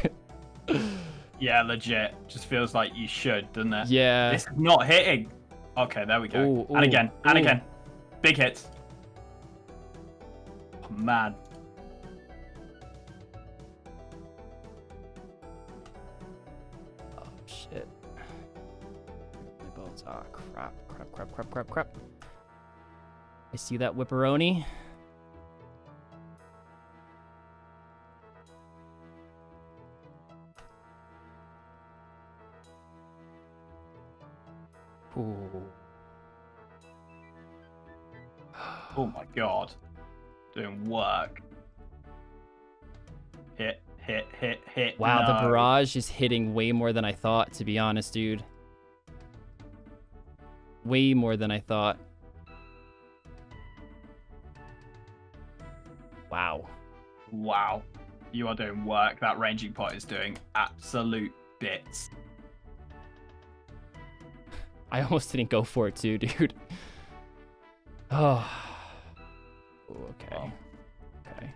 Yeah, legit. Just feels like you should, doesn't it? Yeah. This is not hitting. Okay, there we go. Ooh, and again, and ooh. again. Big hits. Oh, man. Oh shit. My bones. Ah, crap, crap, crap, crap, crap, crap. I see that whipperoni. Ooh. Oh my god. Doing work. Hit, hit, hit, hit. Wow, the No. barrage is hitting way more than I thought, to be honest, dude. Way more than I thought. Wow. Wow. You are doing work. That ranging pot is doing absolute bits. I almost didn't go for it too, dude. Oh. Ooh, okay. Oh. Okay.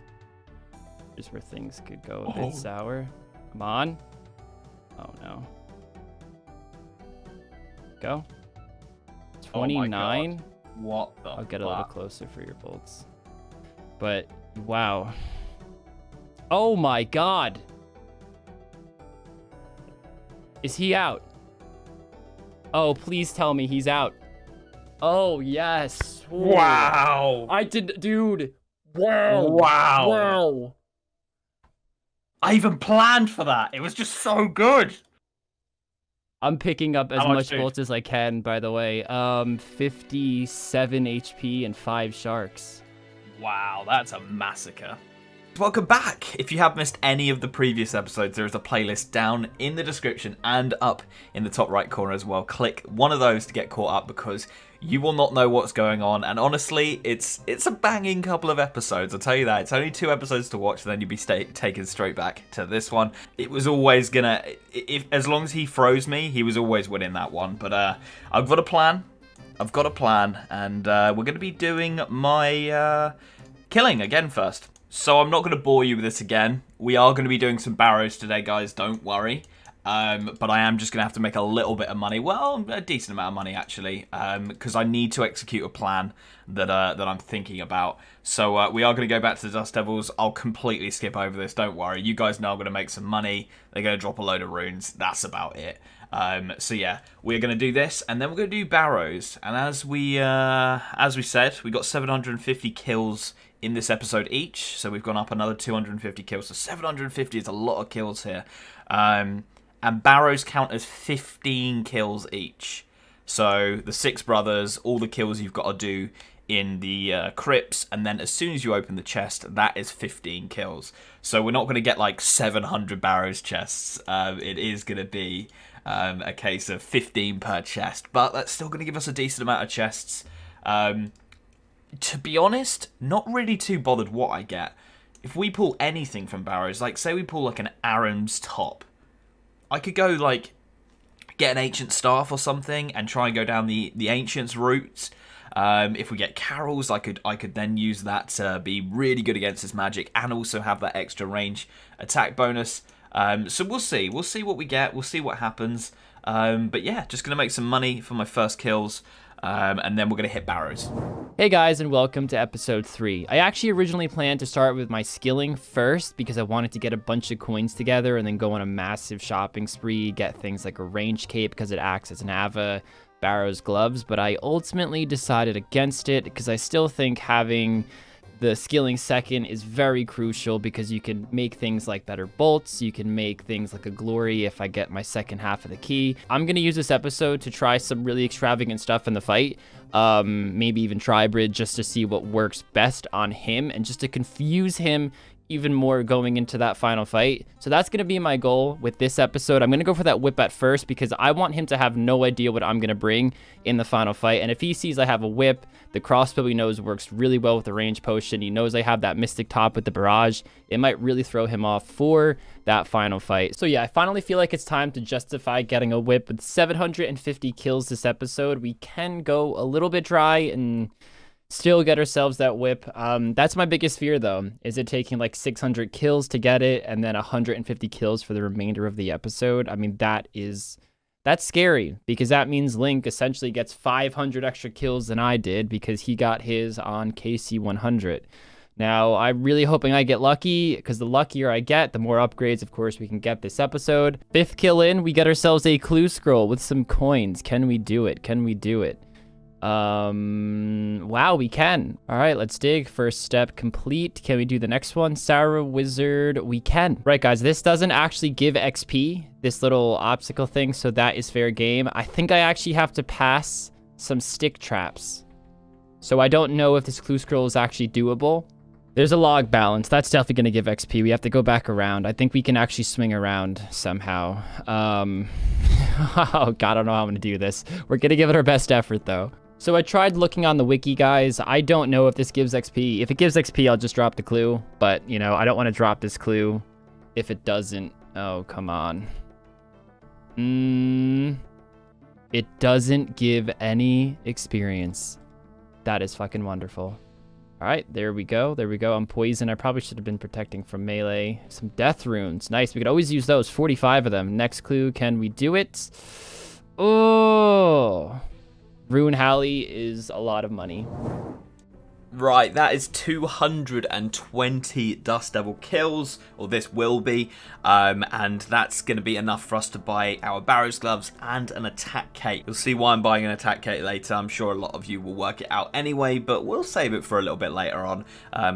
Here's where things could go a bit sour. Come on. Oh no. Go. Oh my 29. God. What the I'll get a little fuck? closer for your bolts. But wow. Oh my god. Is he out? Oh, please tell me he's out. Oh, yes. Ooh. Wow. I did, dude. Wow. Wow. Wow. I even planned for that. It was just so good. I'm picking up as How much much food? bolts as I can, by the way. 57 HP and 5 sharks. Wow, that's a massacre. Welcome back! If you have missed any of the previous episodes, there is a playlist down in the description and up in the top right corner as well. Click one of those to get caught up because you will not know what's going on. And honestly, it's a banging couple of episodes, I'll tell you that. It's only 2 episodes to watch, and then you'll be taken straight back to this one. It was always gonna... as long as he froze me, he was always winning that one. But I've got a plan. And we're going to be doing my killing again first. So I'm not going to bore you with this again. We are going to be doing some barrows today, guys. Don't worry. But I am just going to have to make a little bit of money. Well, a decent amount of money, actually. Because I need to execute a plan that I'm thinking about. So we are going to go back to the Dust Devils. I'll completely skip over this. Don't worry. You guys know I'm going to make some money. They're going to drop a load of runes. That's about it. So yeah, we're going to do this. And then we're going to do barrows. And as we said, we got 750 kills in this episode each, so we've gone up another 250 kills, so 750 is a lot of kills here. And barrows count as 15 kills each. So the 6 brothers, all the kills you've got to do in the crypts, and then as soon as you open the chest, that is 15 kills. So we're not going to get like 700 barrows chests. It is going to be a case of 15 per chest, but that's still going to give us a decent amount of chests. To be honest, not really too bothered what I get. If we pull anything from barrows, like say we pull like an Aram's top, I could go like get an ancient staff or something and try and go down the ancients route If we get Carols, I could then use that to be really good against this magic and also have that extra range attack bonus. So we'll see. We'll see what we get. We'll see what happens. But yeah, just going to make some money for my first kills. And then we're going to hit Barrows. Hey guys, and welcome to episode 3. I actually originally planned to start with my skilling first because I wanted to get a bunch of coins together and then go on a massive shopping spree, get things like a range cape because it acts as an Ava, Barrows gloves, but I ultimately decided against it because I still think having the skilling second is very crucial because you can make things like better bolts, you can make things like a glory if I get my second half of the key. I'm going to use this episode to try some really extravagant stuff in the fight, maybe even tri-bridge just to see what works best on him and just to confuse him even more going into that final fight. So that's going to be my goal with this episode. I'm going to go for that whip at first because I want him to have no idea what I'm going to bring in the final fight. And if he sees I have a whip, the crossbow he knows works really well with the range potion, he knows I have that mystic top with the barrage, it might really throw him off for that final fight. So yeah, I finally feel like it's time to justify getting a whip. With 750 kills this episode, we can go a little bit dry and still get ourselves that whip. That's my biggest fear though, is it taking like 600 kills to get it and then 150 kills for the remainder of the episode. I mean, that's scary because that means Link essentially gets 500 extra kills than I did because he got his on KC 100. Now, I'm really hoping I get lucky because the luckier I get, the more upgrades, of course, we can get this episode. 5th kill in, we get ourselves a clue scroll with some coins. Can we do it? Can we do it? Wow, we can. All right, let's dig. First step complete. Can we do the next one? Sarah Wizard, we can. Right, guys, this doesn't actually give XP, this little obstacle thing, so that is fair game. I think I actually have to pass some stick traps. So I don't know if this clue scroll is actually doable. There's a log balance. That's definitely going to give XP. We have to go back around. I think we can actually swing around somehow. Oh, God, I don't know how I'm going to do this. We're going to give it our best effort, though. So I tried looking on the wiki, guys. I don't know if this gives XP. If it gives XP, I'll just drop the clue. But, you know, I don't want to drop this clue if it doesn't. Oh, come on. It doesn't give any experience. That is fucking wonderful. All right, there we go. There we go. I'm poisoned. I probably should have been protecting from melee. Some death runes. Nice. We could always use those. 45 of them. Next clue. Can we do it? Oh... Rune Halley is a lot of money. Right, that is 220 Dust Devil kills, or this will be, and that's going to be enough for us to buy our Barrows gloves and an attack cape. You'll see why I'm buying an attack cape later. I'm sure a lot of you will work it out anyway, but we'll save it for a little bit later on,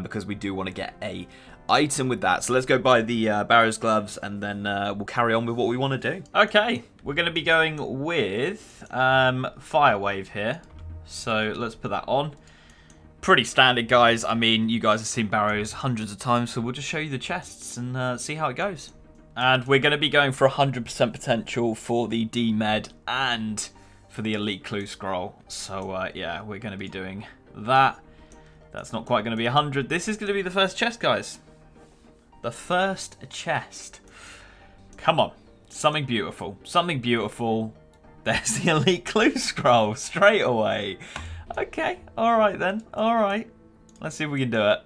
because we do want to get a item with that. So let's go buy the Barrows gloves and then we'll carry on with what we want to do. Okay, we're going to be going with Fire Wave here. So let's put that on. Pretty standard, guys. I mean, you guys have seen Barrows hundreds of times, so we'll just show you the chests and see how it goes. And we're going to be going for 100% potential for the D-Med and for the Elite Clue Scroll. So yeah, we're going to be doing that. That's not quite going to be 100. This is going to be the first chest, guys. The first chest. Come on. Something beautiful. Something beautiful. There's the Elite Clue Scroll straight away. Okay. Alright then. Alright. Let's see if we can do it.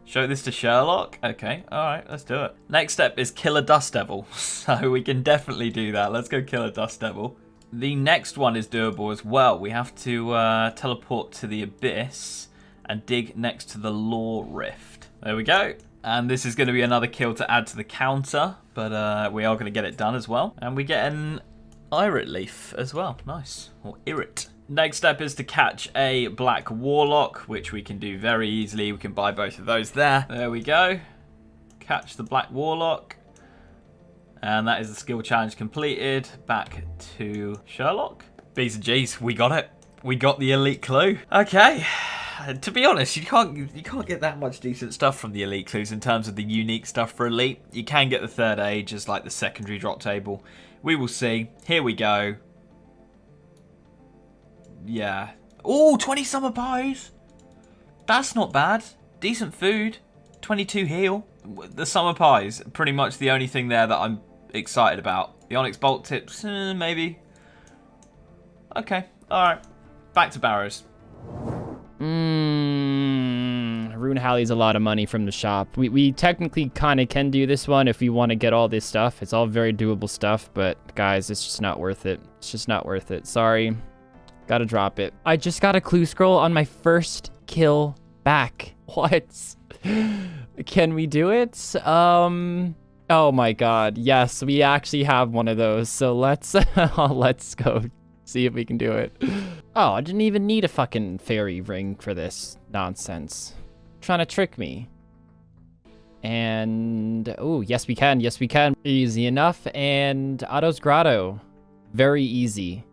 Show this to Sherlock. Okay. Alright. Let's do it. Next step is kill a Dust Devil. So we can definitely do that. Let's go kill a Dust Devil. The next one is doable as well. We have to teleport to the Abyss and dig next to the Law Rift. There we go. And this is going to be another kill to add to the counter, but we are going to get it done as well. And we get an Irit Leaf as well. Nice. Or Irit. Next step is to catch a Black Warlock, which we can do very easily. We can buy both of those there. There we go. Catch the Black Warlock. And that is the skill challenge completed. Back to Sherlock. B's and G's, we got it. We got the Elite Clue. Okay. To be honest, you can't get that much decent stuff from the Elite Clues in terms of the unique stuff for Elite. You can get the Third Age as like the secondary drop table. We will see. Here we go. Yeah. Oh, 20 summer pies. That's not bad. Decent food. 22 heal. The summer pies, pretty much the only thing there that I'm excited about. The Onyx Bolt tips, maybe. Okay, alright. Back to Barrows. tallies a lot of money from the shop. We technically kind of can do this one if we want to get all this stuff. It's all very doable stuff, but guys, it's just not worth it. It's just not worth it. Sorry. Gotta drop it. I just got a clue scroll on my first kill back. What? Can we do it? Oh my god. Yes, we actually have one of those. So let's go see if we can do it. Oh, I didn't even need a fucking fairy ring for this nonsense. Trying to trick me. And oh, yes we can. Yes we can. Easy enough. And Otto's Grotto. Very easy.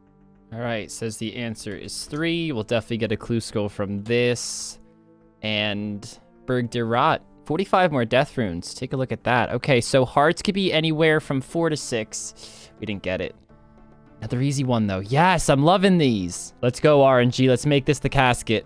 All right, says the answer is 3. We'll definitely get a clue scroll from this. And Berg de Rot. 45 more death runes. Take a look at that. Okay, so hearts could be anywhere from 4 to 6. We didn't get it. Another easy one, though. Yes, I'm loving these. Let's go, RNG. Let's make this the casket.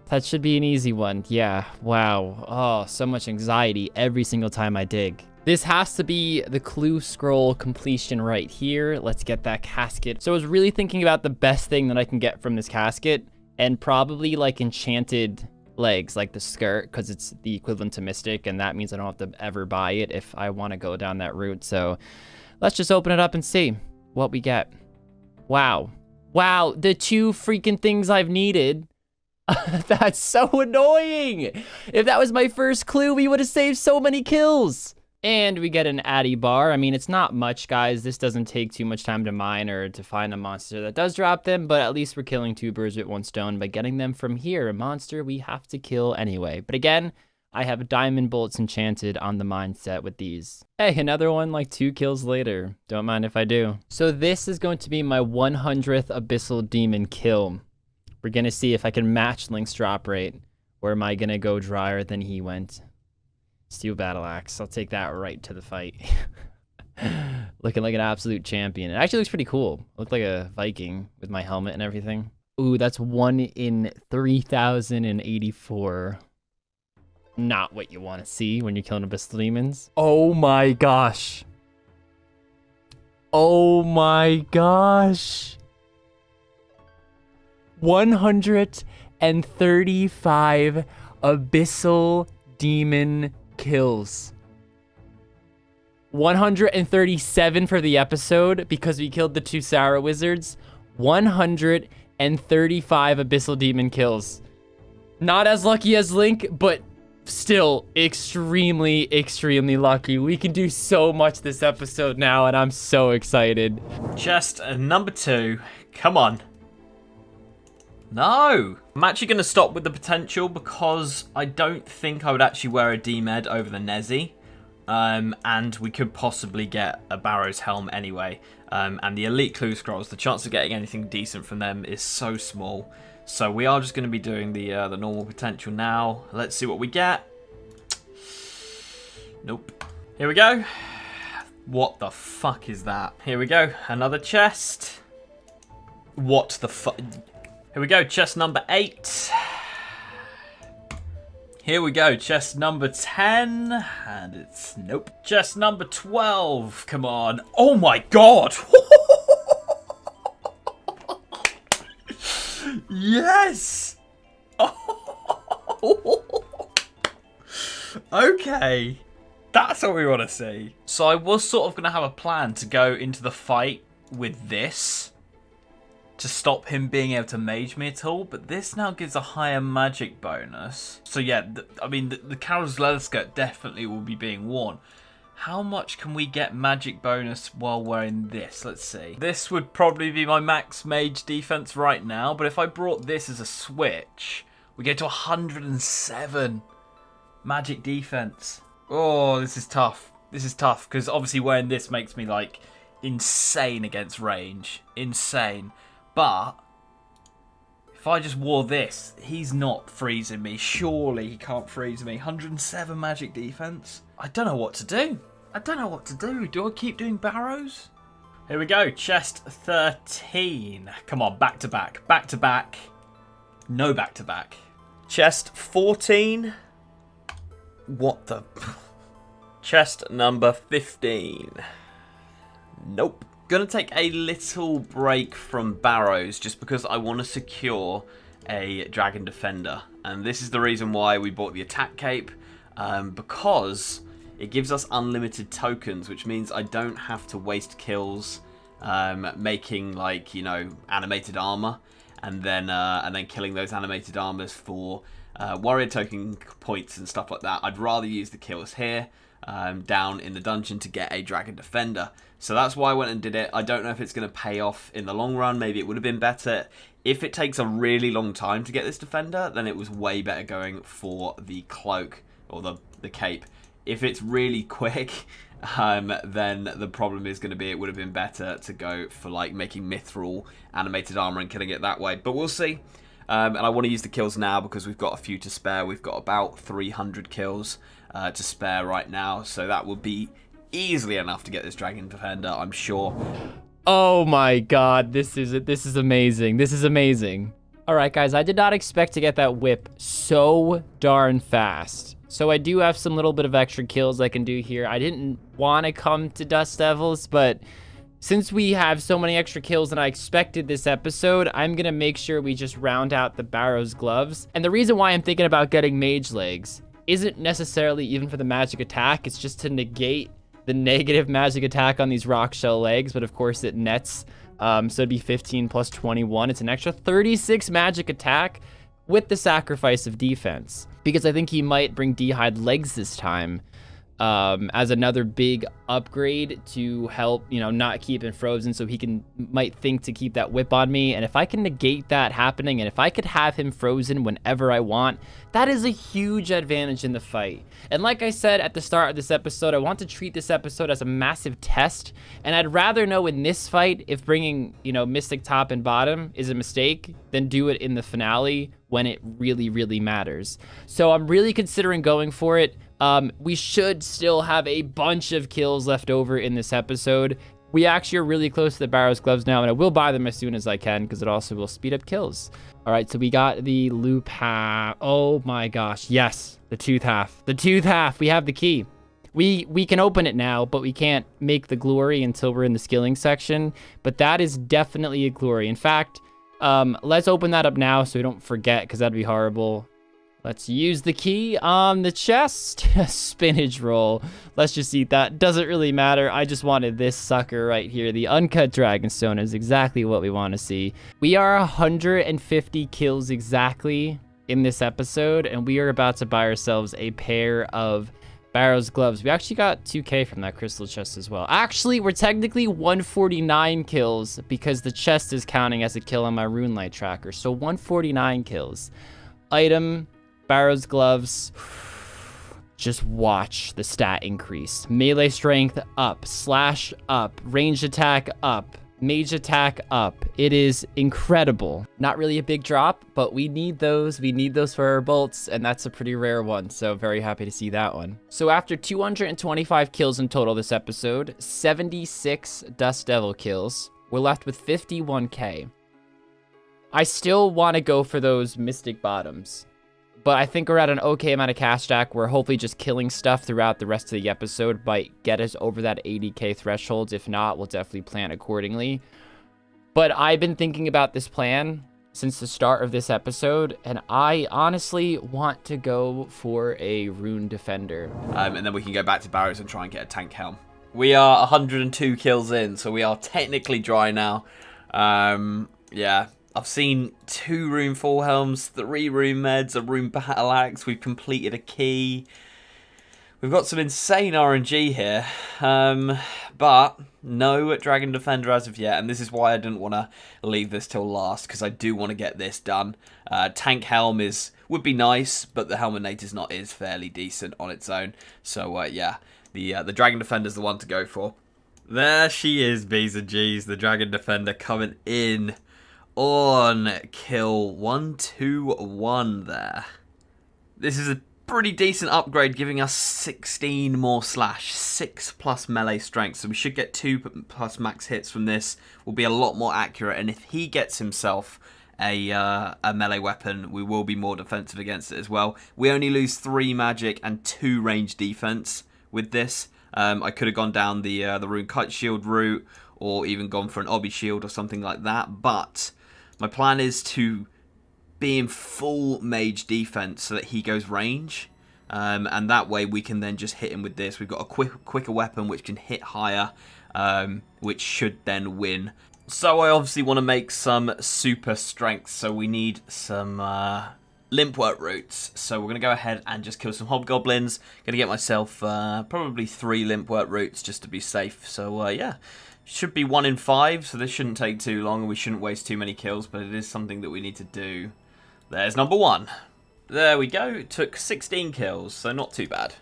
That should be an easy one. Yeah, wow. Oh, so much anxiety every single time I dig. This has to be the clue scroll completion right here. Let's get that casket. So I was really thinking about the best thing that I can get from this casket, and probably like enchanted legs, like the skirt, because it's the equivalent to Mystic, and that means I don't have to ever buy it if I want to go down that route. So let's just open it up and see what we get. Wow. Wow, the 2 freaking things I've needed. That's so annoying. If that was my first clue, we would have saved so many kills. And we get an Addy bar. I mean, it's not much, guys. This doesn't take too much time to mine or to find a monster that does drop them, but at least we're killing 2 birds with 1 stone by getting them from here. A monster we have to kill anyway. But again, I have diamond bolts enchanted on the mine set with these. Hey, another one like 2 kills later. Don't mind if I do. So this is going to be my 100th Abyssal Demon kill. We're going to see if I can match Link's drop rate, or am I going to go drier than he went? Steel Battle Axe. I'll take that right to the fight. Looking like an absolute champion. It actually looks pretty cool. I look like a Viking with my helmet and everything. Ooh, that's 1 in 3,084. Not what you want to see when you're killing Abyssal Demons. Oh my gosh. Oh my gosh. 135 Abyssal Demon kills. 137 for the episode because we killed the 2 Sarah Wizards. 135 Abyssal Demon kills. Not as lucky as Link, but still extremely, extremely lucky. We can do so much this episode now, and I'm so excited. Chest number 2. Come on. No! I'm actually going to stop with the potential because I don't think I would actually wear a D-Med over the Nezzy. And we could possibly get a Barrow's Helm anyway. And the Elite Clue Scrolls, the chance of getting anything decent from them is so small. So we are just going to be doing the normal potential now. Let's see what we get. Nope. Here we go. What the fuck is that? Here we go. Another chest. What the fuck? Here we go, chest number 8. Here we go, chest number 10. And it's, nope. Chest number 12, come on. Oh my god! Yes! Okay. That's what we want to see. So I was sort of going to have a plan to go into the fight with this, to stop him being able to mage me at all, but this now gives a higher magic bonus. So yeah, I mean, the Carol's leather skirt definitely will be being worn. How much can we get magic bonus while wearing this? Let's see. This would probably be my max mage defense right now, but if I brought this as a switch, we get to 107 magic defense. Oh, this is tough. This is tough, because obviously wearing this makes me, like, insane against range. Insane. But if I just wore this, he's not freezing me. Surely he can't freeze me. 107 magic defense. I don't know what to do. I don't know what to do. Do I keep doing barrows? Here we go. Chest 13. Come on, back to back. Back to back. No back to back. Chest 14. What the? Chest number 15. Nope. Gonna take a little break from barrows just because I want to secure a Dragon Defender. And this is the reason why we bought the attack cape, because it gives us unlimited tokens, which means I don't have to waste kills making, like, you know, animated armor, and then killing those animated armors for warrior token points and stuff like that. I'd rather use the kills here down in the dungeon to get a Dragon Defender. So that's why I went and did it. I don't know if it's going to pay off in the long run. Maybe it would have been better. If it takes a really long time to get this Defender, then it was way better going for the cloak or the cape. If it's really quick, then the problem is going to be it would have been better to go for like making mithril animated armor and killing it that way. But we'll see. And I want to use the kills now because we've got a few to spare. We've got about 300 kills to spare right now. So that would be easily enough to get this Dragon Defender, I'm sure. Oh my god, this is amazing. This is amazing. All right, guys, I did not expect to get that whip so darn fast. So I do have some little bit of extra kills I can do here. I didn't want to come to Dust Devils, but since we have so many extra kills than I expected this episode, I'm going to make sure we just round out the Barrow's Gloves. And the reason why I'm thinking about getting Mage Legs isn't necessarily even for the magic attack. It's just to negate the negative magic attack on these rock shell legs, but of course it nets. So it'd be 15 plus 21. It's an extra 36 magic attack with the sacrifice of defense, because I think he might bring D'hide legs this time as another big upgrade to help, you know, not keep him frozen, so he might think to keep that whip on me. And if I can negate that happening, and if I could have him frozen whenever I want, that is a huge advantage in the fight. And like I said at the start of this episode, I want to treat this episode as a massive test, and I'd rather know in this fight if bringing, you know, Mystic top and bottom is a mistake than do it in the finale when it really, really matters. So I'm really considering going for it. We should still have a bunch of kills left over in this episode. We actually are really close to the Barrow's Gloves now, and I will buy them as soon as I can because it also will speed up kills. All right, so we got the loop half. Oh my gosh, yes, the tooth half. The tooth half, we have the key. We can open it now, but we can't make the glory until we're in the skilling section. But that is definitely a glory. In fact, let's open that up now so we don't forget, because that'd be horrible. Let's use the key on the chest. Spinach roll. Let's just eat that. Doesn't really matter. I just wanted this sucker right here. The uncut dragonstone is exactly what we want to see. We are 150 kills exactly in this episode, and we are about to buy ourselves a pair of Barrow's Gloves. We actually got 2k from that crystal chest as well. Actually, we're technically 149 kills because the chest is counting as a kill on my rune light tracker. So 149 kills. Item, Barrow's Gloves. Just watch the stat increase. Melee strength up, slash up, range attack up, mage attack up. It is incredible. Not really a big drop, but we need those. We need those for our bolts, and that's a pretty rare one, so very happy to see that one. So after 225 kills in total this episode, 76 Dust Devil kills, we're left with 51k. I still want to go for those Mystic Bottoms, but I think we're at an okay amount of cash stack where hopefully just killing stuff throughout the rest of the episode might get us over that 80k threshold. If not, we'll definitely plan accordingly. But I've been thinking about this plan since the start of this episode, and I honestly want to go for a Rune Defender. And then we can go back to Barrows and try and get a tank helm. We are 102 kills in, so we are technically dry now. Yeah. I've seen 2 rune full helms, 3 rune meds, a rune battle axe. We've completed a key. We've got some insane RNG here, but no Dragon Defender as of yet, and this is why I didn't want to leave this till last, because I do want to get this done. Tank helm would be nice, but the Helminator's is fairly decent on its own. So yeah, the Dragon Defender's the one to go for. There she is, B's and G's, the Dragon Defender coming in on kill 121 there. This is a pretty decent upgrade, giving us 16 more slash, 6 plus melee strength, so we should get 2 plus max hits from this. Will be a lot more accurate, and if he gets himself a melee weapon, we will be more defensive against it as well. We only lose 3 magic and 2 range defense with this. I could have gone down the rune kite shield route, or even gone for an obby shield or something like that, but my plan is to being full mage defense so that he goes range. And that way we can then just hit him with this. We've got a quicker weapon which can hit higher, which should then win. So I obviously want to make some super strength, so we need some limpwork roots. So we're going to go ahead and just kill some hobgoblins. Going to get myself probably 3 limpwork roots just to be safe. So yeah, should be 1 in 5, so this shouldn't take too long and we shouldn't waste too many kills, but it is something that we need to do. There's number 1. There we go. It took 16 kills, so not too bad.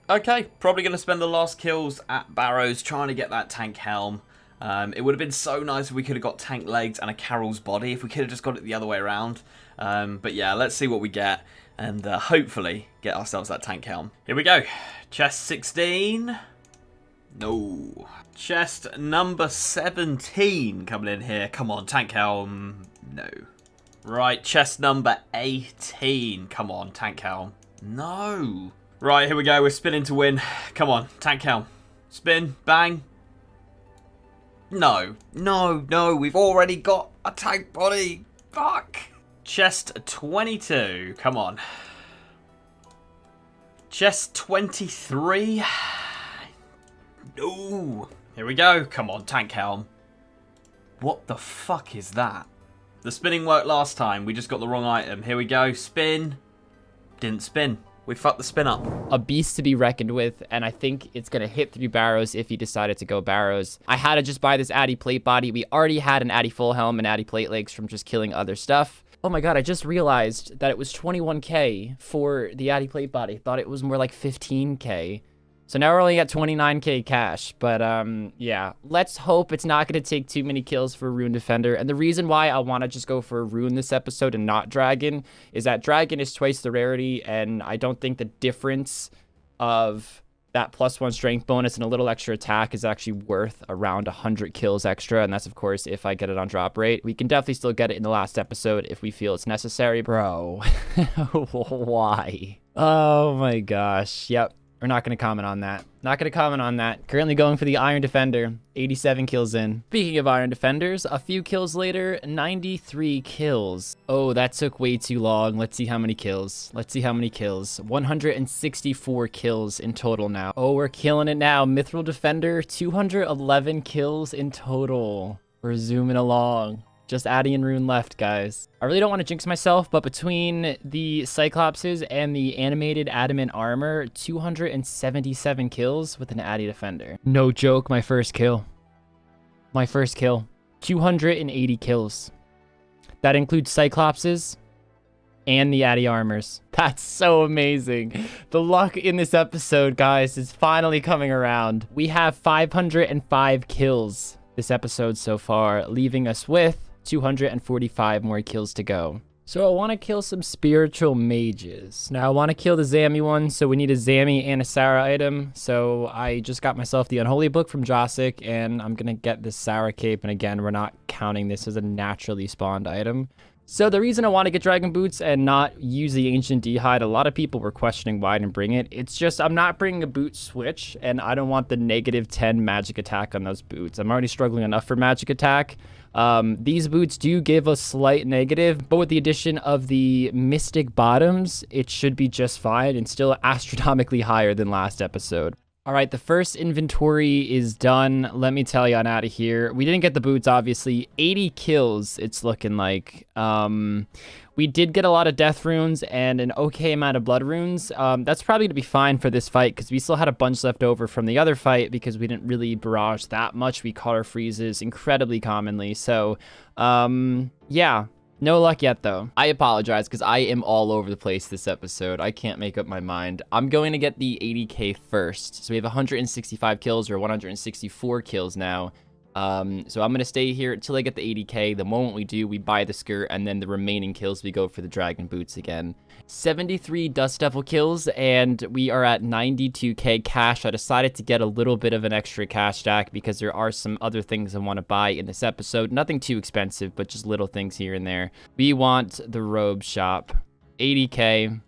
Okay, probably going to spend the last kills at Barrows trying to get that tank helm. It would have been so nice if we could have got tank legs and a Carol's body, if we could have just got it the other way around. But yeah, let's see what we get and hopefully get ourselves that tank helm. Here we go. Chest 16. No. Chest number 17 coming in here. Come on, tank helm. No. Right, chest number 18. Come on, tank helm. No. Right, here we go. We're spinning to win. Come on, tank helm. Spin, bang. No. No, no. We've already got a tank body. Fuck. Chest 22. Come on. Chest 23. No. Here we go. Come on, tank helm. What the fuck is that? The spinning worked last time. We just got the wrong item. Here we go. Spin. Didn't spin. We fucked the spin up. A beast to be reckoned with, and I think it's going to hit through Barrows if he decided to go Barrows. I had to just buy this Addy plate body. We already had an Addy full helm and Addy plate legs from just killing other stuff. Oh my god, I just realized that it was 21k for the Addy plate body. Thought it was more like 15k. So now we're only at 29k cash, but yeah, let's hope it's not going to take too many kills for a Rune Defender. And the reason why I want to just go for a Rune this episode and not Dragon is that Dragon is twice the rarity, and I don't think the difference of that +1 strength bonus and a little extra attack is actually worth around 100 kills extra, and that's of course if I get it on drop rate. We can definitely still get it in the last episode if we feel it's necessary. Bro, why? Oh my gosh, yep. We're not going to comment on that. Not going to comment on that. Currently going for the Iron Defender. 87 kills in. Speaking of Iron Defenders, a few kills later, 93 kills. Oh, that took way too long. Let's see how many kills. Let's see how many kills. 164 kills in total now. Oh, we're killing it now. Mithril Defender, 211 kills in total. We're zooming along. Just Addy and Rune left, guys. I really don't want to jinx myself, but between the Cyclopses and the animated adamant armor, 277 kills with an Addy Defender. No joke, my first kill. My first kill. 280 kills. That includes Cyclopses and the Addy armors. That's so amazing. The luck in this episode, guys, is finally coming around. We have 505 kills this episode so far, leaving us with 245 more kills to go. So I want to kill some spiritual mages. Now I want to kill the Zammy one, so we need a Zammy and a Sarah item. So I just got myself the Unholy Book from Josic, and I'm going to get this Sarah cape. And again, we're not counting this as a naturally spawned item. So the reason I want to get Dragon Boots and not use the Ancient D'hide, a lot of people were questioning why I didn't bring it. It's just I'm not bringing a boot switch, and I don't want the -10 magic attack on those boots. I'm already struggling enough for magic attack. These boots do give a slight negative, but with the addition of the Mystic Bottoms, it should be just fine and still astronomically higher than last episode. All right, the first inventory is done. Let me tell you on out of here. We didn't get the boots, obviously. 80 kills, it's looking like. We did get a lot of death runes and an okay amount of blood runes. That's probably going to be fine for this fight because we still had a bunch left over from the other fight because we didn't really barrage that much. We caught our freezes incredibly commonly. So, yeah. No luck yet, though. I apologize because I am all over the place this episode. I can't make up my mind. I'm going to get the 80k first. So we have 165 kills or 164 kills now. So I'm going to stay here until I get the 80k. The moment we do, we buy the skirt, and then the remaining kills, we go for the Dragon Boots again. 73 Dust Devil kills, and we are at 92k cash. I decided to get a little bit of an extra cash stack because there are some other things I want to buy in this episode. Nothing too expensive, but just little things here and there. We want the robe shop. 80k.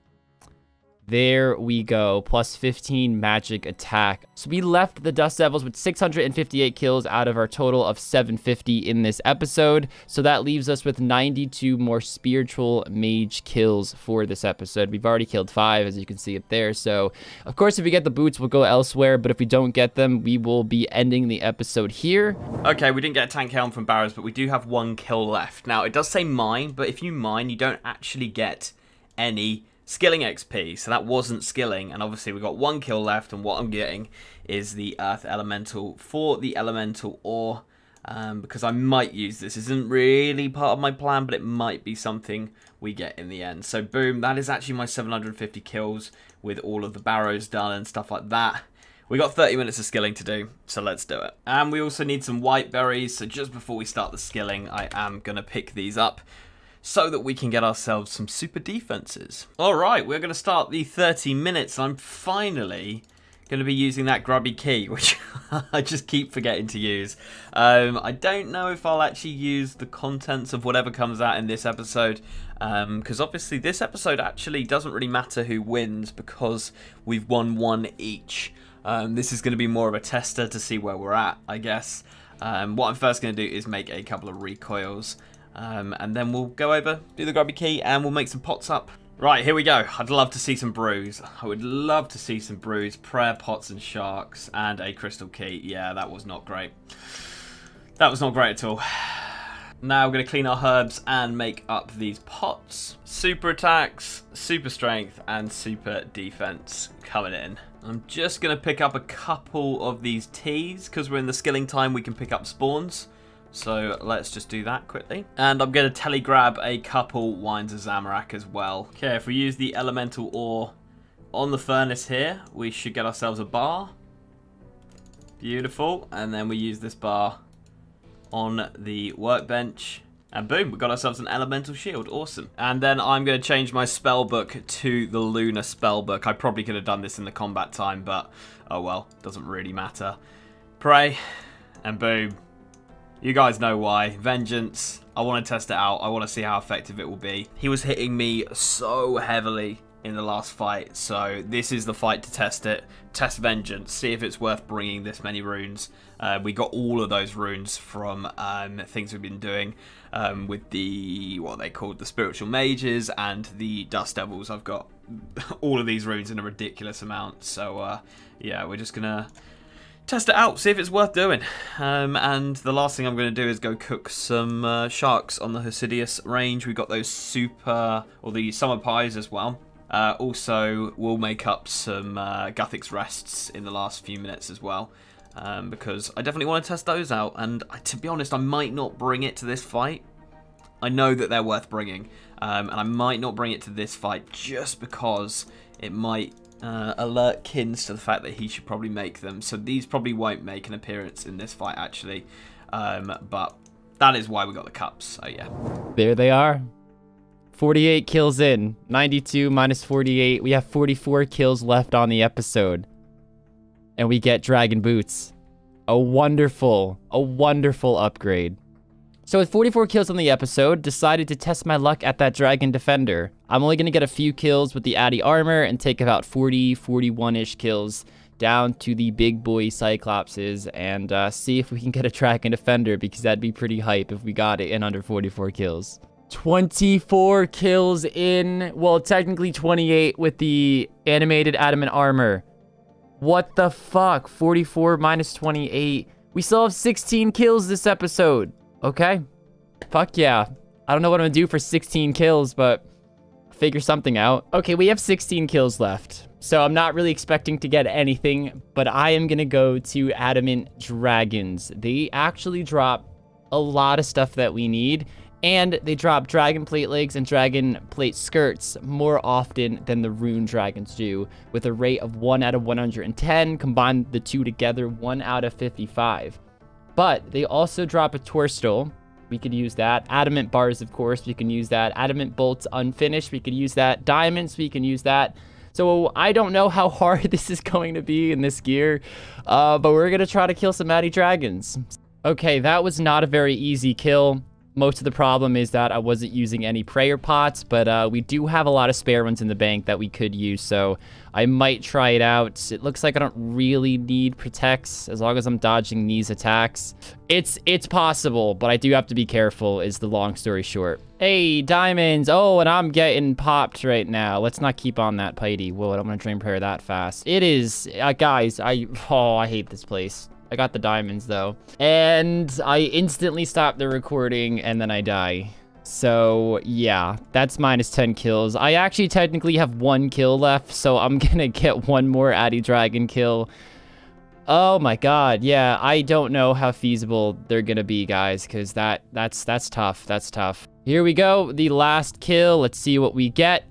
There we go. Plus 15 magic attack. So we left the Dust Devils with 658 kills out of our total of 750 in this episode. So that leaves us with 92 more spiritual mage kills for this episode. We've already killed 5, as you can see it there. So, of course, if we get the boots, we'll go elsewhere. But if we don't get them, we will be ending the episode here. Okay, we didn't get a tank helm from Barrows, but we do have 1 kill left. Now, it does say mine, but if you mine, you don't actually get any skilling XP, so that wasn't skilling, and obviously we got 1 kill left, and what I'm getting is the Earth Elemental for the Elemental Ore, because I might use this. Isn't really part of my plan, but it might be something we get in the end. So boom, that is actually my 750 kills with all of the barrows done and stuff like that. We got 30 minutes of skilling to do, so let's do it. And we also need some white berries, so just before we start the skilling, I am going to pick these up so that we can get ourselves some super defenses. Alright, we're going to start the 30 minutes. I'm finally going to be using that grubby key, which I just keep forgetting to use. I don't know if I'll actually use the contents of whatever comes out in this episode, because obviously this episode actually doesn't really matter who wins because we've won 1 each. This is going to be more of a tester to see where we're at, I guess. What I'm first going to do is make a couple of recoils. And then we'll go over, do the grubby key, and we'll make some pots up. Right, here we go. I'd love to see some brews. I would love to see some brews, prayer pots and sharks, and a crystal key. Yeah, that was not great. That was not great at all. Now we're going to clean our herbs and make up these pots. Super attacks, super strength, and super defense coming in. I'm just going to pick up a couple of these teas, because we're in the skilling time, we can pick up spawns. So let's just do that quickly. And I'm going to telegrab a couple wines of Zamorak as well. Okay, if we use the elemental ore on the furnace here, we should get ourselves a bar. Beautiful. And then we use this bar on the workbench. And boom, we got ourselves an elemental shield. Awesome. And then I'm going to change my spell book to the lunar spell book. I probably could have done this in the combat time, but oh well, doesn't really matter. Pray, and boom. You guys know why. Vengeance. I want to test it out. I want to see how effective it will be. He was hitting me so heavily in the last fight, so this is the fight to test it. Test Vengeance. See if it's worth bringing this many runes. We got all of those runes from things we've been doing with the, what they called, the Spiritual Mages and the Dust Devils. I've got all of these runes in a ridiculous amount, so yeah, we're just going to test it out, see if it's worth doing. And the last thing I'm going to do is go cook some sharks on the Hosidius range. We've got those super, or the summer pies as well. Also, we'll make up some Guthix rests in the last few minutes as well. Because I definitely want to test those out. And to be honest, I might not bring it to this fight. I know that they're worth bringing. And I might not bring it to this fight just because it might alert Kins to the fact that he should probably make them. So these probably won't make an appearance in this fight actually, but that is why we got the cups. So yeah, there they are. 48 kills in, 92 minus 48. We have 44 kills left on the episode, and we get dragon boots. A wonderful upgrade. So with 44 kills on the episode, decided to test my luck at that Dragon Defender. I'm only going to get a few kills with the Addy armor and take about 40, 41-ish kills down to the big boy Cyclopses and see if we can get a Dragon Defender, because that'd be pretty hype if we got it in under 44 kills. 24 kills in, well, technically 28 with the animated adamant armor. What the fuck? 44 minus 28. We still have 16 kills this episode. Okay. Fuck yeah. I don't know what I'm gonna do for 16 kills, but figure something out. Okay, we have 16 kills left. So I'm not really expecting to get anything, but I am gonna go to Adamant Dragons. They actually drop a lot of stuff that we need, and they drop Dragon Plate legs and Dragon Plate skirts more often than the Rune Dragons do, with a rate of 1 out of 110. Combine the two together, 1 out of 55. But they also drop a Torstol. We could use that. Adamant bars, of course, we can use that. Adamant bolts unfinished, we could use that. Diamonds, we can use that. So I don't know how hard this is going to be in this gear, but we're going to try to kill some Addy Dragons. Okay, that was not a very easy kill. Most of the problem is that I wasn't using any prayer pots, but we do have a lot of spare ones in the bank that we could use, so I might try it out. It looks like I don't really need protects as long as I'm dodging these attacks. It's possible, but I do have to be careful is the long story short. Hey, diamonds. Oh, and I'm getting popped right now. Let's not keep on that piety. Whoa, I don't want to drain prayer that fast. It is, guys, I hate this place. I got the diamonds though. And I instantly stop the recording and then I die. So yeah, that's minus 10 kills. I actually technically have 1 kill left, so I'm gonna get 1 more Addy Dragon kill. Oh my god, yeah, I don't know how feasible they're gonna be, guys, because that's tough. That's tough. Here we go, the last kill. Let's see what we get.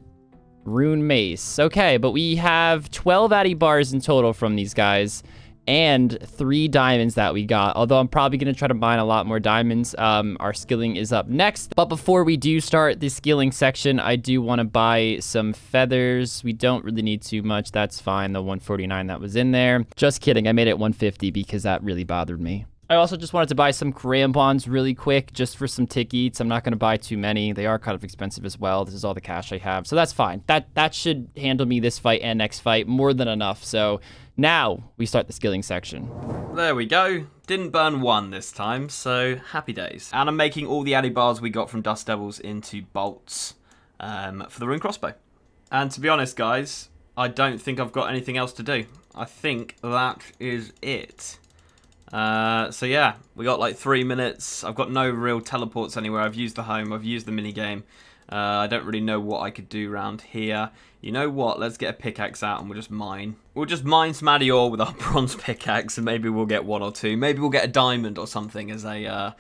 Rune Mace. Okay, but we have 12 Addy bars in total from these guys. And 3 diamonds that we got. Although I'm probably going to try to mine a lot more diamonds. Our skilling is up next. But before we do start the skilling section, I do want to buy some feathers. We don't really need too much. That's fine. The 149 that was in there. Just kidding. I made it 150 because that really bothered me. I also just wanted to buy some crampons really quick just for some tick eats. I'm not going to buy too many. They are kind of expensive as well. This is all the cash I have. So that's fine. That should handle me this fight and next fight more than enough. So now we start the skilling section. There we go. Didn't burn 1 this time, so happy days. And I'm making all the Addy bars we got from Dust Devils into bolts for the rune crossbow. And to be honest, guys, I don't think I've got anything else to do. I think that is it. So yeah, we got like 3 minutes. I've got no real teleports anywhere. I've used the home, I've used the minigame. I don't really know what I could do around here. You know what? Let's get a pickaxe out and we'll just mine. We'll just mine some Addy ore with our bronze pickaxe and maybe we'll get 1 or 2. Maybe we'll get a diamond or something as a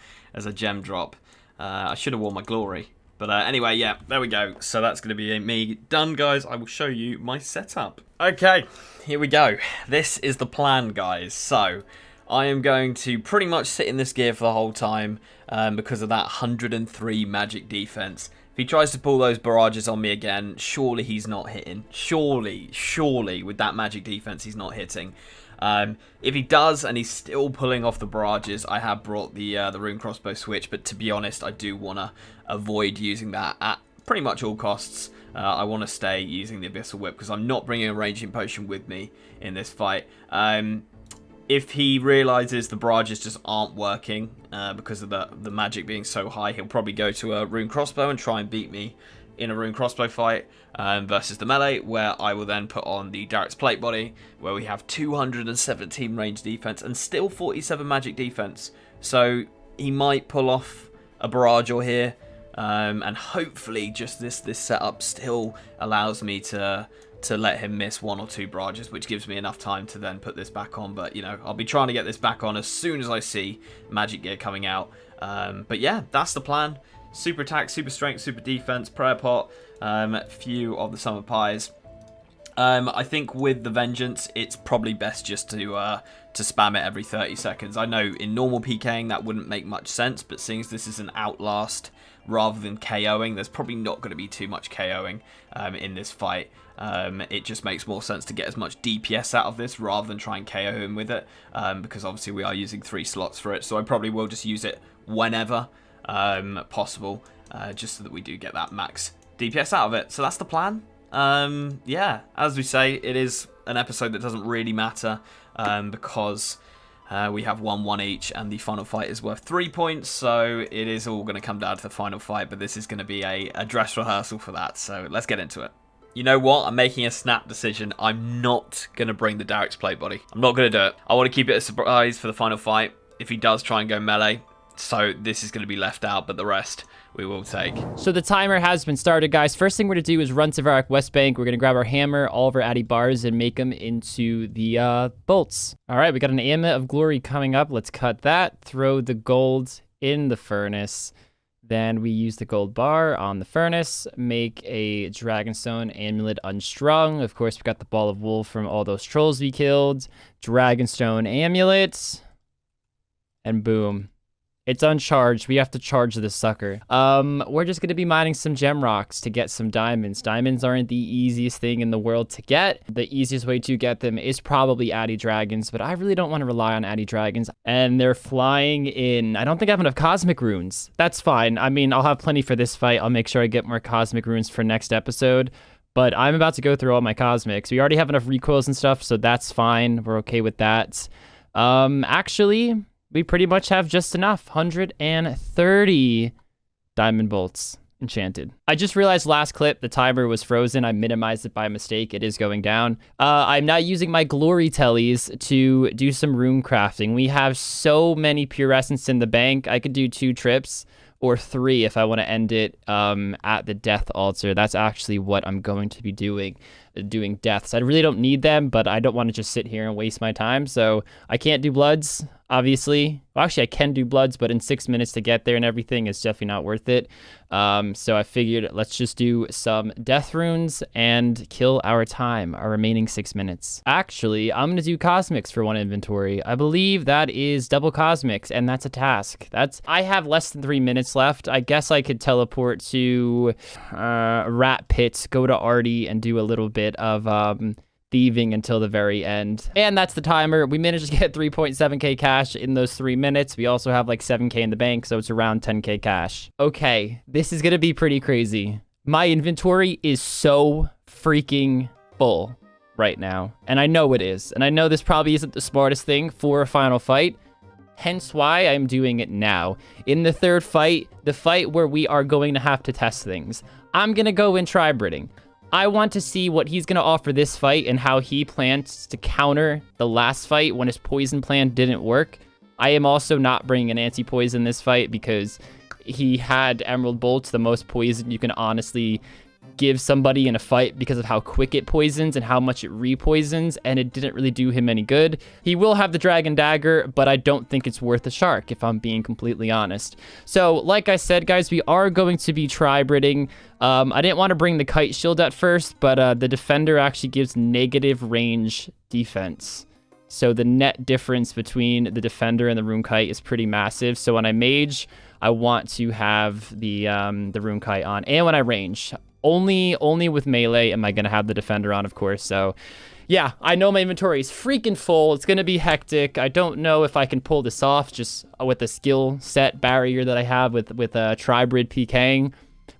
gem drop. I should have worn my glory. But anyway, yeah, there we go. So that's going to be me done, guys. I will show you my setup. Okay, here we go. This is the plan, guys. So I am going to pretty much sit in this gear for the whole time because of that 103 magic defense. If he tries to pull those barrages on me again, surely he's not hitting. Surely, with that magic defense, he's not hitting. If he does and he's still pulling off the barrages, I have brought the rune crossbow switch, but to be honest, I do want to avoid using that at pretty much all costs. I want to stay using the Abyssal Whip because I'm not bringing a ranging potion with me in this fight. If he realizes the barrages just aren't working because of the magic being so high, he'll probably go to a rune crossbow and try and beat me in a rune crossbow fight versus the melee, where I will then put on the Derek's plate body, where we have 217 range defense and still 47 magic defense. So he might pull off a barrage or here, and hopefully just this setup still allows me to let him miss 1 or 2 barrages, which gives me enough time to then put this back on. But, you know, I'll be trying to get this back on as soon as I see magic gear coming out. But yeah, that's the plan. Super attack, super strength, super defense, prayer pot, few of the summer pies. I think with the vengeance, it's probably best just to spam it every 30 seconds. I know in normal PKing that wouldn't make much sense, but seeing as this is an outlast rather than KOing, there's probably not going to be too much KOing in this fight. It just makes more sense to get as much DPS out of this rather than try and KO him with it, because obviously we are using 3 slots for it, so I probably will just use it whenever possible, just so that we do get that max DPS out of it. So that's the plan. Yeah, as we say, it is an episode that doesn't really matter because we have 1-1 each and the final fight is worth 3 points, so it is all going to come down to the final fight, but this is going to be a dress rehearsal for that, so let's get into it. You know what? I'm making a snap decision. I'm not going to bring the Derek's plate body. I'm not going to do it. I want to keep it a surprise for the final fight if he does try and go melee. So this is going to be left out, but the rest we will take. So the timer has been started, guys. First thing we're going to do is run to Varak West Bank. We're going to grab our hammer, all of our Addy bars, and make them into the bolts. All right, we got an Amulet of Glory coming up. Let's cut that. Throw the gold in the furnace. Then we use the gold bar on the furnace, make a Dragonstone Amulet Unstrung. Of course, we got the Ball of Wool from all those trolls we killed. Dragonstone Amulet. And boom. It's uncharged. We have to charge this sucker. We're just going to be mining some gem rocks to get some diamonds. Diamonds aren't the easiest thing in the world to get. The easiest way to get them is probably Addy Dragons, but I really don't want to rely on Addy Dragons. And they're flying in. I don't think I have enough cosmic runes. That's fine. I mean, I'll have plenty for this fight. I'll make sure I get more cosmic runes for next episode. But I'm about to go through all my cosmics. We already have enough recoils and stuff, so that's fine. We're okay with that. Actually, we pretty much have just enough. 130 diamond bolts enchanted. I just realized last clip the timer was frozen. I minimized it by mistake. It is going down. I'm now using my glory tellies to do some rune crafting. We have so many pure essence in the bank. I could do 2 trips or 3 if I want to end it at the death altar. That's actually what I'm going to be doing deaths. I really don't need them, but I don't want to just sit here and waste my time. So I can't do bloods, obviously. Well, actually, I can do bloods, but in 6 minutes to get there and everything is definitely not worth it. So I figured let's just do some death runes and kill our time, our remaining 6 minutes. Actually, I'm going to do cosmics for 1 inventory. I believe that is double cosmics, and that's a task. I have less than 3 minutes left. I guess I could teleport to Rat Pit, go to Artie, and do a little bit of thieving until the very end. And that's the timer. We managed to get 3.7k cash in those 3 minutes. We also have like 7k in the bank, so it's around 10k cash. Okay, this is gonna be pretty crazy. My inventory is so freaking full right now, and I know it is. And I know this probably isn't the smartest thing for a final fight, hence why I'm doing it now. In the 3rd fight, the fight where we are going to have to test things, I'm gonna go in tri-bridding. I want to see what he's going to offer this fight and how he plans to counter the last fight when his poison plan didn't work. I am also not bringing an anti-poison this fight because he had Emerald Bolts, the most poison you can honestly give somebody in a fight because of how quick it poisons and how much it re-poisons, and it didn't really do him any good. He will have the Dragon Dagger, but I don't think it's worth a shark, if I'm being completely honest. So, like I said, guys, we are going to be tri-bridding. I didn't want to bring the Kite Shield at first, but the Defender actually gives negative range defense. So the net difference between the Defender and the Rune Kite is pretty massive. So when I Mage, I want to have the Rune Kite on. And when I range, only with melee am I going to have the Defender on, of course. So yeah, I know my inventory is freaking full. It's going to be hectic. I don't know if I can pull this off just with the skill set barrier that I have with Tri-Brid PKing.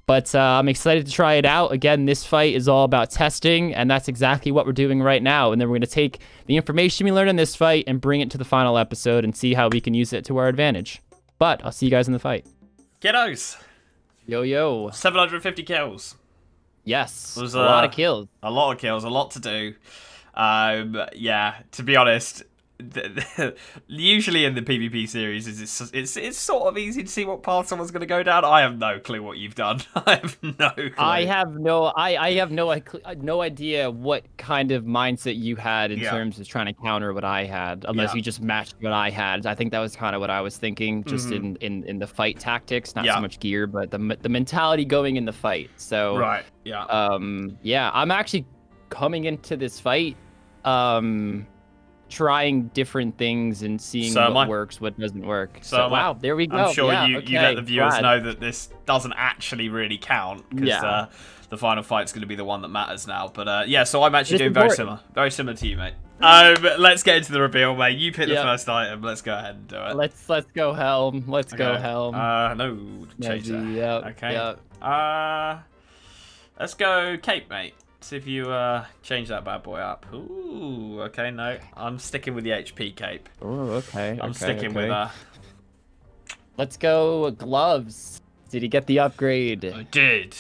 But I'm excited to try it out. Again, this fight is all about testing, and that's exactly what we're doing right now. And then we're going to take the information we learned in this fight and bring it to the final episode and see how we can use it to our advantage. But I'll see you guys in the fight. Kiddos. Yo. 750 kills. Yes. It was a lot of kills. A lot of kills, a lot to do. Yeah, to be honest, usually in the PvP series, it's sort of easy to see what path someone's going to go down. I have no clue what you've done. I have no clue. I have no idea what kind of mindset you had in terms of trying to counter what I had, unless you just matched what I had. I think that was kind of what I was thinking, just in the fight tactics, not so much gear, but the mentality going in the fight. So right, yeah, I'm actually coming into this fight, trying different things and seeing what works, what doesn't work. So wow, there we go. I'm sure you let the viewers know that this doesn't actually really count, because the final fight's going to be the one that matters now. But yeah, so I'm actually doing very similar to you, mate. Let's get into the reveal, mate. You pick the first item. Let's go ahead and do it. Let's go Helm. Let's go Helm. No, change that. Okay. Let's go Cape, mate. See if you change that bad boy up. Ooh, okay, no. I'm sticking with the HP cape. Oh, okay. I'm sticking with Let's go gloves. Did he get the upgrade? I did.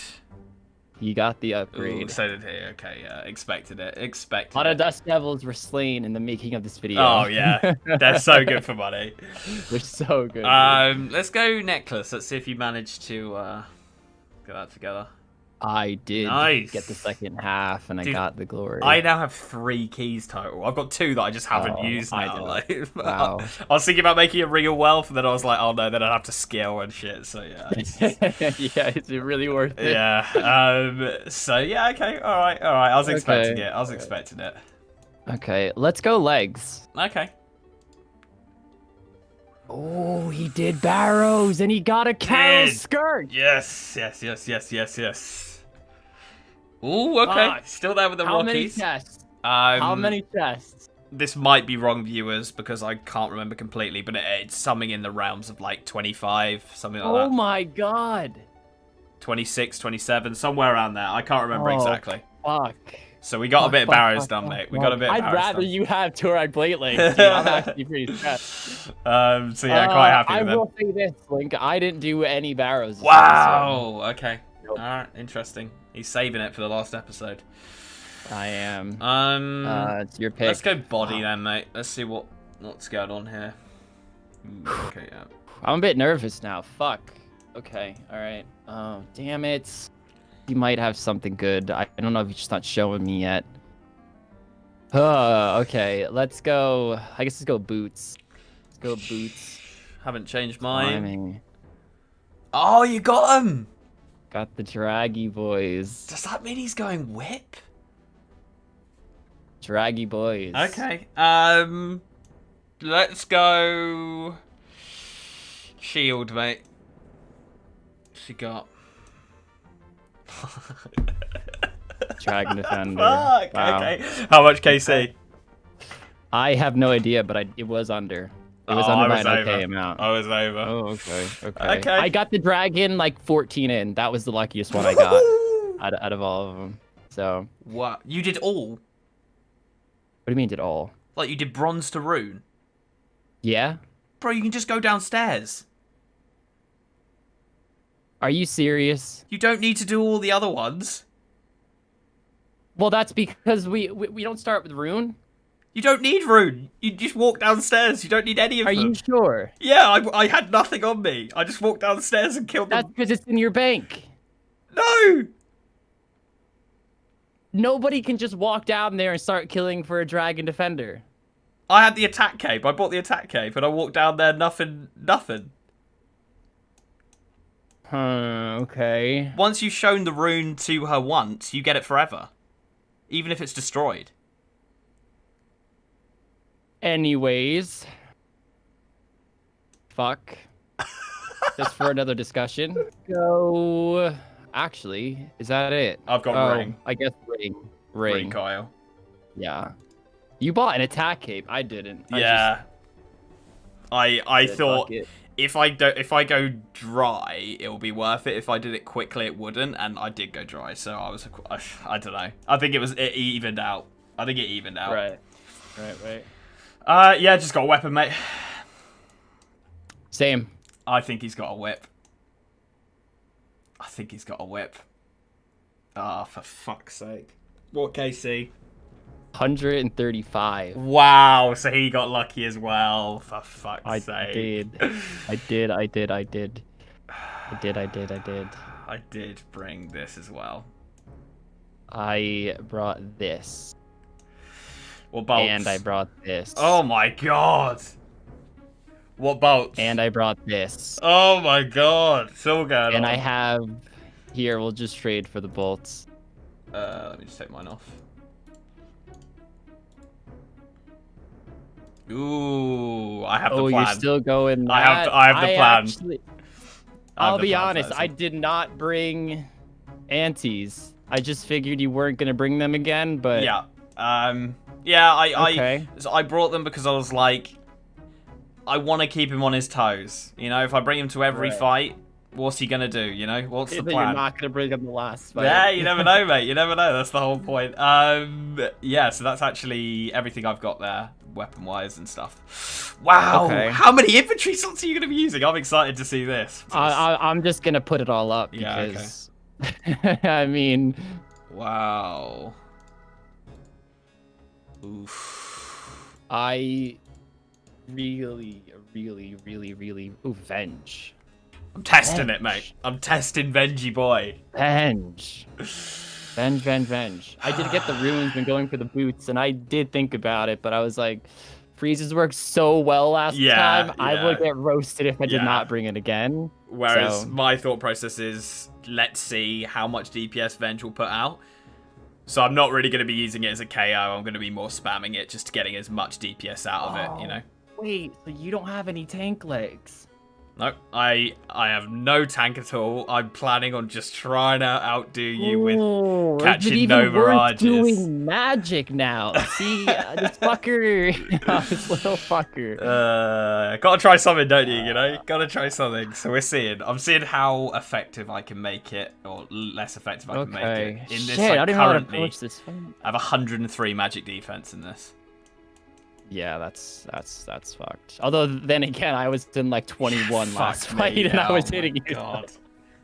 He got the upgrade. Ooh, so did he. Okay, yeah. Expected it. A lot of Dust Devils were slain in the making of this video. Oh, yeah. They're so good for money. They're so good. Let's go necklace. Let's see if you managed to get that together. I did get the second half, and I got the glory. I now have 3 keys total. I've got 2 that I just haven't used now. Wow. I was thinking about making a Ring of Wealth, and then I was like, oh no, then I'd have to skill and shit. So yeah. Yeah, it's really worth it. Yeah. So yeah, okay, all right. I was expecting it. Okay, let's go legs. Okay. Oh, he did Barrows, and he got a cow Did. skirt. Yes. Ooh, okay. Fuck. Still there with the How many Rockies. chests? How Um, many chests? This might be wrong, viewers, because I can't remember completely, but it's something in the realms of like 25, something like Oh that. my god. 26, 27, somewhere around there. I can't remember exactly. Fuck. So we got a bit of Barrows Fuck, done, fuck, mate. We got a bit of I'd Barrows rather done. you have Turag Blade Lanes, dude. I'm actually pretty stressed. So yeah, quite happy I with them. will say this, Link. I didn't do any Barrows. this Wow. Okay. Nope. Alright, interesting. He's saving it for the last episode. episode. I am. It's your pick. Let's go body then, mate. Let's see what's going on here. Okay, yeah. I'm a bit nervous now. Fuck. Okay. All right. Oh, damn it. He might have something good. I don't know if he's just not showing me yet. Okay. Let's go. I guess let's go boots. Let's go boots. Haven't changed mine. Timing. Oh, you got him! Got the draggy boys. Does that mean he's going whip? Draggy boys. Okay. Let's go shield, mate. What's he got? Dragon Defender. Fuck, Wow. okay. How much KC? I have no idea, but it was under. It was Oh, under I by was an okay over. amount. I was over. Oh, okay. Okay. I got the dragon like 14 in. That was the luckiest one I got out of all of them. So, What? You did all? what do you mean did all? Like you did bronze to rune? Yeah? Bro, you can just go downstairs. Are you serious? You don't need to do all the other ones. Well, that's because we don't start with rune. You don't need rune. You just walk downstairs. You don't need any of Are them. you sure? Yeah, I had nothing on me. I just walked downstairs and killed That's them. because it's in your bank. No! Nobody can just walk down there and start killing for a dragon defender. I had the attack cape. I bought the attack cape and I walked down there, nothing. Okay. Once you've shown the rune to her once, you get it forever. Even if it's destroyed. Anyways. Fuck. Just for another discussion. Go. Actually, is that it? I've got ring. I guess ring. Ring, Kyle. Yeah. You bought an attack cape. I didn't. Yeah. I Fuck thought it. if I go dry, it'll be worth it. If I did it quickly, it wouldn't, and I did go dry, so I don't know. I think it evened out. I think it evened out. Right. Yeah, just got a weapon, mate. Same. I think he's got a whip. Ah, for fuck's sake. What KC? 135. Wow, so he got lucky as well. For fuck's I sake. did. I did. I did bring this as well. I brought this. What bolts? And I brought this. Oh my god. What bolts? And I brought this. Oh my god. So good. And I have... Here, we'll just trade for the bolts. Let me just take mine off. Ooh, I have the plan. Oh, you're still going I have that? the plan. Actually, I have I'll the be plan honest, first. I did not bring antes. I just figured you weren't going to bring them again, but... Yeah. Yeah, Okay. so I brought them because I was like, I want to keep him on his toes. You know, if I bring him to every Right. fight, what's he gonna do? You know, what's the You're plan? not going to bring them the last fight. Yeah, you never know, mate. You never know. That's the whole point. Yeah, so that's actually everything I've got there, weapon-wise and stuff. Wow. Okay. How many infantry slots are you going to be using? I'm excited to see this. I'm just going to put it all up Yeah, okay. because... I mean... Wow. Oof. I really... Ooh, Venge. I'm testing it, mate. I'm testing Venji boy. Venge. Venge. I did get the runes when going for the boots, and I did think about it, but I was like, freezes worked so well last time, I would get roasted if I did Yeah. not bring it again. Whereas So- my thought process is, let's see how much DPS Venge will put out. So I'm not really going to be using it as a KO. I'm going to be more spamming it, just getting as much DPS out of it, you know? Wait, so you don't have any tank legs? No, I have no tank at all. I'm planning on just trying to outdo you with catching no mirages. Doing magic now. See, this fucker, this little fucker. Gotta try something, don't you? You know, gotta try something. So we're seeing. I'm seeing how effective I can make it, or less effective I can make it. In this, Shit, like, I don't know how to currently, approach this fight. I have 103 magic defense in this. Yeah, that's fucked. Although then again, I was in like 21 last Fuck fight, me. and I was Oh hitting my you. God.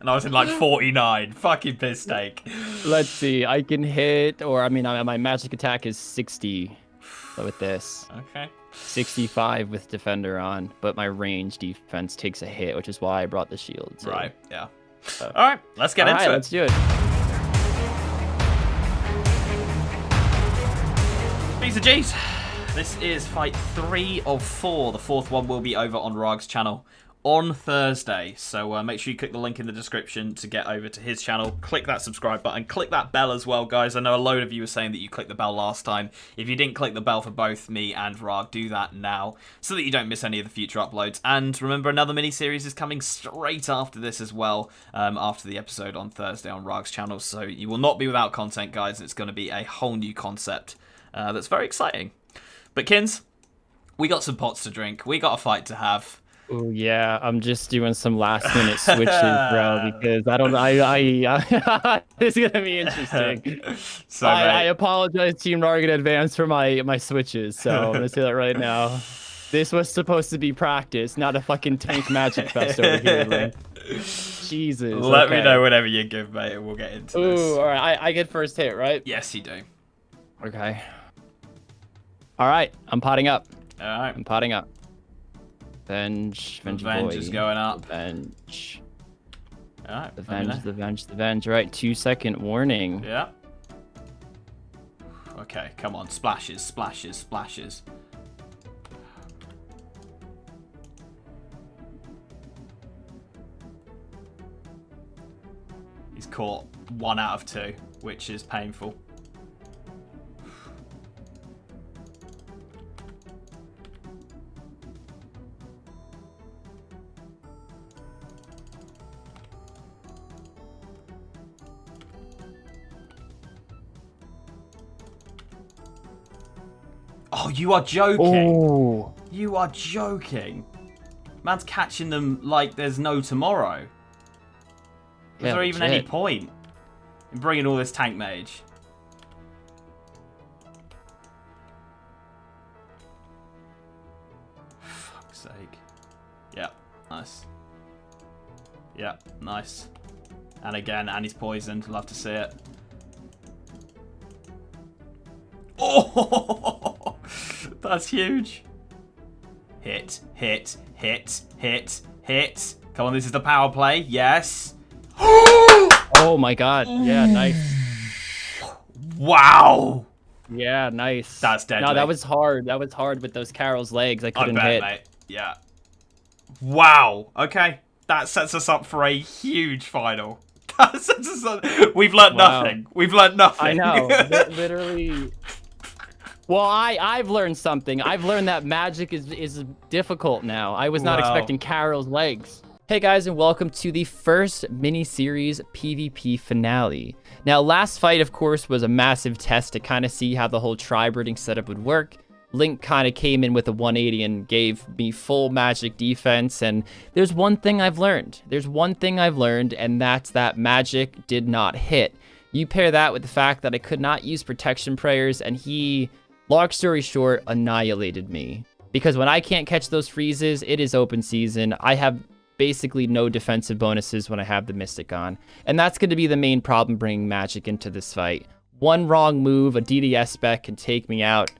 And I was in like 49. Fucking piss take. Let's see. I can hit, or I mean, my magic attack is 60 with this. Okay. 65 with defender on, but my range defense takes a hit, which is why I brought the shield. So. Right. Yeah. All right. Let's get into it. Let's do it. Pizza G's. This is fight 3 of 4. The 4th one will be over on Rag's channel on Thursday. So make sure you click the link in the description to get over to his channel. Click that subscribe button. Click that bell as well, guys. I know a load of you were saying that you clicked the bell last time. If you didn't click the bell for both me and Rag, do that now so that you don't miss any of the future uploads. And remember, another mini-series is coming straight after this as well, after the episode on Thursday on Rag's channel. So you will not be without content, guys. It's going to be a whole new concept that's very exciting. But Kins, we got some pots to drink. We got a fight to have. Oh yeah, I'm just doing some last minute switches, bro, because this is gonna be interesting. So I apologize, Team Narg, in advance for my switches. So I'm gonna say that right now. This was supposed to be practice, not a fucking tank magic fest over here, Link. Jesus. Let me know whenever you give, mate, and we'll get into this. Ooh, all right. I get first hit, right? Yes, you do. Okay. All right, I'm potting up. All right. I'm potting up. Venge boy. Is going up. Venge. All right. The venge. Right, 2-second warning. Yeah. Okay, come on. Splashes. He's caught 1 out of 2, which is painful. Oh, you are joking. Oh. You are joking. Man's catching them like there's no tomorrow. Is there even any point in bringing all this tank mage? Fuck's sake. Yeah, nice. Yeah, nice. And again, and he's poisoned. Love to see it. Oh, that's huge. Hit. Come on, this is the power play. Yes. Oh my god. Yeah, nice. Wow. Yeah, nice. That's deadly. No, that was hard. That was hard with those Carol's legs. I couldn't hit. Mate. Yeah. Wow. Okay. That sets us up for a huge final. That sets us up. We've learnt nothing. We've learnt nothing. I know. Literally. Well, I've learned something. I've learned that magic is difficult now. I was not expecting Carol's legs. Hey guys, and welcome to the first mini-series PvP finale. Now, last fight, of course, was a massive test to kind of see how the whole tri-breeding setup would work. Link kind of came in with a 180 and gave me full magic defense, and there's one thing I've learned. And that's that magic did not hit. You pair that with the fact that I could not use protection prayers, and he, long story short, annihilated me. Because when I can't catch those freezes, it is open season. I have basically no defensive bonuses when I have the Mystic on. And that's going to be the main problem bringing magic into this fight. One wrong move, a DDS spec can take me out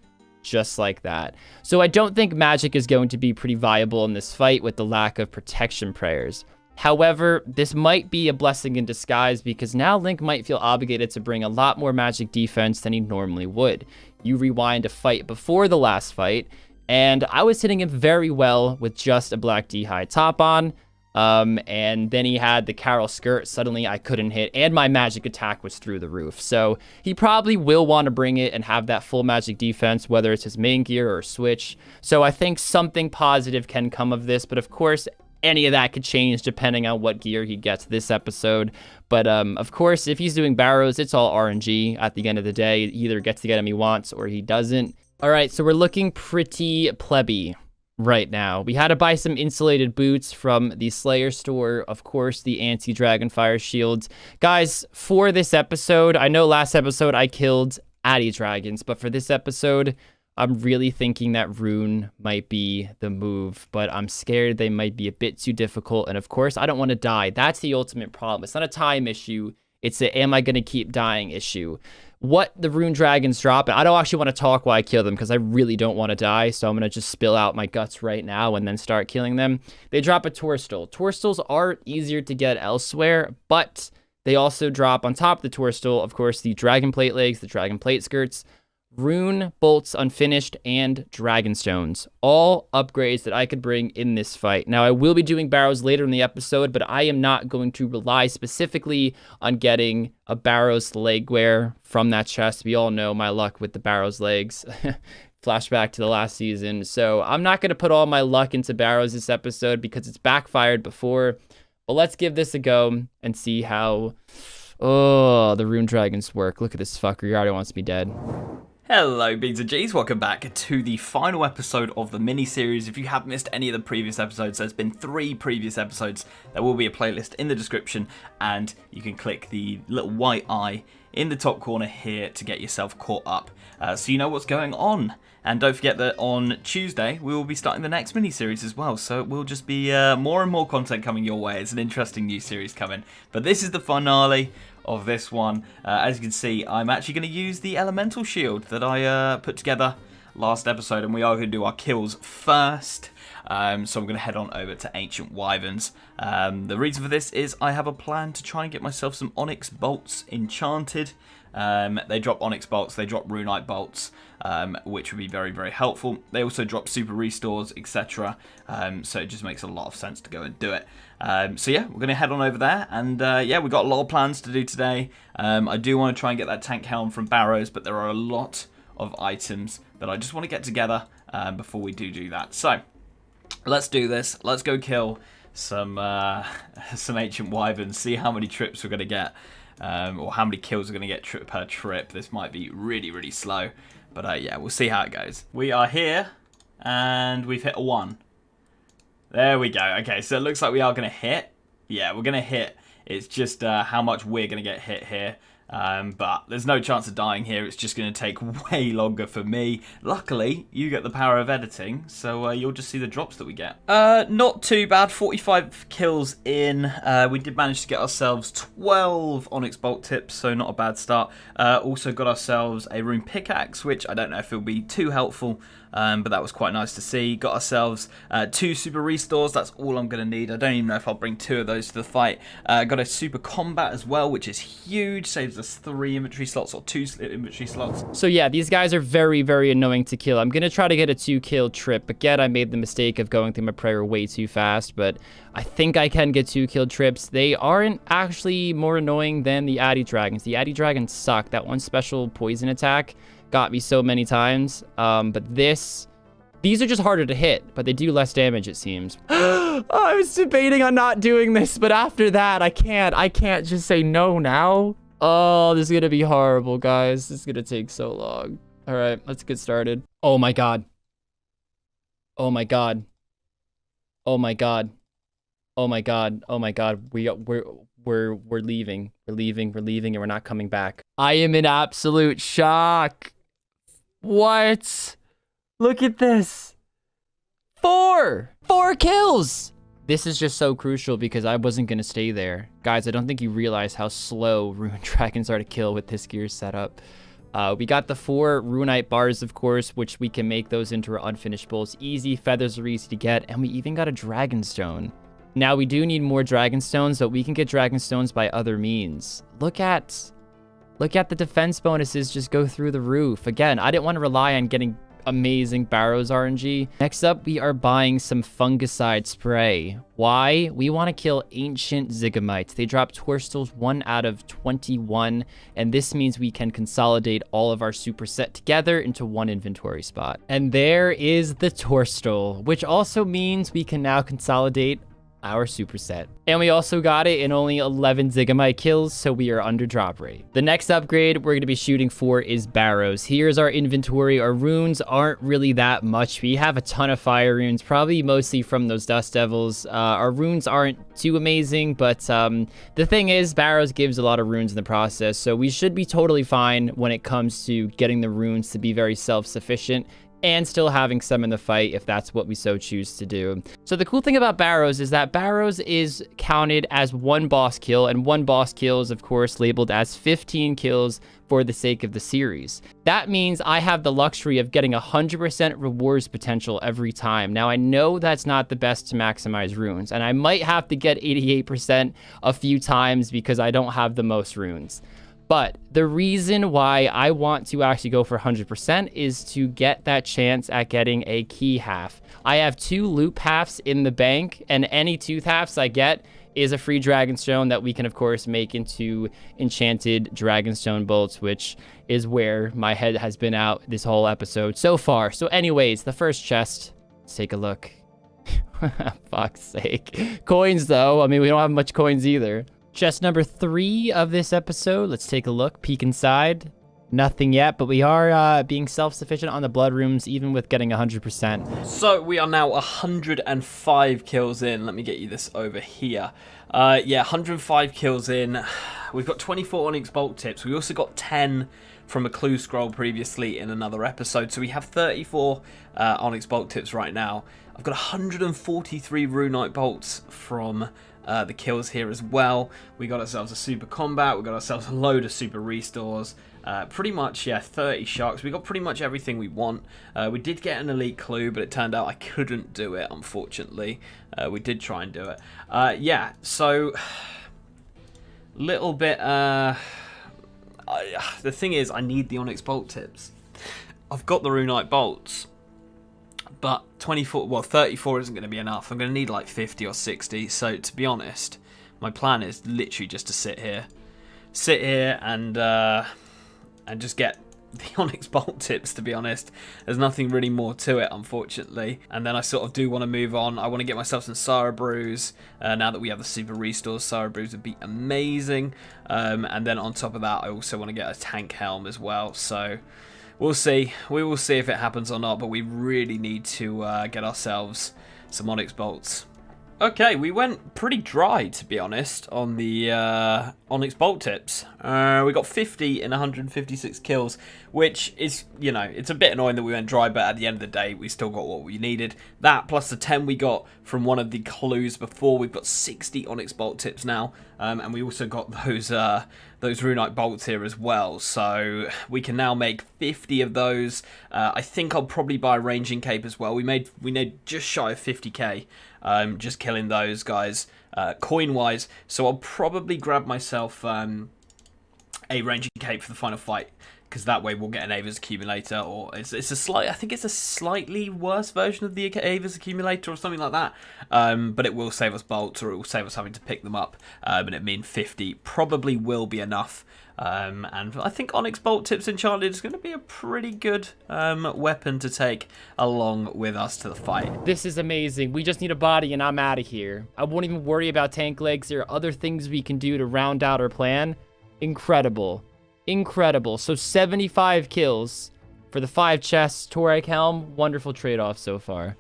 just like that. So I don't think magic is going to be pretty viable in this fight with the lack of protection prayers. However, this might be a blessing in disguise because now Link might feel obligated to bring a lot more magic defense than he normally would. You rewind a fight before the last fight, and I was hitting him very well with just a black D-high top on. And then he had the Carol skirt. Suddenly I couldn't hit, and my magic attack was through the roof. So he probably will want to bring it and have that full magic defense, whether it's his main gear or switch. So I think something positive can come of this, but of course, any of that could change depending on what gear he gets this episode. But of course, if he's doing Barrows, it's all RNG at the end of the day. He either gets the item he wants or he doesn't. All right, so we're looking pretty plebby right now. We had to buy some insulated boots from the Slayer store. Of course, the anti-Dragonfire shields. Guys, for this episode, I know last episode I killed Addy Dragons, but for this episode, I'm really thinking that Rune might be the move, but I'm scared they might be a bit too difficult. And of course, I don't want to die. That's the ultimate problem. It's not a time issue. It's a am I going to keep dying issue. What the Rune Dragons drop, and I don't actually want to talk while I kill them because I really don't want to die, so I'm going to just spill out my guts right now and then start killing them. They drop a Tourstall. Tourstals are easier to get elsewhere, but they also drop on top of the Tourstall, of course, the Dragon Plate legs, the Dragon Plate skirts, Rune Bolts Unfinished, and Dragonstones. All upgrades that I could bring in this fight. Now, I will be doing Barrows later in the episode, but I am not going to rely specifically on getting a Barrows leg wear from that chest. We all know my luck with the Barrows legs. Flashback to the last season. So I'm not going to put all my luck into Barrows this episode because it's backfired before. But let's give this a go and see how the Rune Dragons work. Look at this fucker. He already wants me dead. Hello, B's and G's. Welcome back to the final episode of the mini-series. If you have missed any of the previous episodes, there's been 3 previous episodes. There will be a playlist in the description, and you can click the little white eye in the top corner here to get yourself caught up, so you know what's going on. And don't forget that on Tuesday, we will be starting the next mini-series as well, so it will just be more and more content coming your way. It's an interesting new series coming. But this is the finale of this one. As you can see, I'm actually going to use the elemental shield that I put together last episode, and we are going to do our kills first. So I'm going to head on over to Ancient Wyverns. The reason for this is I have a plan to try and get myself some Onyx Bolts enchanted. They drop Onyx Bolts, they drop Runite Bolts, which would be very, very helpful. They also drop Super Restores, etc. So it just makes a lot of sense to go and do it. So yeah, we're going to head on over there, and yeah, we've got a lot of plans to do today. I do want to try and get that tank helm from Barrows, but there are a lot of items that I just want to get together before we do that. So let's do this. Let's go kill some Ancient Wyverns, see how many trips we're going to get. Or how many kills we're going to get per trip. This might be really, really slow. But yeah, we'll see how it goes. We are here, and we've hit a 1. There we go. Okay, so it looks like we are going to hit. Yeah, we're going to hit. It's just how much we're going to get hit here. But there's no chance of dying here. It's just going to take way longer for me. Luckily, you get the power of editing, so you'll just see the drops that we get. Not too bad. 45 kills in. We did manage to get ourselves 12 Onyx Bolt tips, so not a bad start. Also got ourselves a Rune Pickaxe, which I don't know if it'll be too helpful. But that was quite nice to see. Got ourselves 2 Super Restores. That's all I'm going to need. I don't even know if I'll bring 2 of those to the fight. Got a Super Combat as well, which is huge. Saves us 3 inventory slots or 2 inventory slots. So yeah, these guys are very, very annoying to kill. I'm going to try to get a 2-kill trip. Again, I made the mistake of going through my prayer way too fast, but I think I can get 2-kill trips. They aren't actually more annoying than the Addy Dragons. The Addy Dragons suck. That one special poison attack got me so many times, but these are just harder to hit, but they do less damage, it seems. I was debating on not doing this, but after that, I can't just say no now. Oh, this is gonna be horrible, guys. This is gonna take so long. All right, let's get started. Oh my god. Oh my god. Oh my god. Oh my god. Oh my god. We're leaving. We're leaving, and we're not coming back. I am in absolute shock. What? Look at this. 4 kills. This is just so crucial because I wasn't going to stay there. Guys, I don't think you realize how slow Rune Dragons are to kill with this gear setup. We got the 4 Runite bars, of course, which we can make those into our unfinished bowls. Easy, feathers are easy to get, and we even got a Dragonstone. Now, we do need more Dragonstones, but we can get Dragonstones by other means. Look at the defense bonuses just go through the roof. Again, I didn't want to rely on getting amazing Barrows RNG. Next up, we are buying some fungicide spray. Why? We want to kill ancient Zygamites. They drop Torstals 1 out of 21, and this means we can consolidate all of our superset together into one inventory spot. And there is the Torstal, which also means we can now consolidate our superset. And we also got it in only 11 Zygamite kills, so we are under drop rate. The next upgrade we're going to be shooting for is Barrows. Here's our inventory. Our runes aren't really that much. We have a ton of fire runes, probably mostly from those Dust Devils. Our runes aren't too amazing, but the thing is, Barrows gives a lot of runes in the process, so we should be totally fine when it comes to getting the runes to be very self-sufficient and still having some in the fight if that's what we so choose to do. So the cool thing about Barrows is that Barrows is counted as 1 boss kill, and 1 boss kill is of course labeled as 15 kills for the sake of the series. That means I have the luxury of getting 100% rewards potential every time. Now I know that's not the best to maximize runes, and I might have to get 88% a few times because I don't have the most runes. But the reason why I want to actually go for 100% is to get that chance at getting a key half. I have 2 loop halves in the bank, and any tooth halves I get is a free dragonstone that we can of course make into enchanted dragonstone bolts, which is where my head has been out this whole episode so far. So anyways, the first chest, let's take a look. Fuck's sake. Coins though, I mean, we don't have much coins either. Chest number 3 of this episode. Let's take a look, peek inside. Nothing yet, but we are being self-sufficient on the blood rooms, even with getting 100%. So we are now 105 kills in. Let me get you this over here. Yeah, 105 kills in. We've got 24 Onyx Bolt tips. We also got 10 from a clue scroll previously in another episode. So we have 34 Onyx Bolt tips right now. I've got 143 Runite Bolts from the kills here as well. We got ourselves a super combat. We got ourselves a load of super restores. Pretty much, yeah, 30 sharks. We got pretty much everything we want. We did get an elite clue, but it turned out I couldn't do it, unfortunately. We did try and do it. Yeah, so little bit. The thing is, I need the Onyx Bolt tips. I've got the Runite Bolts, but 34 isn't going to be enough. I'm going to need like 50 or 60. So to be honest, my plan is literally just to sit here and just get the Onyx Bolt tips, to be honest. There's nothing really more to it, unfortunately. And then I sort of do want to move on. I want to get myself some Sara Brews. Now that we have the super restores, Sara Brews would be amazing. And then on top of that, I also want to get a tank helm as well. So we'll see. We will see if it happens or not, but we really need to get ourselves some Onyx Bolts. Okay, we went pretty dry, to be honest, on the Onyx Bolt tips. We got 50 in 156 kills, which is, you know, it's a bit annoying that we went dry, but at the end of the day, we still got what we needed. That plus the 10 we got from one of the clues before. We've got 60 Onyx Bolt tips now, and we also got those Runite Bolts here as well. So we can now make 50 of those. I think I'll probably buy a Ranging Cape as well. We made just shy of 50k. Just killing those guys coin-wise. So I'll probably grab myself a Ranging Cape for the final fight, because that way we'll get an Ava's Accumulator, or I think it's a slightly worse version of the Ava's Accumulator or something like that. But it will save us bolts, or it will save us having to pick them up. And it means 50 probably will be enough. And I think Onyx Bolt Tips Enchanted is going to be a pretty good weapon to take along with us to the fight. This is amazing. We just need a body and I'm out of here. I won't even worry about tank legs. There are other things we can do to round out our plan. Incredible. Incredible. So 75 kills for the 5 chests. Torag Helm. Wonderful trade-off so far.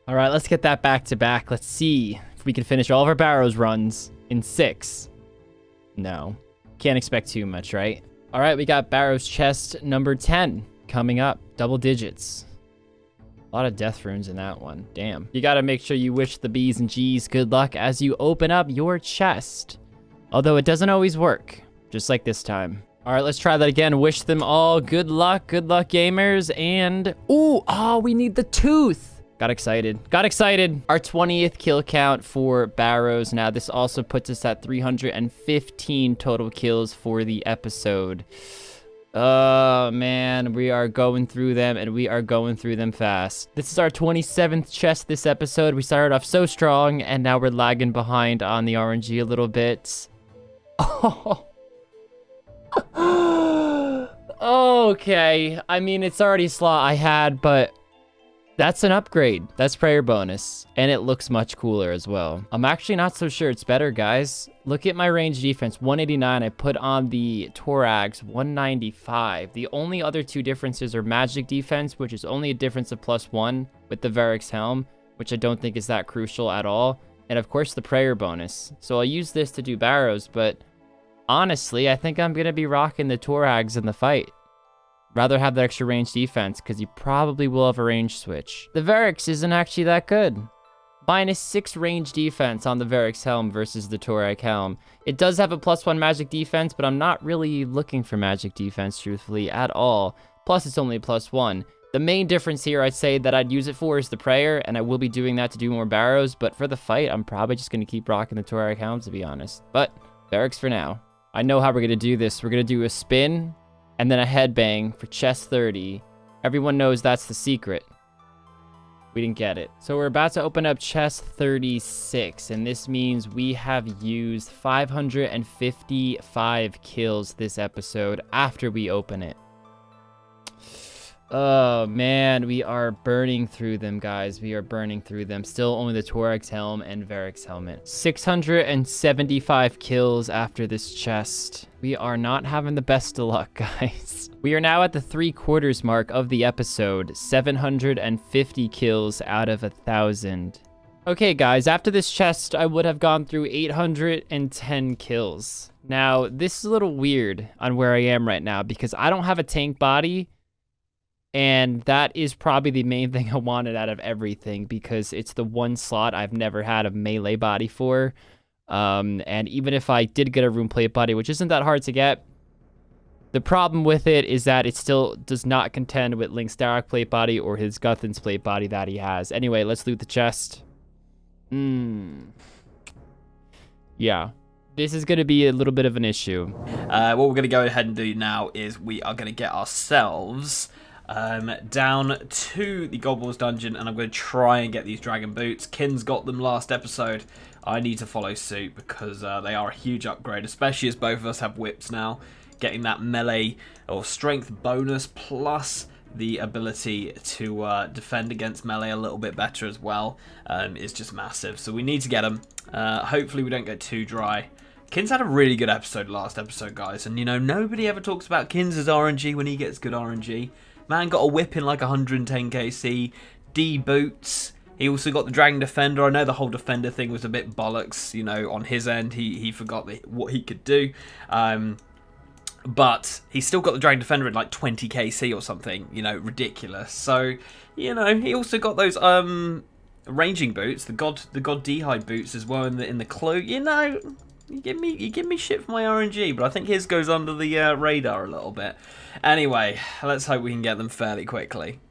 All right, let's get that back to back. Let's see if we can finish all of our Barrows runs in 6. No. Can't expect too much, right? All right, we got Barrows chest number 10 coming up. Double digits. A lot of death runes in that one. Damn. You got to make sure you wish the B's and G's good luck as you open up your chest. Although it doesn't always work, just like this time. All right, let's try that again. Wish them all good luck gamers. And, we need the tooth. Got excited. Our 20th kill count for Barrows. Now, this also puts us at 315 total kills for the episode. Oh, man, we are going through them, and we are going through them fast. This is our 27th chest this episode. We started off so strong, and now we're lagging behind on the RNG a little bit. Oh. Okay. I mean, it's already a slot I had, but that's an upgrade. That's prayer bonus, and it looks much cooler as well. I'm actually not so sure it's better, guys. Look at my range defense, 189. I put on the Torax, 195. The only other two differences are magic defense, which is only a difference of +1 with the Varric's helm, which I don't think is that crucial at all. And of course, the prayer bonus. So I'll use this to do barrows, but honestly, I think I'm going to be rocking the Torax in the fight. Rather have the extra range defense, because you probably will have a range switch. The Varric's isn't actually that good. -6 range defense on the Varric's helm versus the Torak helm. It does have a +1 magic defense, but I'm not really looking for magic defense, truthfully, at all. Plus, it's only +1. The main difference here, I'd say, that I'd use it for is the prayer, and I will be doing that to do more barrows, but for the fight, I'm probably just going to keep rocking the Torak helm, to be honest. But, Varric's for now. I know how we're going to do this. We're going to do a spin, and then a headbang for chest 30. Everyone knows that's the secret. We didn't get it. So we're about to open up chest 36, and this means we have used 555 kills this episode after we open it. Oh, man, we are burning through them, guys. We are burning through them. Still only the Torax helm and Varric's helmet. 675 kills after this chest. We are not having the best of luck, guys. We are now at the 3/4 mark of the episode. 750 kills out of 1,000. Okay, guys, after this chest, I would have gone through 810 kills. Now, this is a little weird on where I am right now because I don't have a tank body. And that is probably the main thing I wanted out of everything because it's the one slot I've never had a melee body for. And even if I did get a rune plate body, which isn't that hard to get, the problem with it is that it still does not contend with Link's Darrock plate body or his Guthin's plate body that he has. Anyway, let's loot the chest. Yeah. This is going to be a little bit of an issue. What we're going to go ahead and do now is we are going to get ourselves down to the Goblins dungeon, and I'm going to try and get these dragon boots. Kin's got them last episode. I need to follow suit because they are a huge upgrade, especially as both of us have whips now. Getting that melee or strength bonus plus the ability to defend against melee a little bit better as well is just massive. So we need to get them. Hopefully we don't get too dry. Kin's had a really good episode last episode, guys, and you know, nobody ever talks about Kin's RNG when he gets good RNG. Man got a whip in like 110 KC, D boots. He also got the Dragon Defender. I know the whole Defender thing was a bit bollocks, you know, on his end. He forgot what he could do. But he still got the Dragon Defender at like 20 KC or something, you know, ridiculous. So, you know, he also got those ranging boots, the God D'hide boots as well in the cloak. You know, you give me shit for my RNG, but I think his goes under the radar a little bit. Anyway, let's hope we can get them fairly quickly.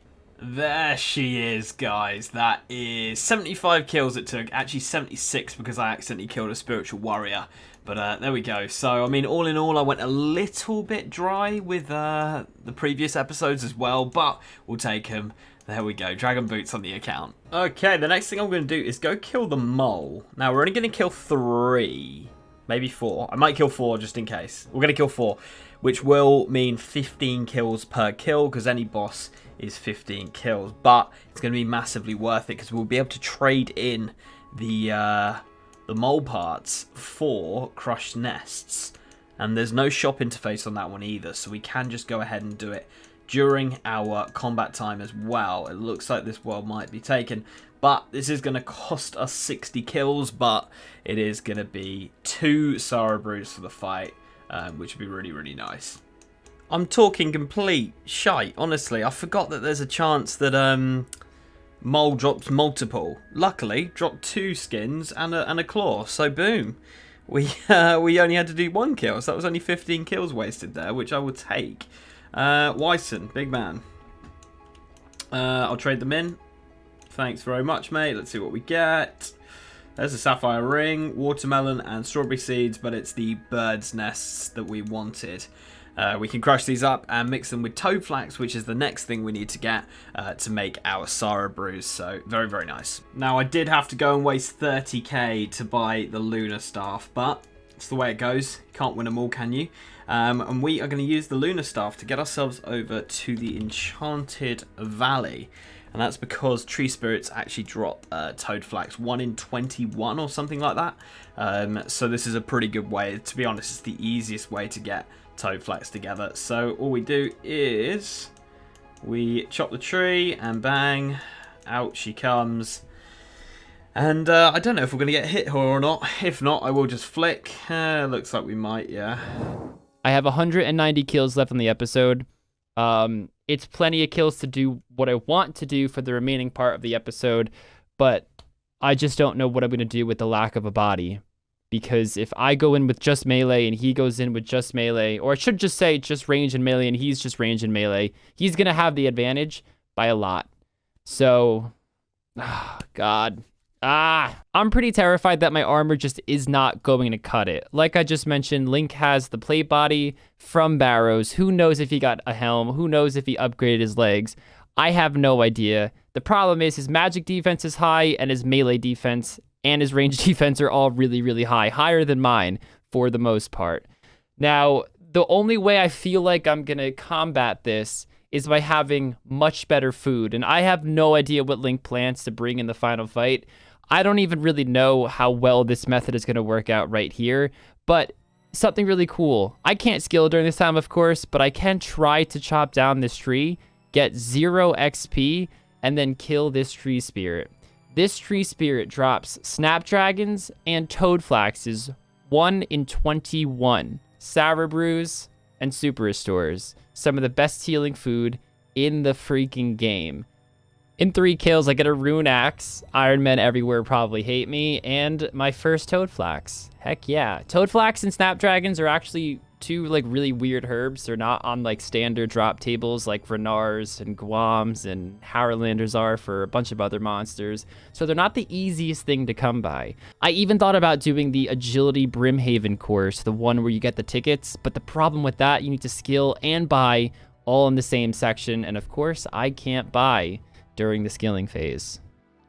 There she is, guys. That is 75 kills it took. Actually 76 because I accidentally killed a spiritual warrior. But there we go. So, I mean, all in all, I went a little bit dry with the previous episodes as well. But we'll take him. There we go. Dragon boots on the account. Okay, the next thing I'm going to do is go kill the mole. Now, we're only going to kill 3. Maybe 4. I might kill 4 just in case. We're going to kill 4. Which will mean 15 kills per kill, because any boss is 15 kills. But it's going to be massively worth it, because we'll be able to trade in the mole parts for crushed nests. And there's no shop interface on that one either, so we can just go ahead and do it during our combat time as well. It looks like this world might be taken. But this is going to cost us 60 kills, but it is going to be 2 Sorrow Brews for the fight. Which would be really, really nice. I'm talking complete shite, honestly. I forgot that there's a chance that Mole drops multiple. Luckily, dropped 2 skins and a claw, so boom. We only had to do 1 kill, so that was only 15 kills wasted there, which I will take. Wyson, big man. I'll trade them in. Thanks very much, mate. Let's see what we get. There's a sapphire ring, watermelon, and strawberry seeds, but it's the bird's nests that we wanted. We can crush these up and mix them with toad flax, which is the next thing we need to get to make our Sara brews. So very, very nice. Now, I did have to go and waste 30k to buy the lunar staff, but it's the way it goes. You can't win them all, can you? And we are going to use the lunar staff to get ourselves over to the enchanted valley. And that's because tree spirits actually drop toad flax 1 in 21 or something like that. So this is a pretty good way. To be honest, it's the easiest way to get toad flax together. So all we do is we chop the tree and bang, out she comes. And I don't know if we're going to get hit or not. If not, I will just flick. Looks like we might, yeah. I have 190 kills left on the episode. It's plenty of kills to do what I want to do for the remaining part of the episode, but I just don't know what I'm going to do with the lack of a body. Because if I go in with just melee and he goes in with just melee, or I should just say just range and melee and he's just range and melee, he's going to have the advantage by a lot. So, God. I'm pretty terrified that my armor just is not going to cut it. Like I just mentioned, Link has the plate body from Barrows. Who knows if he got a helm? Who knows if he upgraded his legs? I have no idea. The problem is his magic defense is high and his melee defense and his range defense are all really, really high. Higher than mine for the most part. Now, the only way I feel like I'm going to combat this is by having much better food. And I have no idea what Link plans to bring in the final fight. I don't even really know how well this method is going to work out right here, but something really cool. I can't skill during this time, of course, but I can try to chop down this tree, get 0 XP, and then kill this tree spirit. This tree spirit drops snapdragons and toad flaxes 1 in 21. Sour brews and super restores. Some of the best healing food in the freaking game. In 3 kills, I get a rune axe. Iron Men everywhere probably hate me. And my first toad flax. Heck yeah. Toad flax and snapdragons are actually 2 like really weird herbs. They're not on like standard drop tables like Renars and Guams and Harlanders are for a bunch of other monsters. So they're not the easiest thing to come by. I even thought about doing the Agility Brimhaven course, the one where you get the tickets. But the problem with that, you need to skill and buy all in the same section. And of course, I can't buy during the skilling phase.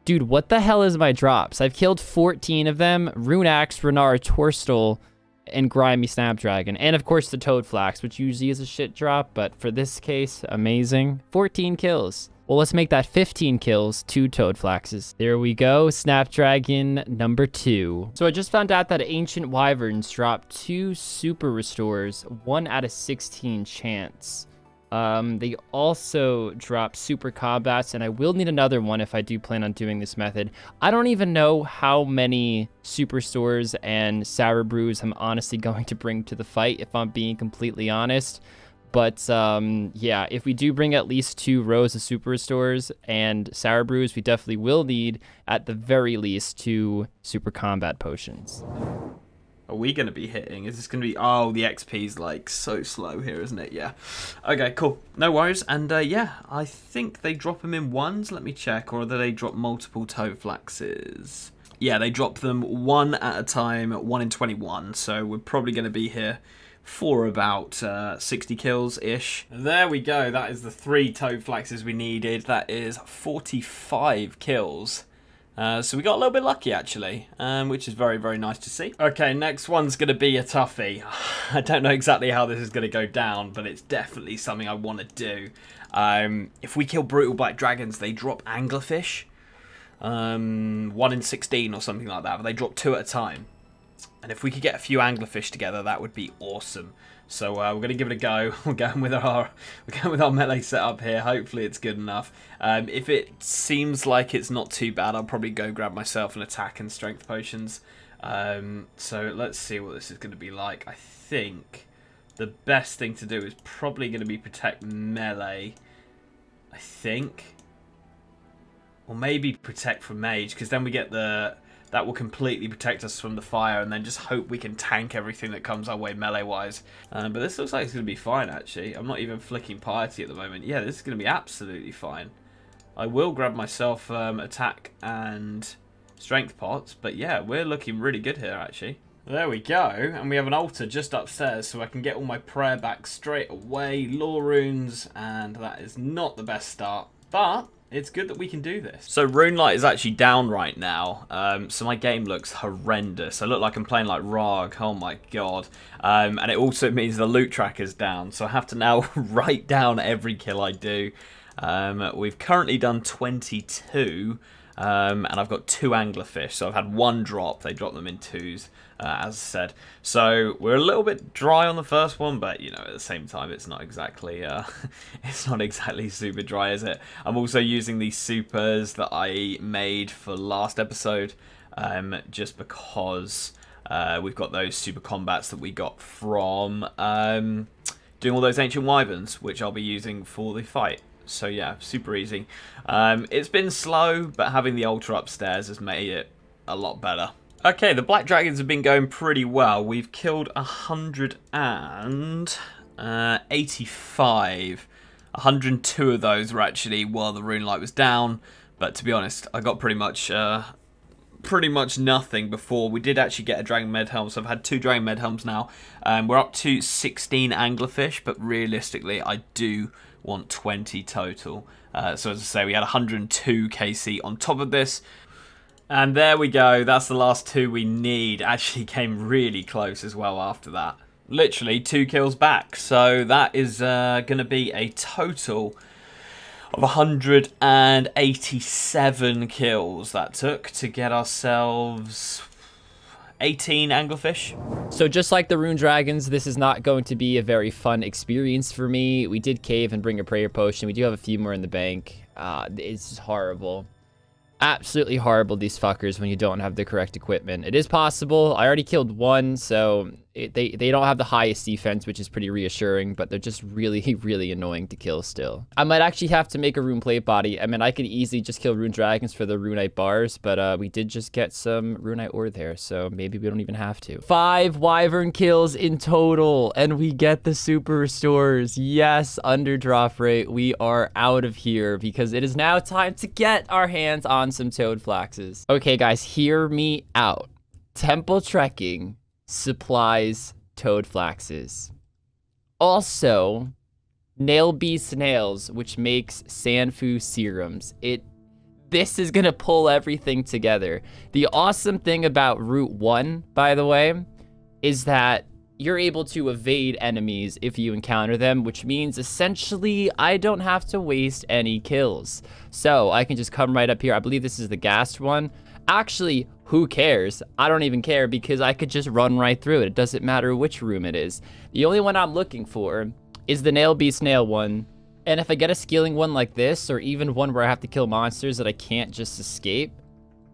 Dude, what the hell is my drops? I've killed 14 of them. Rune Axe, Renar, Torstal, and Grimy Snapdragon. And of course the Toad Flax, which usually is a shit drop, but for this case, amazing. 14 kills. Well, let's make that 15 kills, 2 Toad Flaxes. There we go, Snapdragon number 2. So I just found out that Ancient Wyverns drop 2 super restores, 1 out of 16 chance. They also drop super combats, and I will need another one if I do plan on doing this method. I don't even know how many super stores and sour brews I'm honestly going to bring to the fight, if I'm being completely honest. But yeah, if we do bring at least 2 rows of super stores and sour brews, we definitely will need, at the very least, 2 super combat potions. Are we going to be hitting? Is this going to be... Oh, the XP's like so slow here, isn't it? Yeah. Okay, cool. No worries. And yeah, I think they drop them in ones. Let me check. Or do they drop multiple toad flaxes? Yeah, they drop them 1 at a time, 1 in 21. So we're probably going to be here for about 60 kills-ish. There we go. That is the 3 toad flaxes we needed. That is 45 kills. So we got a little bit lucky, actually, which is very, very nice to see. Okay, next one's going to be a toughie. I don't know exactly how this is going to go down, but it's definitely something I want to do. If we kill Brutal Black Dragons, they drop Anglerfish. 1 in 16 or something like that, but they drop 2 at a time. And if we could get a few Anglerfish together, that would be awesome. So we're going to give it a go. We're going with our melee setup here. Hopefully it's good enough. If it seems like it's not too bad, I'll probably go grab myself an attack and strength potions. So let's see what this is going to be like. I think the best thing to do is probably going to be protect melee. I think. Or maybe protect from mage, because then we get the... That will completely protect us from the fire, and then just hope we can tank everything that comes our way melee-wise. But this looks like it's going to be fine, actually. I'm not even flicking piety at the moment. Yeah, this is going to be absolutely fine. I will grab myself attack and strength pots, but yeah, we're looking really good here, actually. There we go, and we have an altar just upstairs so I can get all my prayer back straight away, lore runes, and that is not the best start, but it's good that we can do this. So Runelight is actually down right now, so my game looks horrendous. I look like I'm playing like Rog, oh my god. And it also means the loot tracker's down, so I have to now write down every kill I do. We've currently done 22, and I've got 2 anglerfish, so I've had 1 drop. They drop them in 2s, as I said. So we're a little bit dry on the first one, but you know, at the same time, it's not exactly it's not exactly super dry, is it? I'm also using these supers that I made for last episode, just because we've got those super combats that we got from doing all those ancient wyverns, which I'll be using for the fight. So yeah, super easy. It's been slow, but having the altar upstairs has made it a lot better. Okay, the black dragons have been going pretty well. We've killed 185. 102 of those were actually while the rune light was down. But to be honest, I got pretty much nothing before. We did actually get a dragon med helm, so I've had 2 dragon med helms now. We're up to 16 anglerfish, but realistically, I do want 20 total. So as I say, we had 102 KC on top of this. And there we go. That's the last 2 we need. Actually came really close as well after that. Literally 2 kills back. So that is going to be a total of 187 kills that took to get ourselves 18 anglerfish. So just like the rune dragons, this is not going to be a very fun experience for me. We did cave and bring a prayer potion. We do have a few more in the bank. It's just horrible. Absolutely horrible, these fuckers, when you don't have the correct equipment. It is possible. I already killed 1, so they don't have the highest defense, which is pretty reassuring, but they're just really, really annoying to kill still. I might actually have to make a rune plate body. I mean, I could easily just kill rune dragons for the runite bars, but we did just get some runite ore there, so maybe we don't even have to. 5 wyvern kills in total, and we get the super restores. Yes, under drop rate, we are out of here because it is now time to get our hands on some toad flaxes. Okay, guys, hear me out. Temple trekking supplies toad flaxes. Also, nail beast nails, which makes sanfu serums. This is gonna pull everything together. The awesome thing about Route 1, by the way, is that you're able to evade enemies if you encounter them, which means essentially I don't have to waste any kills. So I can just come right up here. I believe this is the ghast one. Actually, who cares? I don't even care because I could just run right through it. It doesn't matter which room it is. The only one I'm looking for is the nail beast nail one. And if I get a skilling one like this, or even one where I have to kill monsters that I can't just escape,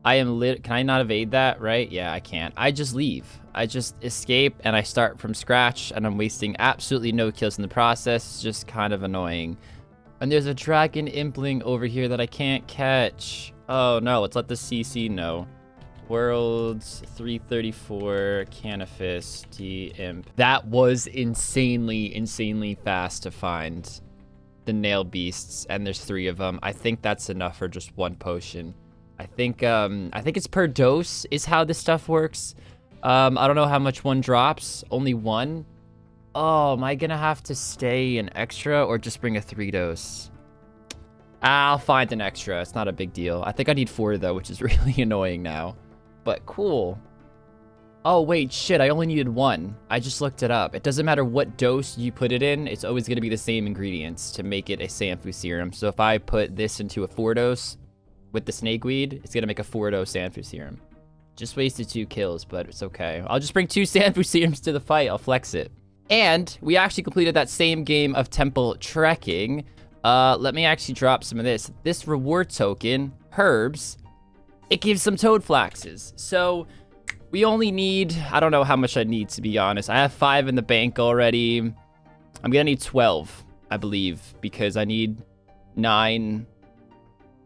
can I not evade that, right? Yeah, I can't. I just leave. I just escape and I start from scratch and I'm wasting absolutely no kills in the process. It's just kind of annoying. And there's a dragon impling over here that I can't catch. Oh no, let's let the CC know. Worlds 334 Canifis D Imp. That was insanely fast to find the nail beasts, and there's 3 of them. I think that's enough for just 1 potion. I think it's per dose is how this stuff works. I don't know how much 1 drops. Only 1. Oh, am I gonna have to stay an extra or just bring a 3 dose? I'll find an extra. It's not a big deal. I think I need 4 though, which is really annoying now. But cool. Oh wait, shit, I only needed 1. I just looked it up. It doesn't matter what dose you put it in, it's always gonna be the same ingredients to make it a Sanfu serum. So if I put this into a 4 dose with the snakeweed, it's gonna make a 4 dose Sanfu serum. Just wasted 2 kills, but it's okay. I'll just bring 2 Sanfu serums to the fight. I'll flex it. And we actually completed that same game of temple trekking. Let me actually drop some of this. This reward token, herbs, it gives some toad flaxes. So we only need, I don't know how much I need, to be honest. I have 5 in the bank already. I'm gonna need 12, I believe, because I need 9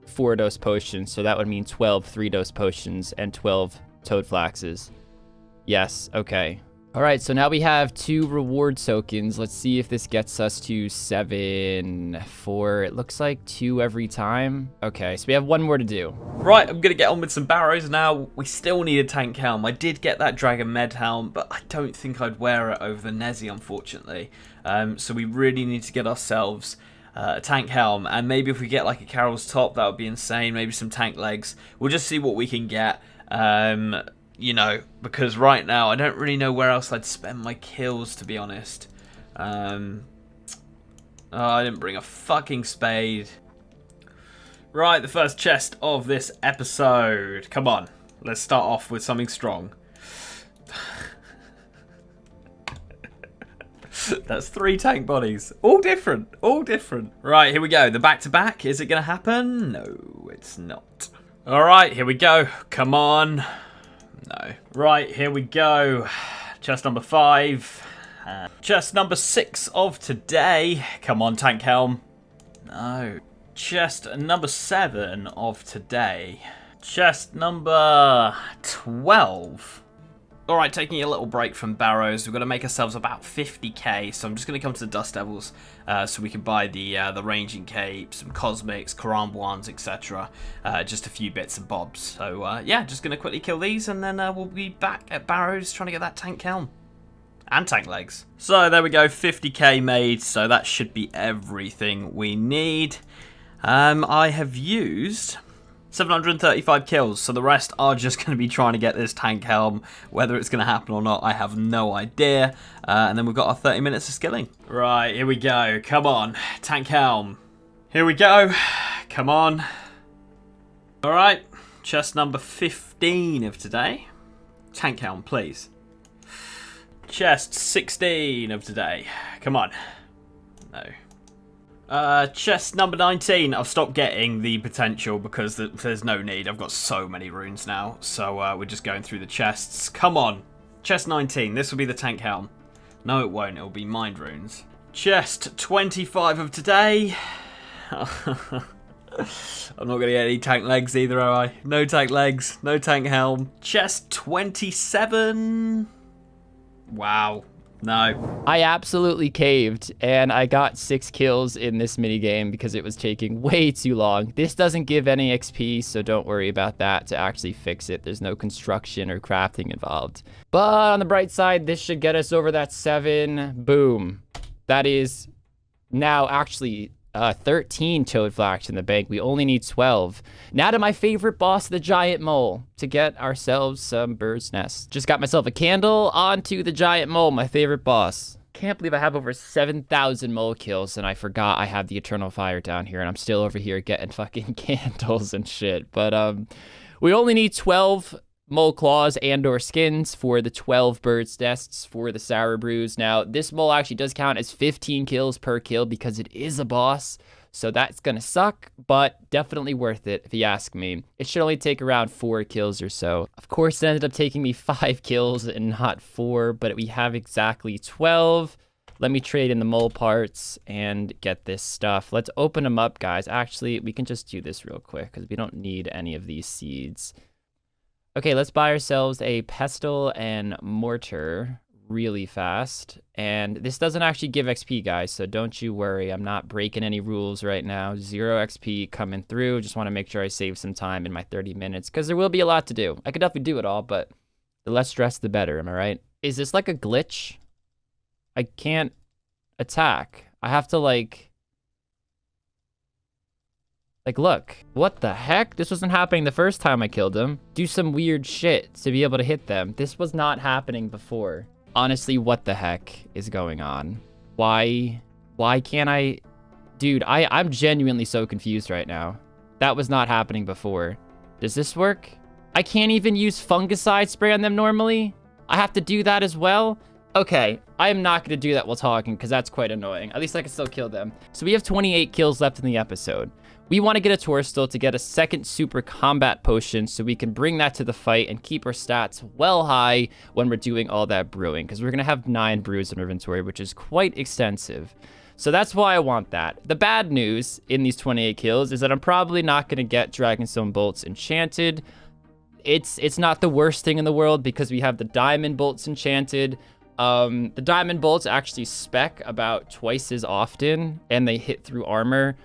4-dose potions. So that would mean 12 3-dose potions and 12 toad flaxes. Yes, okay. All right, so now we have 2 reward tokens. Let's see if this gets us to 7 for, it looks like 2 every time. Okay, so we have 1 more to do. Right, I'm going to get on with some barrows now. We still need a tank helm. I did get that Dragon Med helm, but I don't think I'd wear it over the Nezzy, unfortunately. So we really need to get ourselves a tank helm. And maybe if we get like a Carol's top, that would be insane. Maybe some tank legs. We'll just see what we can get. You know, because right now I don't really know where else I'd spend my kills, to be honest. Oh, I didn't bring a fucking spade. Right, the first chest of this episode. Come on, let's start off with something strong. That's 3 tank bodies. All different, all different. Right, here we go. The back-to-back. Is it going to happen? No, it's not. All right, here we go. Come on. No. Right, here we go. Chest number 5. Chest number 6 of today. Come on, tank helm. No. Chest number 7 of today. Chest number 12. Alright, taking a little break from barrows. We've got to make ourselves about 50k, so I'm just going to come to the Dust Devils so we can buy the ranging cape, some cosmics, Karambwans, etc. Just a few bits and bobs. So yeah, just going to quickly kill these, and then we'll be back at barrows trying to get that tank helm. And tank legs. So there we go, 50k made, so that should be everything we need. I have used 735 kills, so the rest are just going to be trying to get this tank helm. Whether it's going to happen or not, I have no idea. And then we've got our 30 minutes of skilling. Right, here we go. Come on, tank helm. Here we go. Come on. All right, chest number 15 of today. Tank helm, please. Chest 16 of today. Come on. No. Chest number 19. I've stopped getting the potential because there's no need. I've got so many runes now. So we're just going through the chests. Come on. Chest 19. This will be the tank helm. No, it won't. It'll be mind runes. Chest 25 of today. I'm not going to get any tank legs either, am I? No tank legs. No tank helm. Chest 27. Wow. No. I absolutely caved, and I got 6 kills in this minigame because it was taking way too long. This doesn't give any XP, so don't worry about that to actually fix it. There's no construction or crafting involved. But on the bright side, this should get us over that 7. Boom. That is now actually 13 toad flax in the bank. We only need 12. Now to my favorite boss, the giant mole, to get ourselves some bird's nests. Just got myself a candle onto the giant mole, my favorite boss. Can't believe I have over 7,000 mole kills, and I forgot I have the eternal fire down here, and I'm still over here getting fucking candles and shit. But we only need 12 mole claws and or skins for the 12 bird's nests for the sour brews. Now, this mole actually does count as 15 kills per kill because it is a boss, so that's gonna suck, but definitely worth it if you ask me. It should only take around 4 kills or so. Of course, it ended up taking me 5 kills and not 4, but we have exactly 12. Let me trade in the mole parts and get this stuff. Let's open them up, guys. Actually, we can just do this real quick because we don't need any of these seeds. Okay, let's buy ourselves a pestle and mortar really fast. And this doesn't actually give XP, guys, so don't you worry. I'm not breaking any rules right now. 0 XP coming through. Just want to make sure I save some time in my 30 minutes because there will be a lot to do. I could definitely do it all, but the less stress, the better. Am I right? Is this like a glitch? I can't attack. I have to like, look. What the heck? This wasn't happening the first time I killed him. Do some weird shit to be able to hit them. This was not happening before. Honestly, what the heck is going on? Why can't I? Dude, I'm genuinely so confused right now. That was not happening before. Does this work? I can't even use fungicide spray on them normally? I have to do that as well? Okay, I am not going to do that while talking because that's quite annoying. At least I can still kill them. So we have 28 kills left in the episode. We want to get a Torstol to get a second super combat potion so we can bring that to the fight and keep our stats well high when we're doing all that brewing, because we're going to have 9 brews in our inventory, which is quite extensive. So that's why I want that. The bad news in these 28 kills is that I'm probably not going to get Dragonstone Bolts enchanted. It's not the worst thing in the world because we have the Diamond Bolts enchanted, The diamond bolts actually spec about twice as often, and they hit through armor.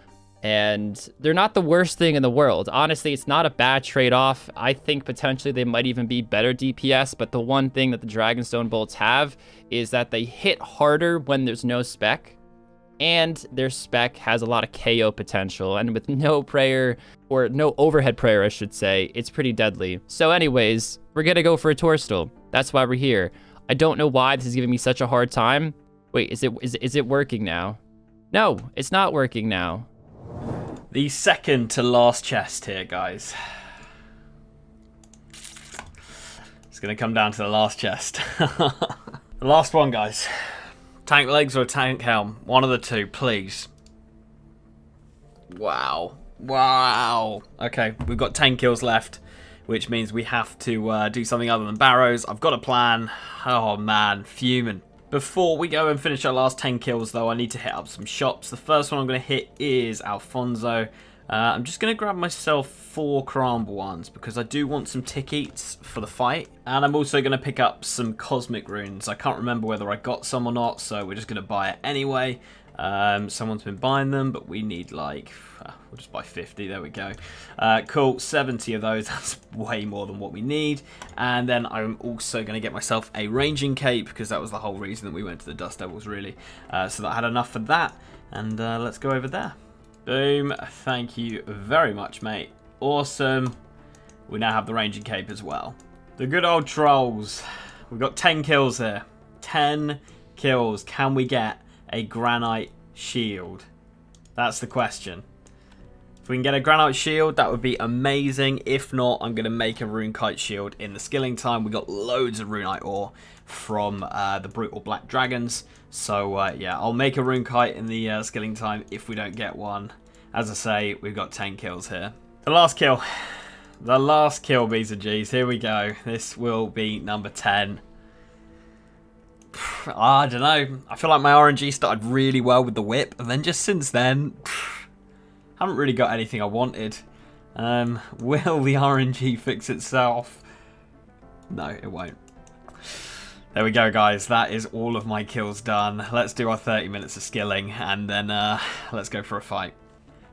And they're not the worst thing in the world. Honestly, it's not a bad trade-off. I think potentially they might even be better DPS, but the one thing that the Dragonstone bolts have is that they hit harder when there's no spec, and their spec has a lot of KO potential, and with no prayer, or no overhead prayer, I should say, it's pretty deadly. So anyways, we're gonna go for a Torstal. That's why we're here. I don't know why this is giving me such a hard time. Wait, is it working now? No, it's not working now. The second to last chest here, guys. It's going to come down to the last chest. The last one, guys. Tank legs or tank helm? One of the two, please. Wow. Wow. Okay, we've got 10 kills left, which means we have to do something other than barrows. I've got a plan. Oh, man. Fuming. Before we go and finish our last 10 kills, though, I need to hit up some shops. The first one I'm going to hit is Alfonso. I'm just going to grab myself 4 Cramble ones because I do want some tick eats for the fight. And I'm also going to pick up some Cosmic Runes. I can't remember whether I got some or not, so we're just going to buy it anyway. Someone's been buying them, but we need like, we'll just buy 50, there we go. Cool, 70 of those, that's way more than what we need. And then I'm also going to get myself a ranging cape, because that was the whole reason that we went to the Dust Devils, really. So that I had enough for that, and let's go over there. Boom, thank you very much, mate. Awesome. We now have the ranging cape as well. The good old trolls. We've got 10 kills here. 10 kills. Can we get a granite shield? That's the question. If we can get a granite shield, that would be amazing. If not, I'm going to make a rune kite shield in the skilling time. We got loads of runite ore from the brutal black dragons. So yeah, I'll make a rune kite in the skilling time if we don't get one. As I say, we've got 10 kills here. The last kill. The last kill, B's and G's. Here we go. This will be number 10. I don't know. I feel like my RNG started really well with the whip, and then just since then, haven't really got anything I wanted. Will the RNG fix itself? No, it won't. There we go, guys. That is all of my kills done. Let's do our 30 minutes of skilling, and then let's go for a fight.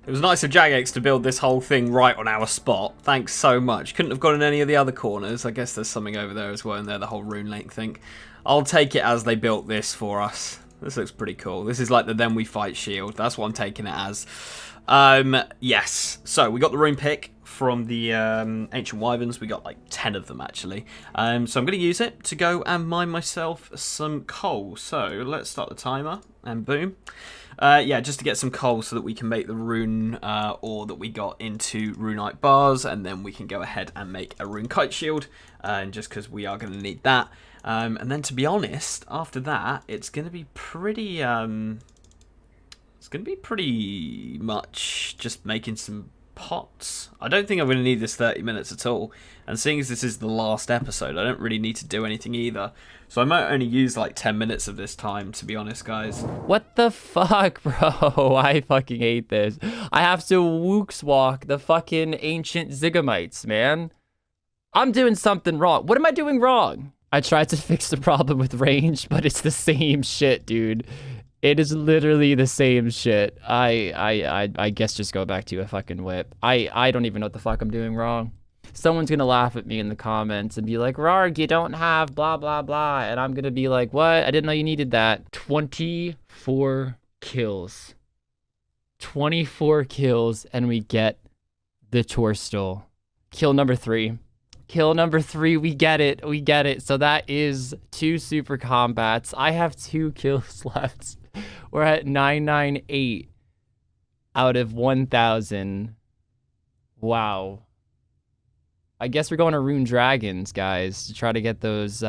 It was nice of Jagex to build this whole thing right on our spot. Thanks so much. Couldn't have gone in any of the other corners. I guess there's something over there as well in there, the whole rune link thing. I'll take it as they built this for us. This looks pretty cool. This is like the Then We Fight shield. That's what I'm taking it as. Yes. So we got the rune pick from the Ancient Wyverns. We got like 10 of them actually. So I'm going to use it to go and mine myself some coal. So let's start the timer and boom. Yeah, just to get some coal so that we can make the rune ore that we got into runite bars, and then we can go ahead and make a rune kite shield, and just because we are going to need that. And then to be honest, after that, it's going to be pretty much just making some pots. I don't think I'm going to need this 30 minutes at all. And seeing as this is the last episode, I don't really need to do anything either. So I might only use like 10 minutes of this time, to be honest, guys. What the fuck, bro? I fucking hate this. I have to wooks walk the fucking ancient Zygamites, man. I'm doing something wrong. What am I doing wrong? I tried to fix the problem with range, but it's the same shit, dude. It is literally the same shit. I guess just go back to a fucking whip. I don't even know what the fuck I'm doing wrong. Someone's gonna laugh at me in the comments and be like, Rarg, you don't have blah, blah, blah. And I'm gonna be like, what? I didn't know you needed that. 24 kills. 24 kills, and we get the Torstal. Kill number 3. Kill number 3, we get it. We get it. So that is 2 super combats. I have 2 kills left. We're at 998 out of 1,000. Wow. I guess we're going to rune dragons, guys, to try to get those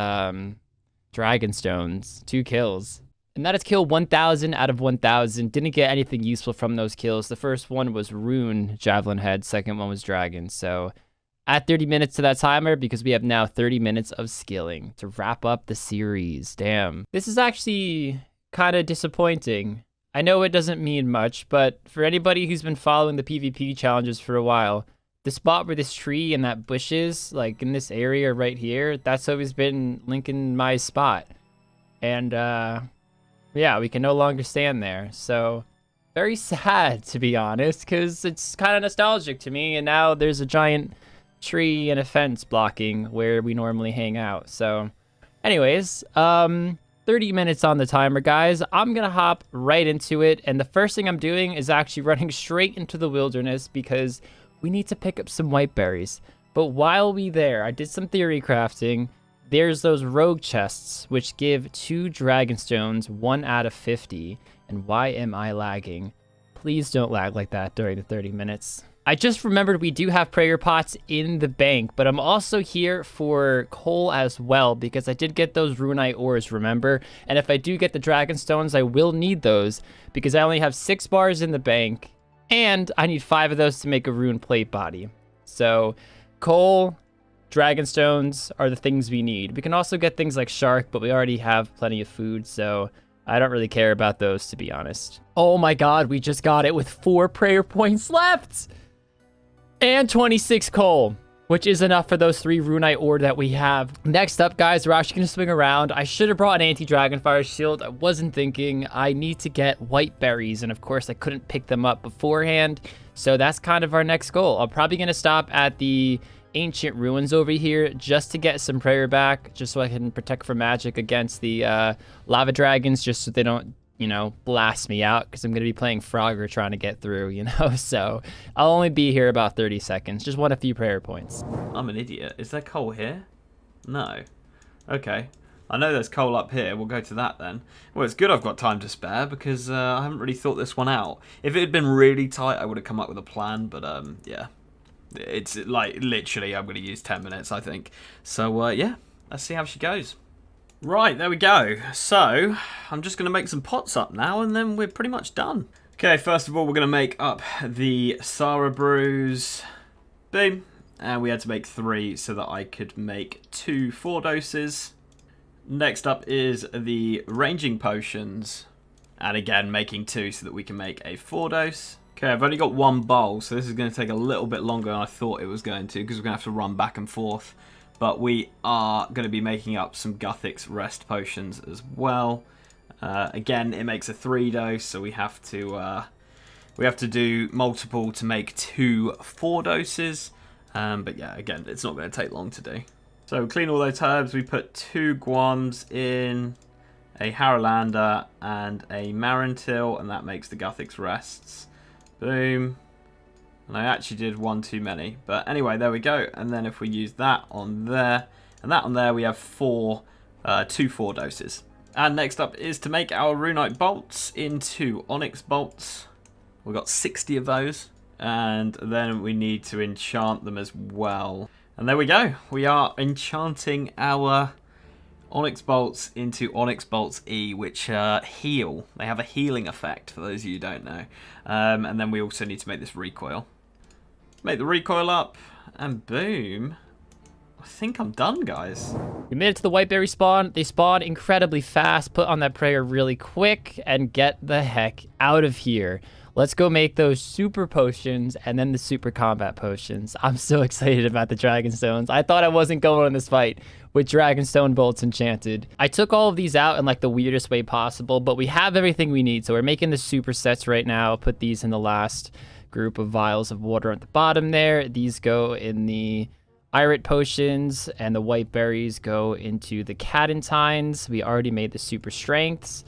dragon stones. 2 kills. And that is kill 1,000 out of 1,000. Didn't get anything useful from those kills. The first one was rune javelin head. Second one was dragon. So add 30 minutes to that timer because we have now 30 minutes of skilling to wrap up the series. Damn. This is actually kind of disappointing. I know it doesn't mean much, but for anybody who's been following the PvP challenges for a while, the spot where this tree and that bush is, like in this area right here, that's always been Lincoln my spot. And, yeah, we can no longer stand there. So, very sad, to be honest, because it's kind of nostalgic to me. And now there's a giant tree and a fence blocking where we normally hang out. So, anyways, 30 minutes on the timer, guys. I'm gonna hop right into it, and the first thing I'm doing is actually running straight into the wilderness because we need to pick up some white berries. But while we there, I did some theory crafting. There's those rogue chests, which give 2 dragon stones, 1 out of 50. And why am I lagging? Please don't lag like that during the 30 minutes. I just remembered we do have prayer pots in the bank, but I'm also here for coal as well because I did get those runite ores, remember? And if I do get the dragon stones, I will need those because I only have 6 bars in the bank and I need 5 of those to make a rune plate body. So coal, dragon stones are the things we need. We can also get things like shark, but we already have plenty of food, so I don't really care about those, to be honest. Oh my god, we just got it with 4 prayer points left! And 26 coal, which is enough for those 3 runite ore that we have. Next up, guys, we're actually going to swing around. I should have brought an anti-dragonfire shield. I wasn't thinking. I need to get white berries, and of course, I couldn't pick them up beforehand. So that's kind of our next goal. I'm probably going to stop at the ancient ruins over here just to get some prayer back, just so I can protect from magic against the lava dragons, just so they don't, you know, blast me out, because I'm going to be playing Frogger trying to get through, you know, so I'll only be here about 30 seconds. Just want a few prayer points. I'm an idiot. Is there coal here? No. Okay. I know there's coal up here. We'll go to that then. Well, it's good I've got time to spare because I haven't really thought this one out. If it had been really tight, I would have come up with a plan, but yeah. It's like literally I'm going to use 10 minutes, I think. So yeah, let's see how she goes. Right, there we go. So, I'm just going to make some pots up now, and then we're pretty much done. Okay, first of all, we're going to make up the Sarah brews. Boom. And we had to make 3 so that I could make 2 4 doses. Next up is the ranging potions. And again, making 2 so that we can make a 4 dose. Okay, I've only got 1 bowl, so this is going to take a little bit longer than I thought it was going to, because we're going to have to run back and forth. But we are going to be making up some Guthix rest potions as well. Again, it makes a 3 dose, so we have to do multiple to make 2 4 doses. But yeah, again, it's not going to take long to do. So clean all those herbs. We put 2 guams in, a Haralander, and a Marantil, and that makes the Guthix rests. Boom. And I actually did 1 too many. But anyway, there we go. And then if we use that on there, and that on there, we have 2 4 doses. And next up is to make our runite bolts into onyx bolts. We've got 60 of those. And then we need to enchant them as well. And there we go. We are enchanting our onyx bolts into onyx bolts E, which heal. They have a healing effect, for those of you who don't know. And then we also need to make this recoil. Make the recoil up, and boom. I think I'm done, guys. We made it to the whiteberry spawn. They spawn incredibly fast. Put on that prayer really quick and get the heck out of here. Let's go make those super potions and then the super combat potions. I'm so excited about the dragon stones. I thought I wasn't going on this fight with dragonstone bolts enchanted. I took all of these out in like the weirdest way possible, but we have everything we need. So we're making the super sets right now. I'll put these in the last group of vials of water at the bottom there. These go in the Irit potions, and the white berries go into the Cadentines. We already made the super strengths.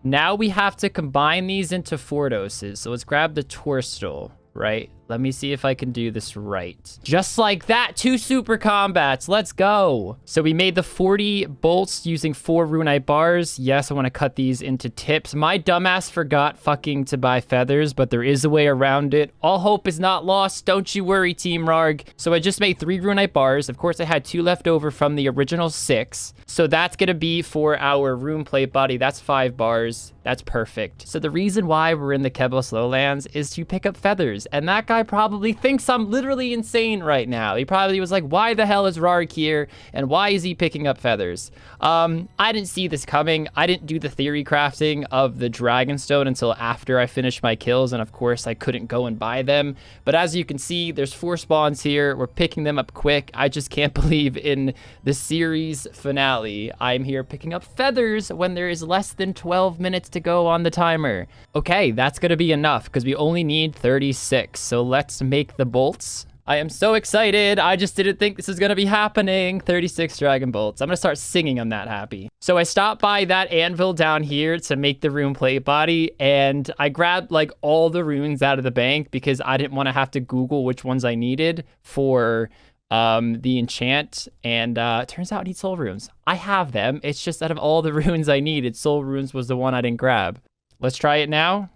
Now we have to combine these into 4 doses. So let's grab the Torstal, right? Let me see if I can do this right. Just like that, 2 super combats. Let's go. So we made the 40 bolts using 4 runite bars. Yes, I want to cut these into tips. My dumbass forgot fucking to buy feathers, but there is a way around it. All hope is not lost. Don't you worry, Team Rarg. So I just made 3 runite bars. Of course, I had 2 left over from the original 6. So that's going to be for our rune plate body. That's 5 bars. That's perfect. So the reason why we're in the Kebos Lowlands is to pick up feathers. And that guy guy probably thinks I'm literally insane right now. He probably was like, why the hell is Rark here? And why is he picking up feathers? I didn't see this coming. I didn't do the theory crafting of the Dragonstone until after I finished my kills. And of course, I couldn't go and buy them. But as you can see, there's 4 spawns here. We're picking them up quick. I just can't believe in the series finale, I'm here picking up feathers when there is less than 12 minutes to go on the timer. Okay, that's gonna be enough because we only need 36. So let's make the bolts. I am so excited. I just didn't think this was gonna be happening. 36 dragon bolts. I'm gonna start singing, I'm that happy. So I stopped by that anvil down here to make the rune plate body, and I grabbed like all the runes out of the bank because I didn't want to have to Google which ones I needed for the enchant, and turns out I need soul runes. I have them. It's just out of all the runes I needed, soul runes was the one I didn't grab. Let's try it now.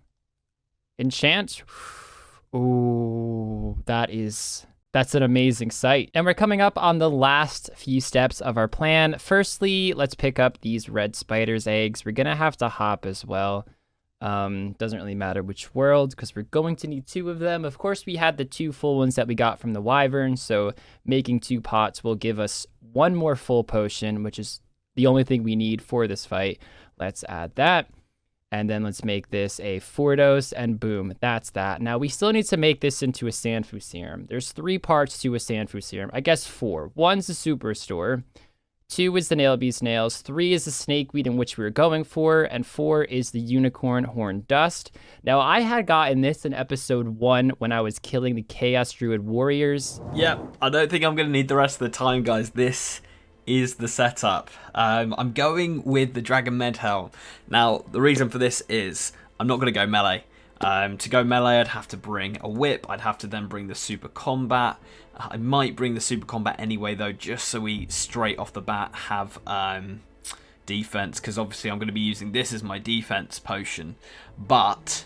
Enchant. Ooh, that's an amazing sight. And we're coming up on the last few steps of our plan. Firstly, let's pick up these red spider's eggs. We're gonna have to hop as well. Doesn't really matter which world because we're going to need 2 of them. Of course, we had the 2 full ones that we got from the wyvern, so making 2 pots will give us 1 more full potion, which is the only thing we need for this fight. Let's add that. And then let's make this a 4 dose, and boom, that's that. Now, we still need to make this into a Sandfu serum. There's 3 parts to a Sandfu serum. I guess 4. 1's the super restore. 2 is the nail beast nails, 3 is the snakeweed in which we were going for, and 4 is the unicorn horn dust. Now, I had gotten this in episode 1 when I was killing the Chaos Druid warriors. Yep, I don't think I'm going to need the rest of the time, guys. This is the setup. I'm going with the Dragon Med Helm. Now, the reason for this is I'm not going to go melee. To go melee, I'd have to bring a whip. I'd have to then bring the super combat. I might bring the super combat anyway, though, just so we straight off the bat have defense, because obviously I'm going to be using this as my defense potion. But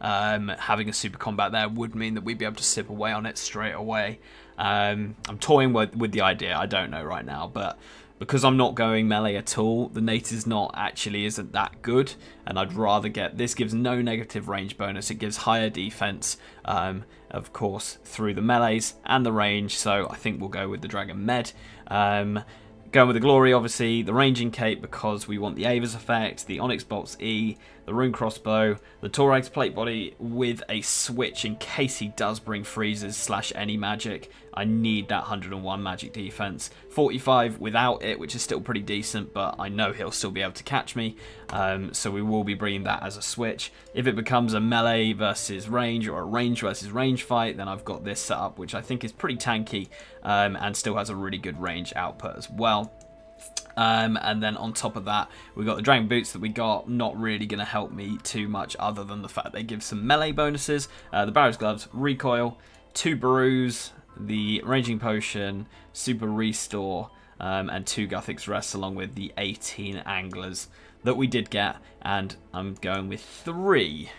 having a super combat there would mean that we'd be able to sip away on it straight away. I'm toying with the idea. I don't know right now, but because I'm not going melee at all, the nate isn't that good, and I'd rather get this. Gives no negative range bonus. It gives higher defense, of course, through the melees and the range. So I think we'll go with the Dragon Med. Going with the Glory, obviously, the Ranging Cape because we want the Ava's effect, the Onyx Bolts E, the Rune Crossbow, the Torag's Plate Body with a switch in case he does bring freezes / any magic. I need that 101 magic defense. 45 without it, which is still pretty decent, but I know he'll still be able to catch me. So we will be bringing that as a switch. If it becomes a melee versus range or a range versus range fight, then I've got this set up, which I think is pretty tanky and still has a really good range output as well. And then on top of that, we've got the Dragon Boots that we got. Not really going to help me too much other than the fact they give some melee bonuses. The Barrow's Gloves, Recoil, 2 Brews, the Raging Potion, Super Restore, and 2 Guthix Rests, along with the 18 Anglers that we did get. And I'm going with 3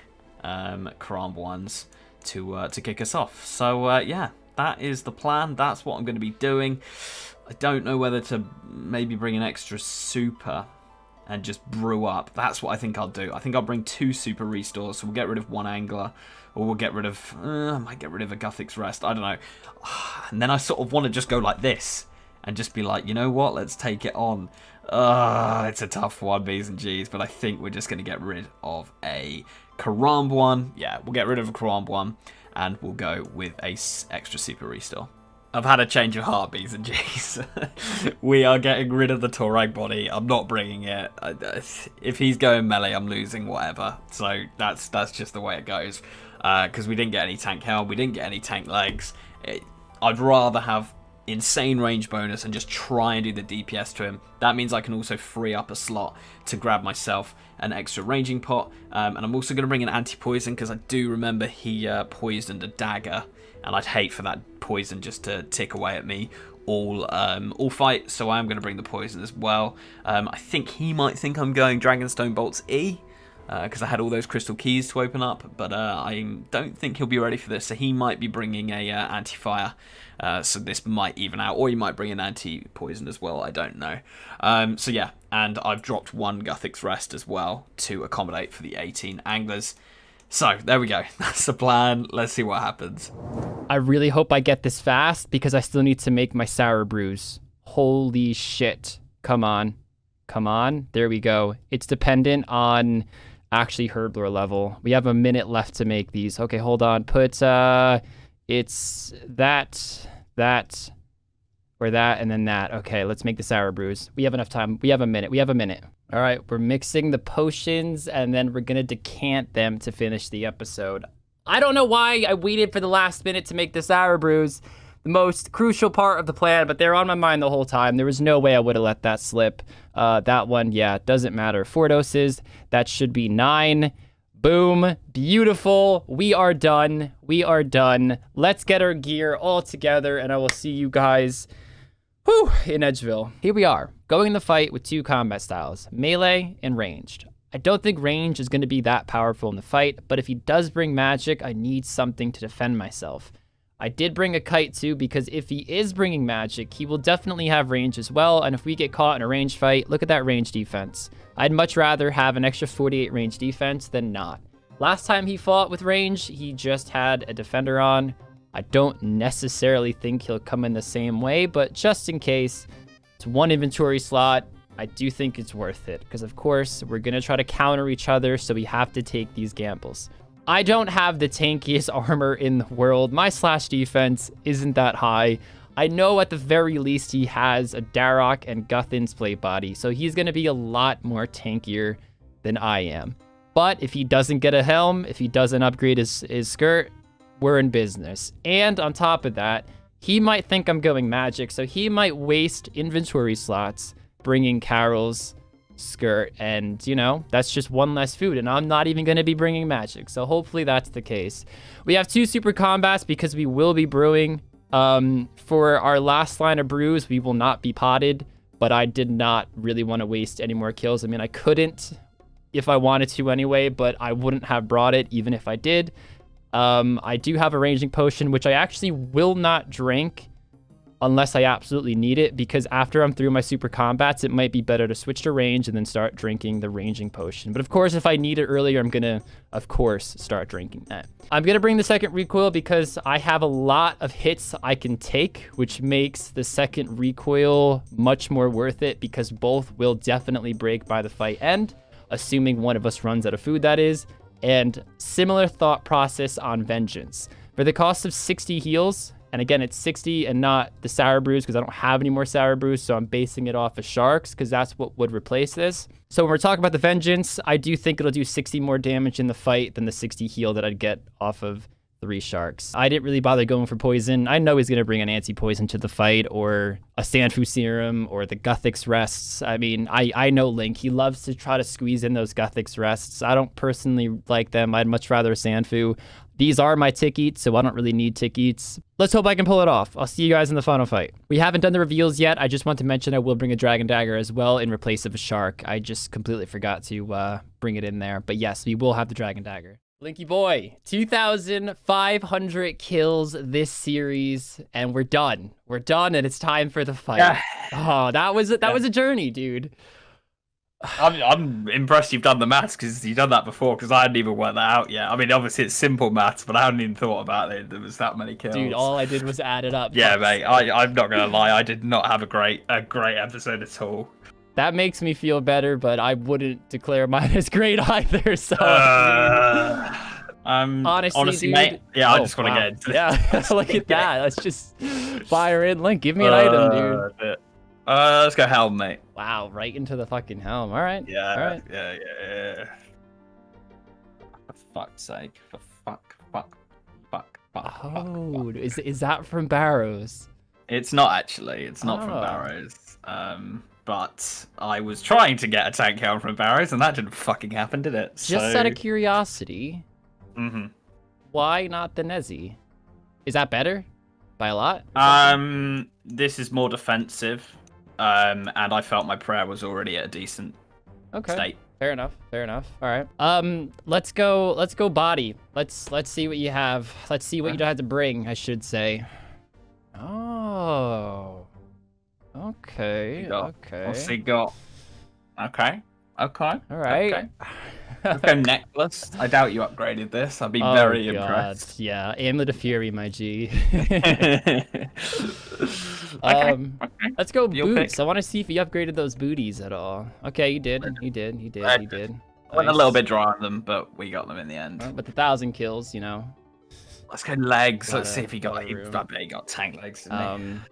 Karamb ones to kick us off. So yeah, that is the plan. That's what I'm going to be doing. I don't know whether to maybe bring an extra super and just brew up. That's what I think I'll do. I think I'll bring 2 super restores, so we'll get rid of 1 angler, or we'll get rid of, I might get rid of a Guthix Rest, I don't know. And then I sort of want to just go like this and just be like, you know what, let's take it on. It's a tough one, B's and G's, but I think we're just going to get rid of a Karamb one. Yeah, we'll get rid of a Karamb one, and we'll go with a extra super restore. I've had a change of heart, B's and G's. We are getting rid of the Torag body. I'm not bringing it. If he's going melee, I'm losing whatever. So that's just the way it goes. Because we didn't get any tank helm, we didn't get any tank legs. I'd rather have insane range bonus and just try and do the DPS to him. That means I can also free up a slot to grab myself an extra ranging pot. And I'm also going to bring an anti-poison because I do remember he poisoned a dagger. And I'd hate for that poison just to tick away at me all fight, so I am going to bring the poison as well. I think he might think I'm going Dragonstone Bolts E, because I had all those crystal keys to open up, but I don't think he'll be ready for this, so he might be bringing a anti-fire, so this might even out, or he might bring an anti-poison as well, I don't know. So yeah, and I've dropped 1 Guthix Rest as well to accommodate for the 18 anglers. So, there we go. That's the plan. Let's see what happens. I really hope I get this fast because I still need to make my sour brews. Holy shit. Come on. Come on. There we go. It's dependent on actually herb lore level. We have a minute left to make these. Okay, hold on. Put, it's that, or that, and then that. Okay, let's make the sour brews. We have enough time. We have a minute. All right, we're mixing the potions, and then we're gonna decant them to finish the episode. I don't know why I waited for the last minute to make the sour brews, the most crucial part of the plan, but they're on my mind the whole time. There was no way I would have let that slip. That one, yeah, doesn't matter. 4 doses, that should be 9. Boom, beautiful. We are done. Let's get our gear all together, and I will see you guys in Edgeville. Here we are, going in the fight with 2 combat styles, melee and ranged. I don't think range is going to be that powerful in the fight, but if he does bring magic, I need something to defend myself. I did bring a kite too, because if he is bringing magic, he will definitely have range as well, and if we get caught in a range fight, look at that range defense. I'd much rather have an extra 48 range defense than not. Last time he fought with range, he just had a defender on. I don't necessarily think he'll come in the same way, but just in case, it's 1 inventory slot. I do think it's worth it, because of course, we're going to try to counter each other, so we have to take these gambles. I don't have the tankiest armor in the world. My slash defense isn't that high. I know at the very least he has a Darok and Guthin's plate body, so he's going to be a lot more tankier than I am. But if he doesn't get a helm, if he doesn't upgrade his skirt, we're in business. And on top of that, he might think I'm going magic, so he might waste inventory slots bringing Carol's skirt, and you know, that's just 1 less food, and I'm not even going to be bringing magic, so hopefully that's the case. We have 2 super combats because we will be brewing. For our last line of brews, we will not be potted, but I did not really want to waste any more kills. I mean, I couldn't if I wanted to anyway, but I wouldn't have brought it even if I did. I do have a ranging potion, which I actually will not drink unless I absolutely need it, because after I'm through my super combats, it might be better to switch to range and then start drinking the ranging potion. But of course, if I need it earlier, I'm gonna, of course, start drinking that. I'm gonna bring the second recoil because I have a lot of hits I can take, which makes the second recoil much more worth it, because both will definitely break by the fight end, assuming one of us runs out of food, that is. And similar thought process on vengeance. For the cost of 60 heals, and again, it's 60 and not the sour brews because I don't have any more sour brews, so I'm basing it off of sharks because that's what would replace this. So when we're talking about the vengeance, I do think it'll do 60 more damage in the fight than the 60 heal that I'd get off of 3 sharks. I didn't really bother going for poison. I know he's going to bring an anti-poison to the fight, or a Sanfu serum, or the Guthix rests. I mean, I know Link. He loves to try to squeeze in those Guthix rests. I don't personally like them. I'd much rather a Sanfu. These are my tick eats, so I don't really need tick eats. Let's hope I can pull it off. I'll see you guys in the final fight. We haven't done the reveals yet. I just want to mention I will bring a Dragon Dagger as well in replace of a shark. I just completely forgot to bring it in there. But yes, we will have the Dragon Dagger. Linky boy, 2,500 kills this series, and we're done. We're done, and it's time for the fight. Yeah. Oh, that was a journey, dude. I'm impressed you've done the maths, because you've done that before, because I hadn't even worked that out yet. I mean, obviously it's simple maths, but I hadn't even thought about it. There was that many kills. Dude, all I did was add it up. Yeah, mate, I'm not going to lie. I did not have a great episode at all. That makes me feel better, but I wouldn't declare mine as great either, so... honestly, dude, mate, yeah, I just want to get into it. Yeah, look at that. Let's just fire in Link. Give me an item, dude. Let's go helm, mate. Wow, right into the fucking helm. All right. Yeah, all right. yeah. For fuck's sake. For fuck. Oh, is that from Barrows? It's not actually. It's not from Barrows. But I was trying to get a tank helm from Barrows, and that didn't fucking happen, did it? Just out of curiosity, mm-hmm. Why not the Nezzy? Is that better? By a lot? This is more defensive. And I felt my prayer was already at a decent state. Fair enough. All right. Let's go body. Let's see what you have. Let's see what you had to bring, I should say. Oh. Okay. What's he got? Okay. All right. Okay. Let's go necklace. I doubt you upgraded this. I'd be very impressed. Yeah, Amulet of Fury, my G. Okay. Let's go Your boots. pick. I want to see if you upgraded those booties at all. Okay, you did. You did. You did. I You did. Went a Nice. little bit dry on them, but we got them in the end. But the 1,000 kills, you know. Let's go legs. Got Let's see a if he got. lot of I room. bet he got tank legs. Didn't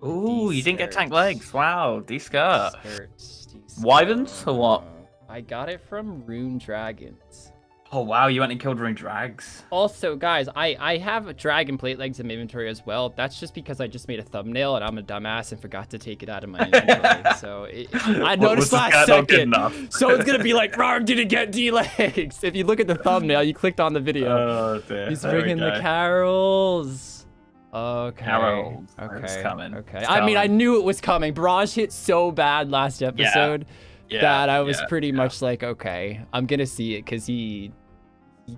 he? Ooh, you didn't get tank legs. Wow, D-skirt. Wyverns or what? I got it from Rune Dragons. Oh wow, you went and killed rune drags. Also, guys, I have dragon plate legs in my inventory as well. That's just because I just made a thumbnail and I'm a dumbass and forgot to take it out of my inventory. So I noticed last second. So it's gonna be like, Rar didn't get D legs. If you look at the thumbnail, you clicked on the video. Oh dear. He's there we bringing the go. carols. Okay. Carols. Okay. It's coming. Okay. It's I mean, I coming. knew it was coming. Barrage hit so bad last episode that I was pretty much like, okay, I'm gonna see it because he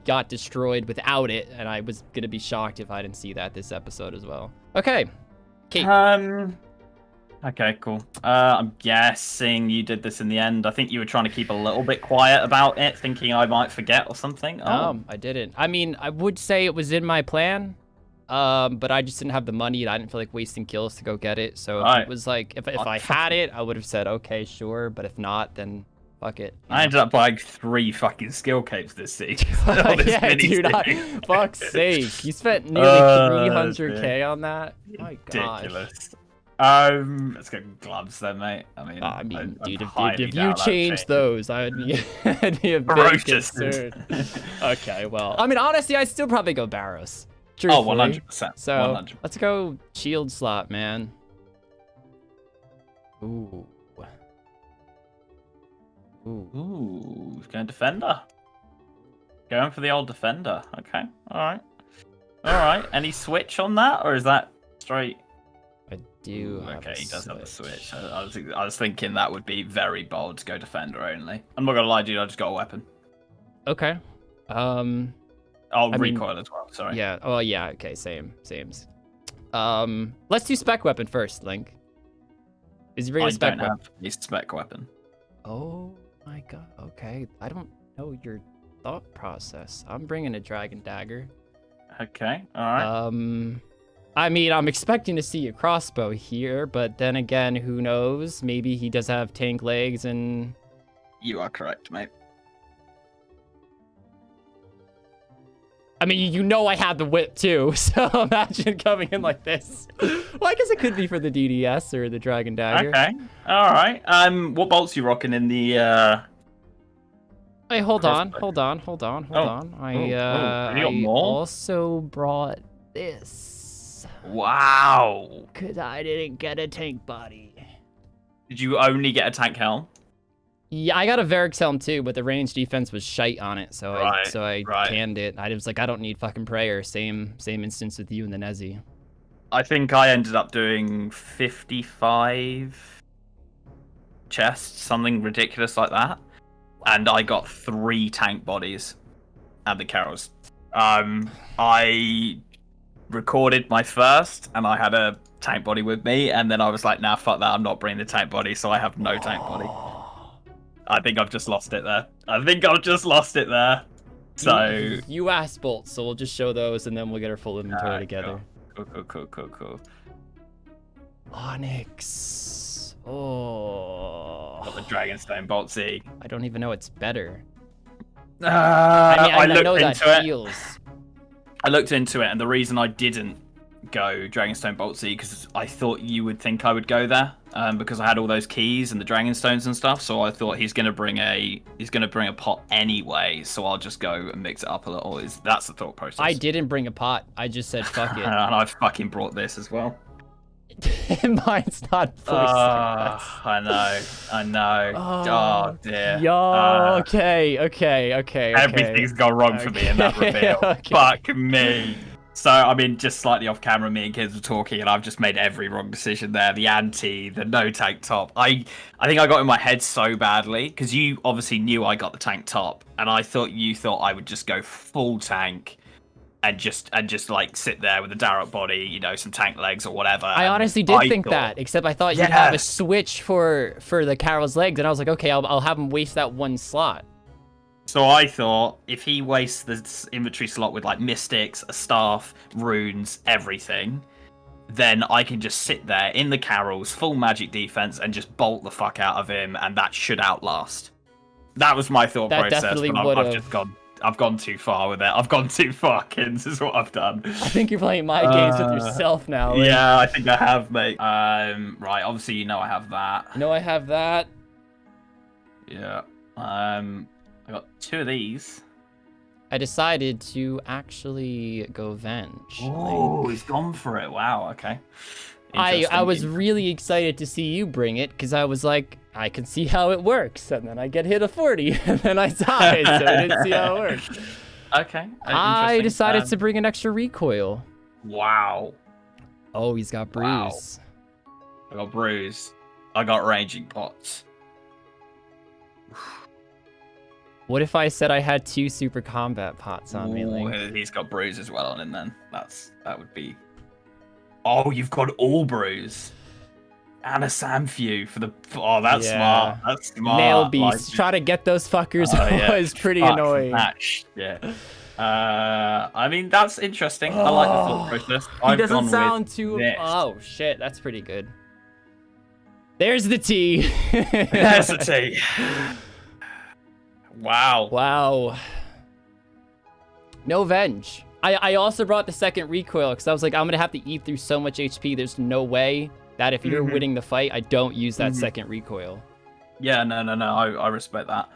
got destroyed without it, and I was gonna be shocked if I didn't see that this episode as well. Okay. Kate. Okay, cool. I'm guessing you did this in the end. I think you were trying to keep a little bit quiet about it, thinking I might forget or something. Oh. I didn't. I mean, I would say it was in my plan, but I just didn't have the money, and I didn't feel like wasting kills to go get it. So if it was like, if I had it, I would have said, okay, sure. But if not, then fuck it. I ended up buying 3 fucking skill capes this season. Yeah, dude, fuck's sake. You spent nearly 300k on that? My gosh. Ridiculous. Let's go gloves then, mate. I mean, Dude, if you changed those, I'd be a bit Ferocious. concerned. Okay, well, I mean, honestly, I'd still probably go Barrows. Oh, Truthfully. 100%. So 100%. let's go shield slot, man. Ooh. Ooh, he's going defender. Going for the old defender. Okay, all right. Any switch on that, or is that straight? I do. Ooh, have okay, a he does have a switch. switch. I was thinking that would be very bold to go defender only. I'm not gonna lie, dude. I just got a weapon. Okay. Oh, I mean, recoil as well. Sorry. Yeah. Oh, yeah. Okay. Same. Let's do spec weapon first, Link. Is he bringing I a spec don't weapon? have a spec weapon. Oh my god. Okay. I don't know your thought process. I'm bringing a dragon dagger. Okay. All right. I mean, I'm expecting to see a crossbow here, but then again, who knows? Maybe he does have tank legs and... You are correct, mate. I mean, you know I had the whip too, so imagine coming in like this. Well, I guess it could be for the DDS or the dragon dagger. Okay. All right. What bolts you rocking in the? Hey, hold on. Crossbow. I have you got more? also brought this. Wow. Cause I didn't get a tank body. Did you only get a tank helm? Yeah, I got a Varix helm too, but the range defense was shite on it, so I Right. canned it. I was like, I don't need fucking prayer. Same instance with you and the Nezzy. I think I ended up doing 55 chests, something ridiculous like that, and I got 3 tank bodies and the carols. I recorded my first, and I had a tank body with me, and then I was like, nah, fuck that, I'm not bringing the tank body, so I have no tank body. I think I've just lost it there. So You asked bolts, so we'll just show those, and then we'll get our full inventory together. Cool. Onyx. Oh. Got the Dragonstone Boltsy. I don't even know it's better. I I know looked that into it. feels. I looked into it, and the reason I didn't go Dragonstone Boltsy because I thought you would think I would go there, because I had all those keys and the Dragonstones and stuff. So I thought he's gonna bring a pot anyway. So I'll just go and mix it up a little. That's the thought process. I didn't bring a pot. I just said fuck it. And I fucking brought this as well. Mine's not voice like that. I know. Oh dear. Yo, okay. Everything's gone wrong for me in that reveal. Okay. Fuck me. So, I mean, just slightly off camera, me and kids were talking, and I've just made every wrong decision there. The anti, the no tank top. I think I got in my head so badly, because you obviously knew I got the tank top, and I thought you thought I would just go full tank and just like sit there with a Darrock body, you know, some tank legs or whatever. I And honestly did think thought- that, except I thought you'd have a switch for the Carol's legs, and I was like, okay, I'll have him waste that one slot. So I thought if he wastes the inventory slot with like mystics, a staff, runes, everything, then I can just sit there in the Carols, full magic defense, and just bolt the fuck out of him, and that should outlast. That was my thought That process, definitely but would've. I've just gone. I've gone too far with it. I've gone too far, Kins, is what I've done. I think you're playing my games with yourself now. Link. Yeah, I think I have, mate. Right, obviously you know I have that. You know I have that. Yeah. I got 2 of these. I decided to actually go Venge. Oh, he's gone for it. Wow, okay. I was really excited to see you bring it, because I was like, I can see how it works, and then I get hit a 40, and then I die, so I didn't see how it worked. Okay. I decided to bring an extra recoil. Wow. Oh, he's got bruise. Wow. I got bruise. I got raging pots. What if I said I had 2 super combat pots on me, Link? He's got bruise as well on him then. That would be... Oh, you've got all bruise. And a Samfew for the... Oh, that's smart. That's smart. Nail beasts. Try to get those fuckers was pretty annoying. Yeah. I mean, that's interesting. I like the thought process. He doesn't sound too... this. Oh, shit. That's pretty good. There's the T. There's the T. Wow. Wow. No Venge. I also brought the second recoil because I was like, I'm going to have to eat through so much HP. There's no way that if you're winning the fight, I don't use that second recoil. Yeah, no. I respect that.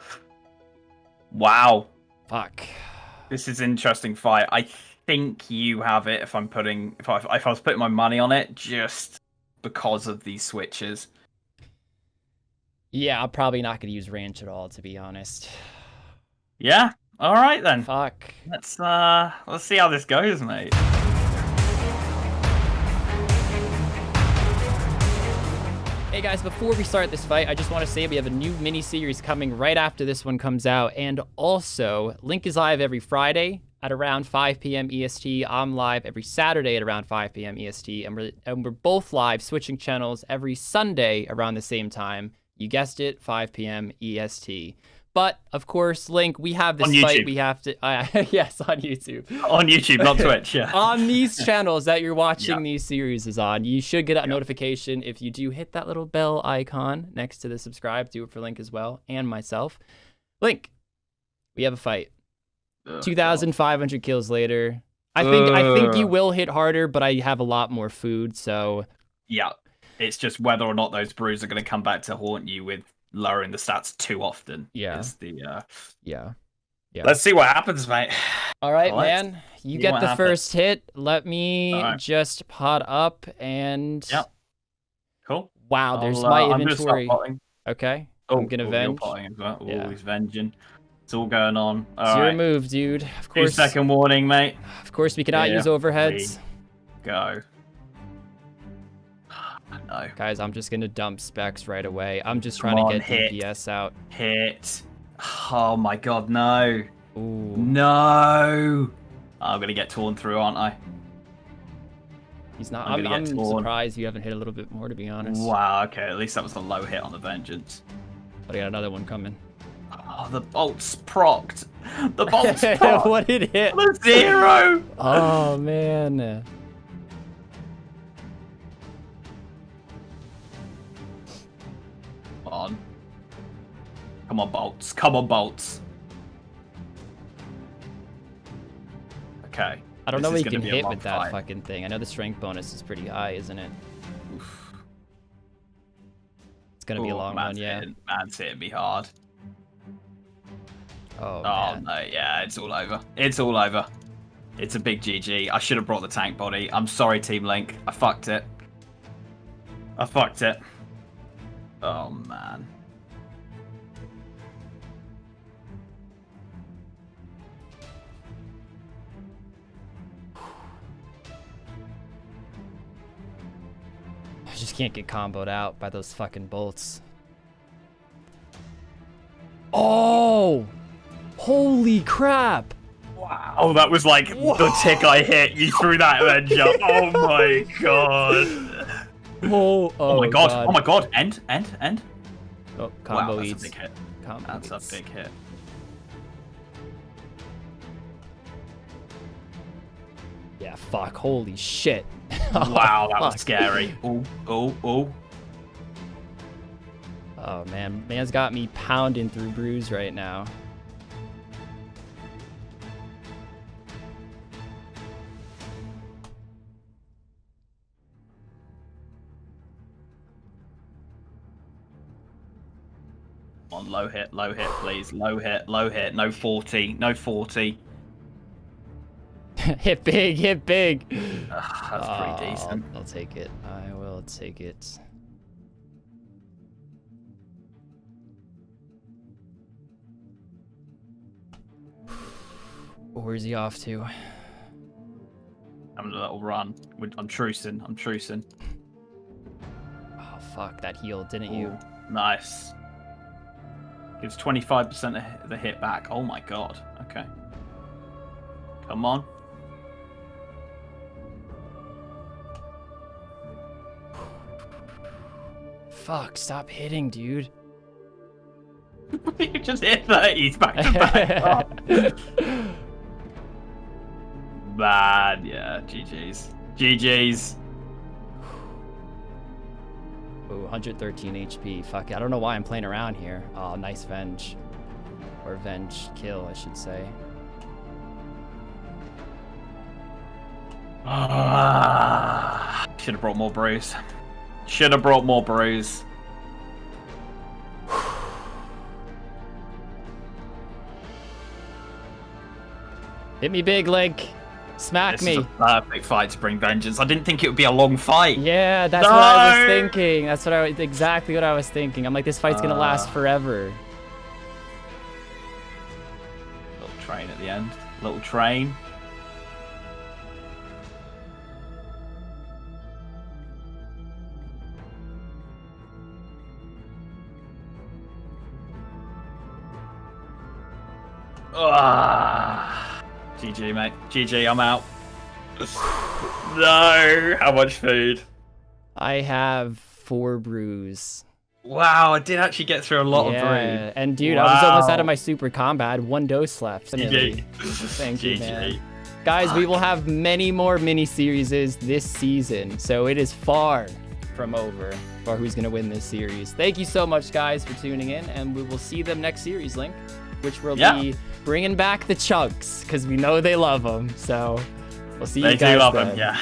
Wow. Fuck. This is an interesting fight. I think you have it if I was putting my money on it, just because of these switches. Yeah, I'm probably not going to use ranch at all, to be honest. Yeah? All right, then. Fuck. Let's see how this goes, mate. Hey guys, before we start this fight, I just want to say we have a new mini-series coming right after this one comes out, and also, Link is live every Friday at around 5 p.m. EST. I'm live every Saturday at around 5 p.m. EST, and we're both live, switching channels every Sunday around the same time. You guessed it, 5 p.m. EST. But, of course, Link, we have this fight we have to... yes, on YouTube. On YouTube, not Twitch, yeah. On these channels that you're watching these series is on, you should get a notification if you do hit that little bell icon next to the subscribe. Do it for Link as well, and myself. Link, we have a fight. 2,500 kills later. I think you will hit harder, but I have a lot more food, so... Yeah, it's just whether or not those brews are going to come back to haunt you with lowering the stats too often. Yeah. Is the Yeah. Let's see what happens, mate. All right, man. You get the first hit. Let me just pot up and... Yep. Cool. Wow, there's my inventory. Okay. I'm gonna venge. As well. He's venging. It's all going on. It's your move, dude. Of course. 2-second warning, mate. Of course, we cannot use overheads. Go. No. Guys, I'm just gonna dump specs right away. I'm just trying to get DPS out. Hit. Oh my god, no. Ooh. No. I'm gonna get torn through, aren't I? He's not. I'm surprised you haven't hit a little bit more, to be honest. Wow, okay. At least that was the low hit on the Vengeance. But I got another one coming. Oh, the bolt's procced. The bolt's procced. What did it hit? The 0. Oh, man. On. Come on, bolts. Come on, bolts. Okay. I don't know what you can hit with that fucking thing. I know the strength bonus is pretty high, isn't it? Oof. It's gonna be a long one, yeah. Man's hitting me hard. Oh, man. No, yeah, it's all over. It's all over. It's a big GG. I should have brought the tank body. I'm sorry, Team Link. I fucked it. I fucked it. Oh, man. I just can't get comboed out by those fucking bolts. Oh! Holy crap! Wow. Oh, that was like the tick I hit. You threw that and then jump. Oh my god. Oh my god. Oh my god. End. Oh, combo Wow, that's eats. a big hit. Combo That's eats. a big hit. Yeah, fuck. Holy shit. Wow, that was Fuck. scary. Oh. Oh, man. Man's got me pounding through brews right now. On low hit, please. Low hit. No 40. No 40. Hit big, hit big. That's pretty decent. I'll take it. I will take it. Where's he off to? I'm a little run. I'm trucing. Oh, fuck. That healed, didn't you? Ooh, nice. Gives 25% of the hit back. Oh my god. Okay. Come on. Fuck, stop hitting, dude. You just hit 30s back to back. Oh. Bad. Yeah. GG's. Ooh, 113 HP. Fuck it. I don't know why I'm playing around here. Oh, nice venge. Or venge kill, I should say. Should have brought more brews. Hit me big, Link. Smack This me. is a perfect fight to bring vengeance. I didn't think it would be a long fight. Yeah, that's what I was thinking. That's what exactly what I was thinking. I'm like, this fight's gonna last forever. Little train at the end. Little train. GG, mate. GG, I'm out. No! How much food? I have 4 brews. Wow, I did actually get through a lot of brew. And dude, I was almost Wow. out of my super combat. I had 1 dose left. GG. Thank you, man. GG. Guys, we will have many more mini-series this season, so it is far from over for who's going to win this series. Thank you so much, guys, for tuning in, and we will see them next series, Link, which will be bringing back the chunks, because we know they love them. So we'll see you guys They do love then. him, yeah.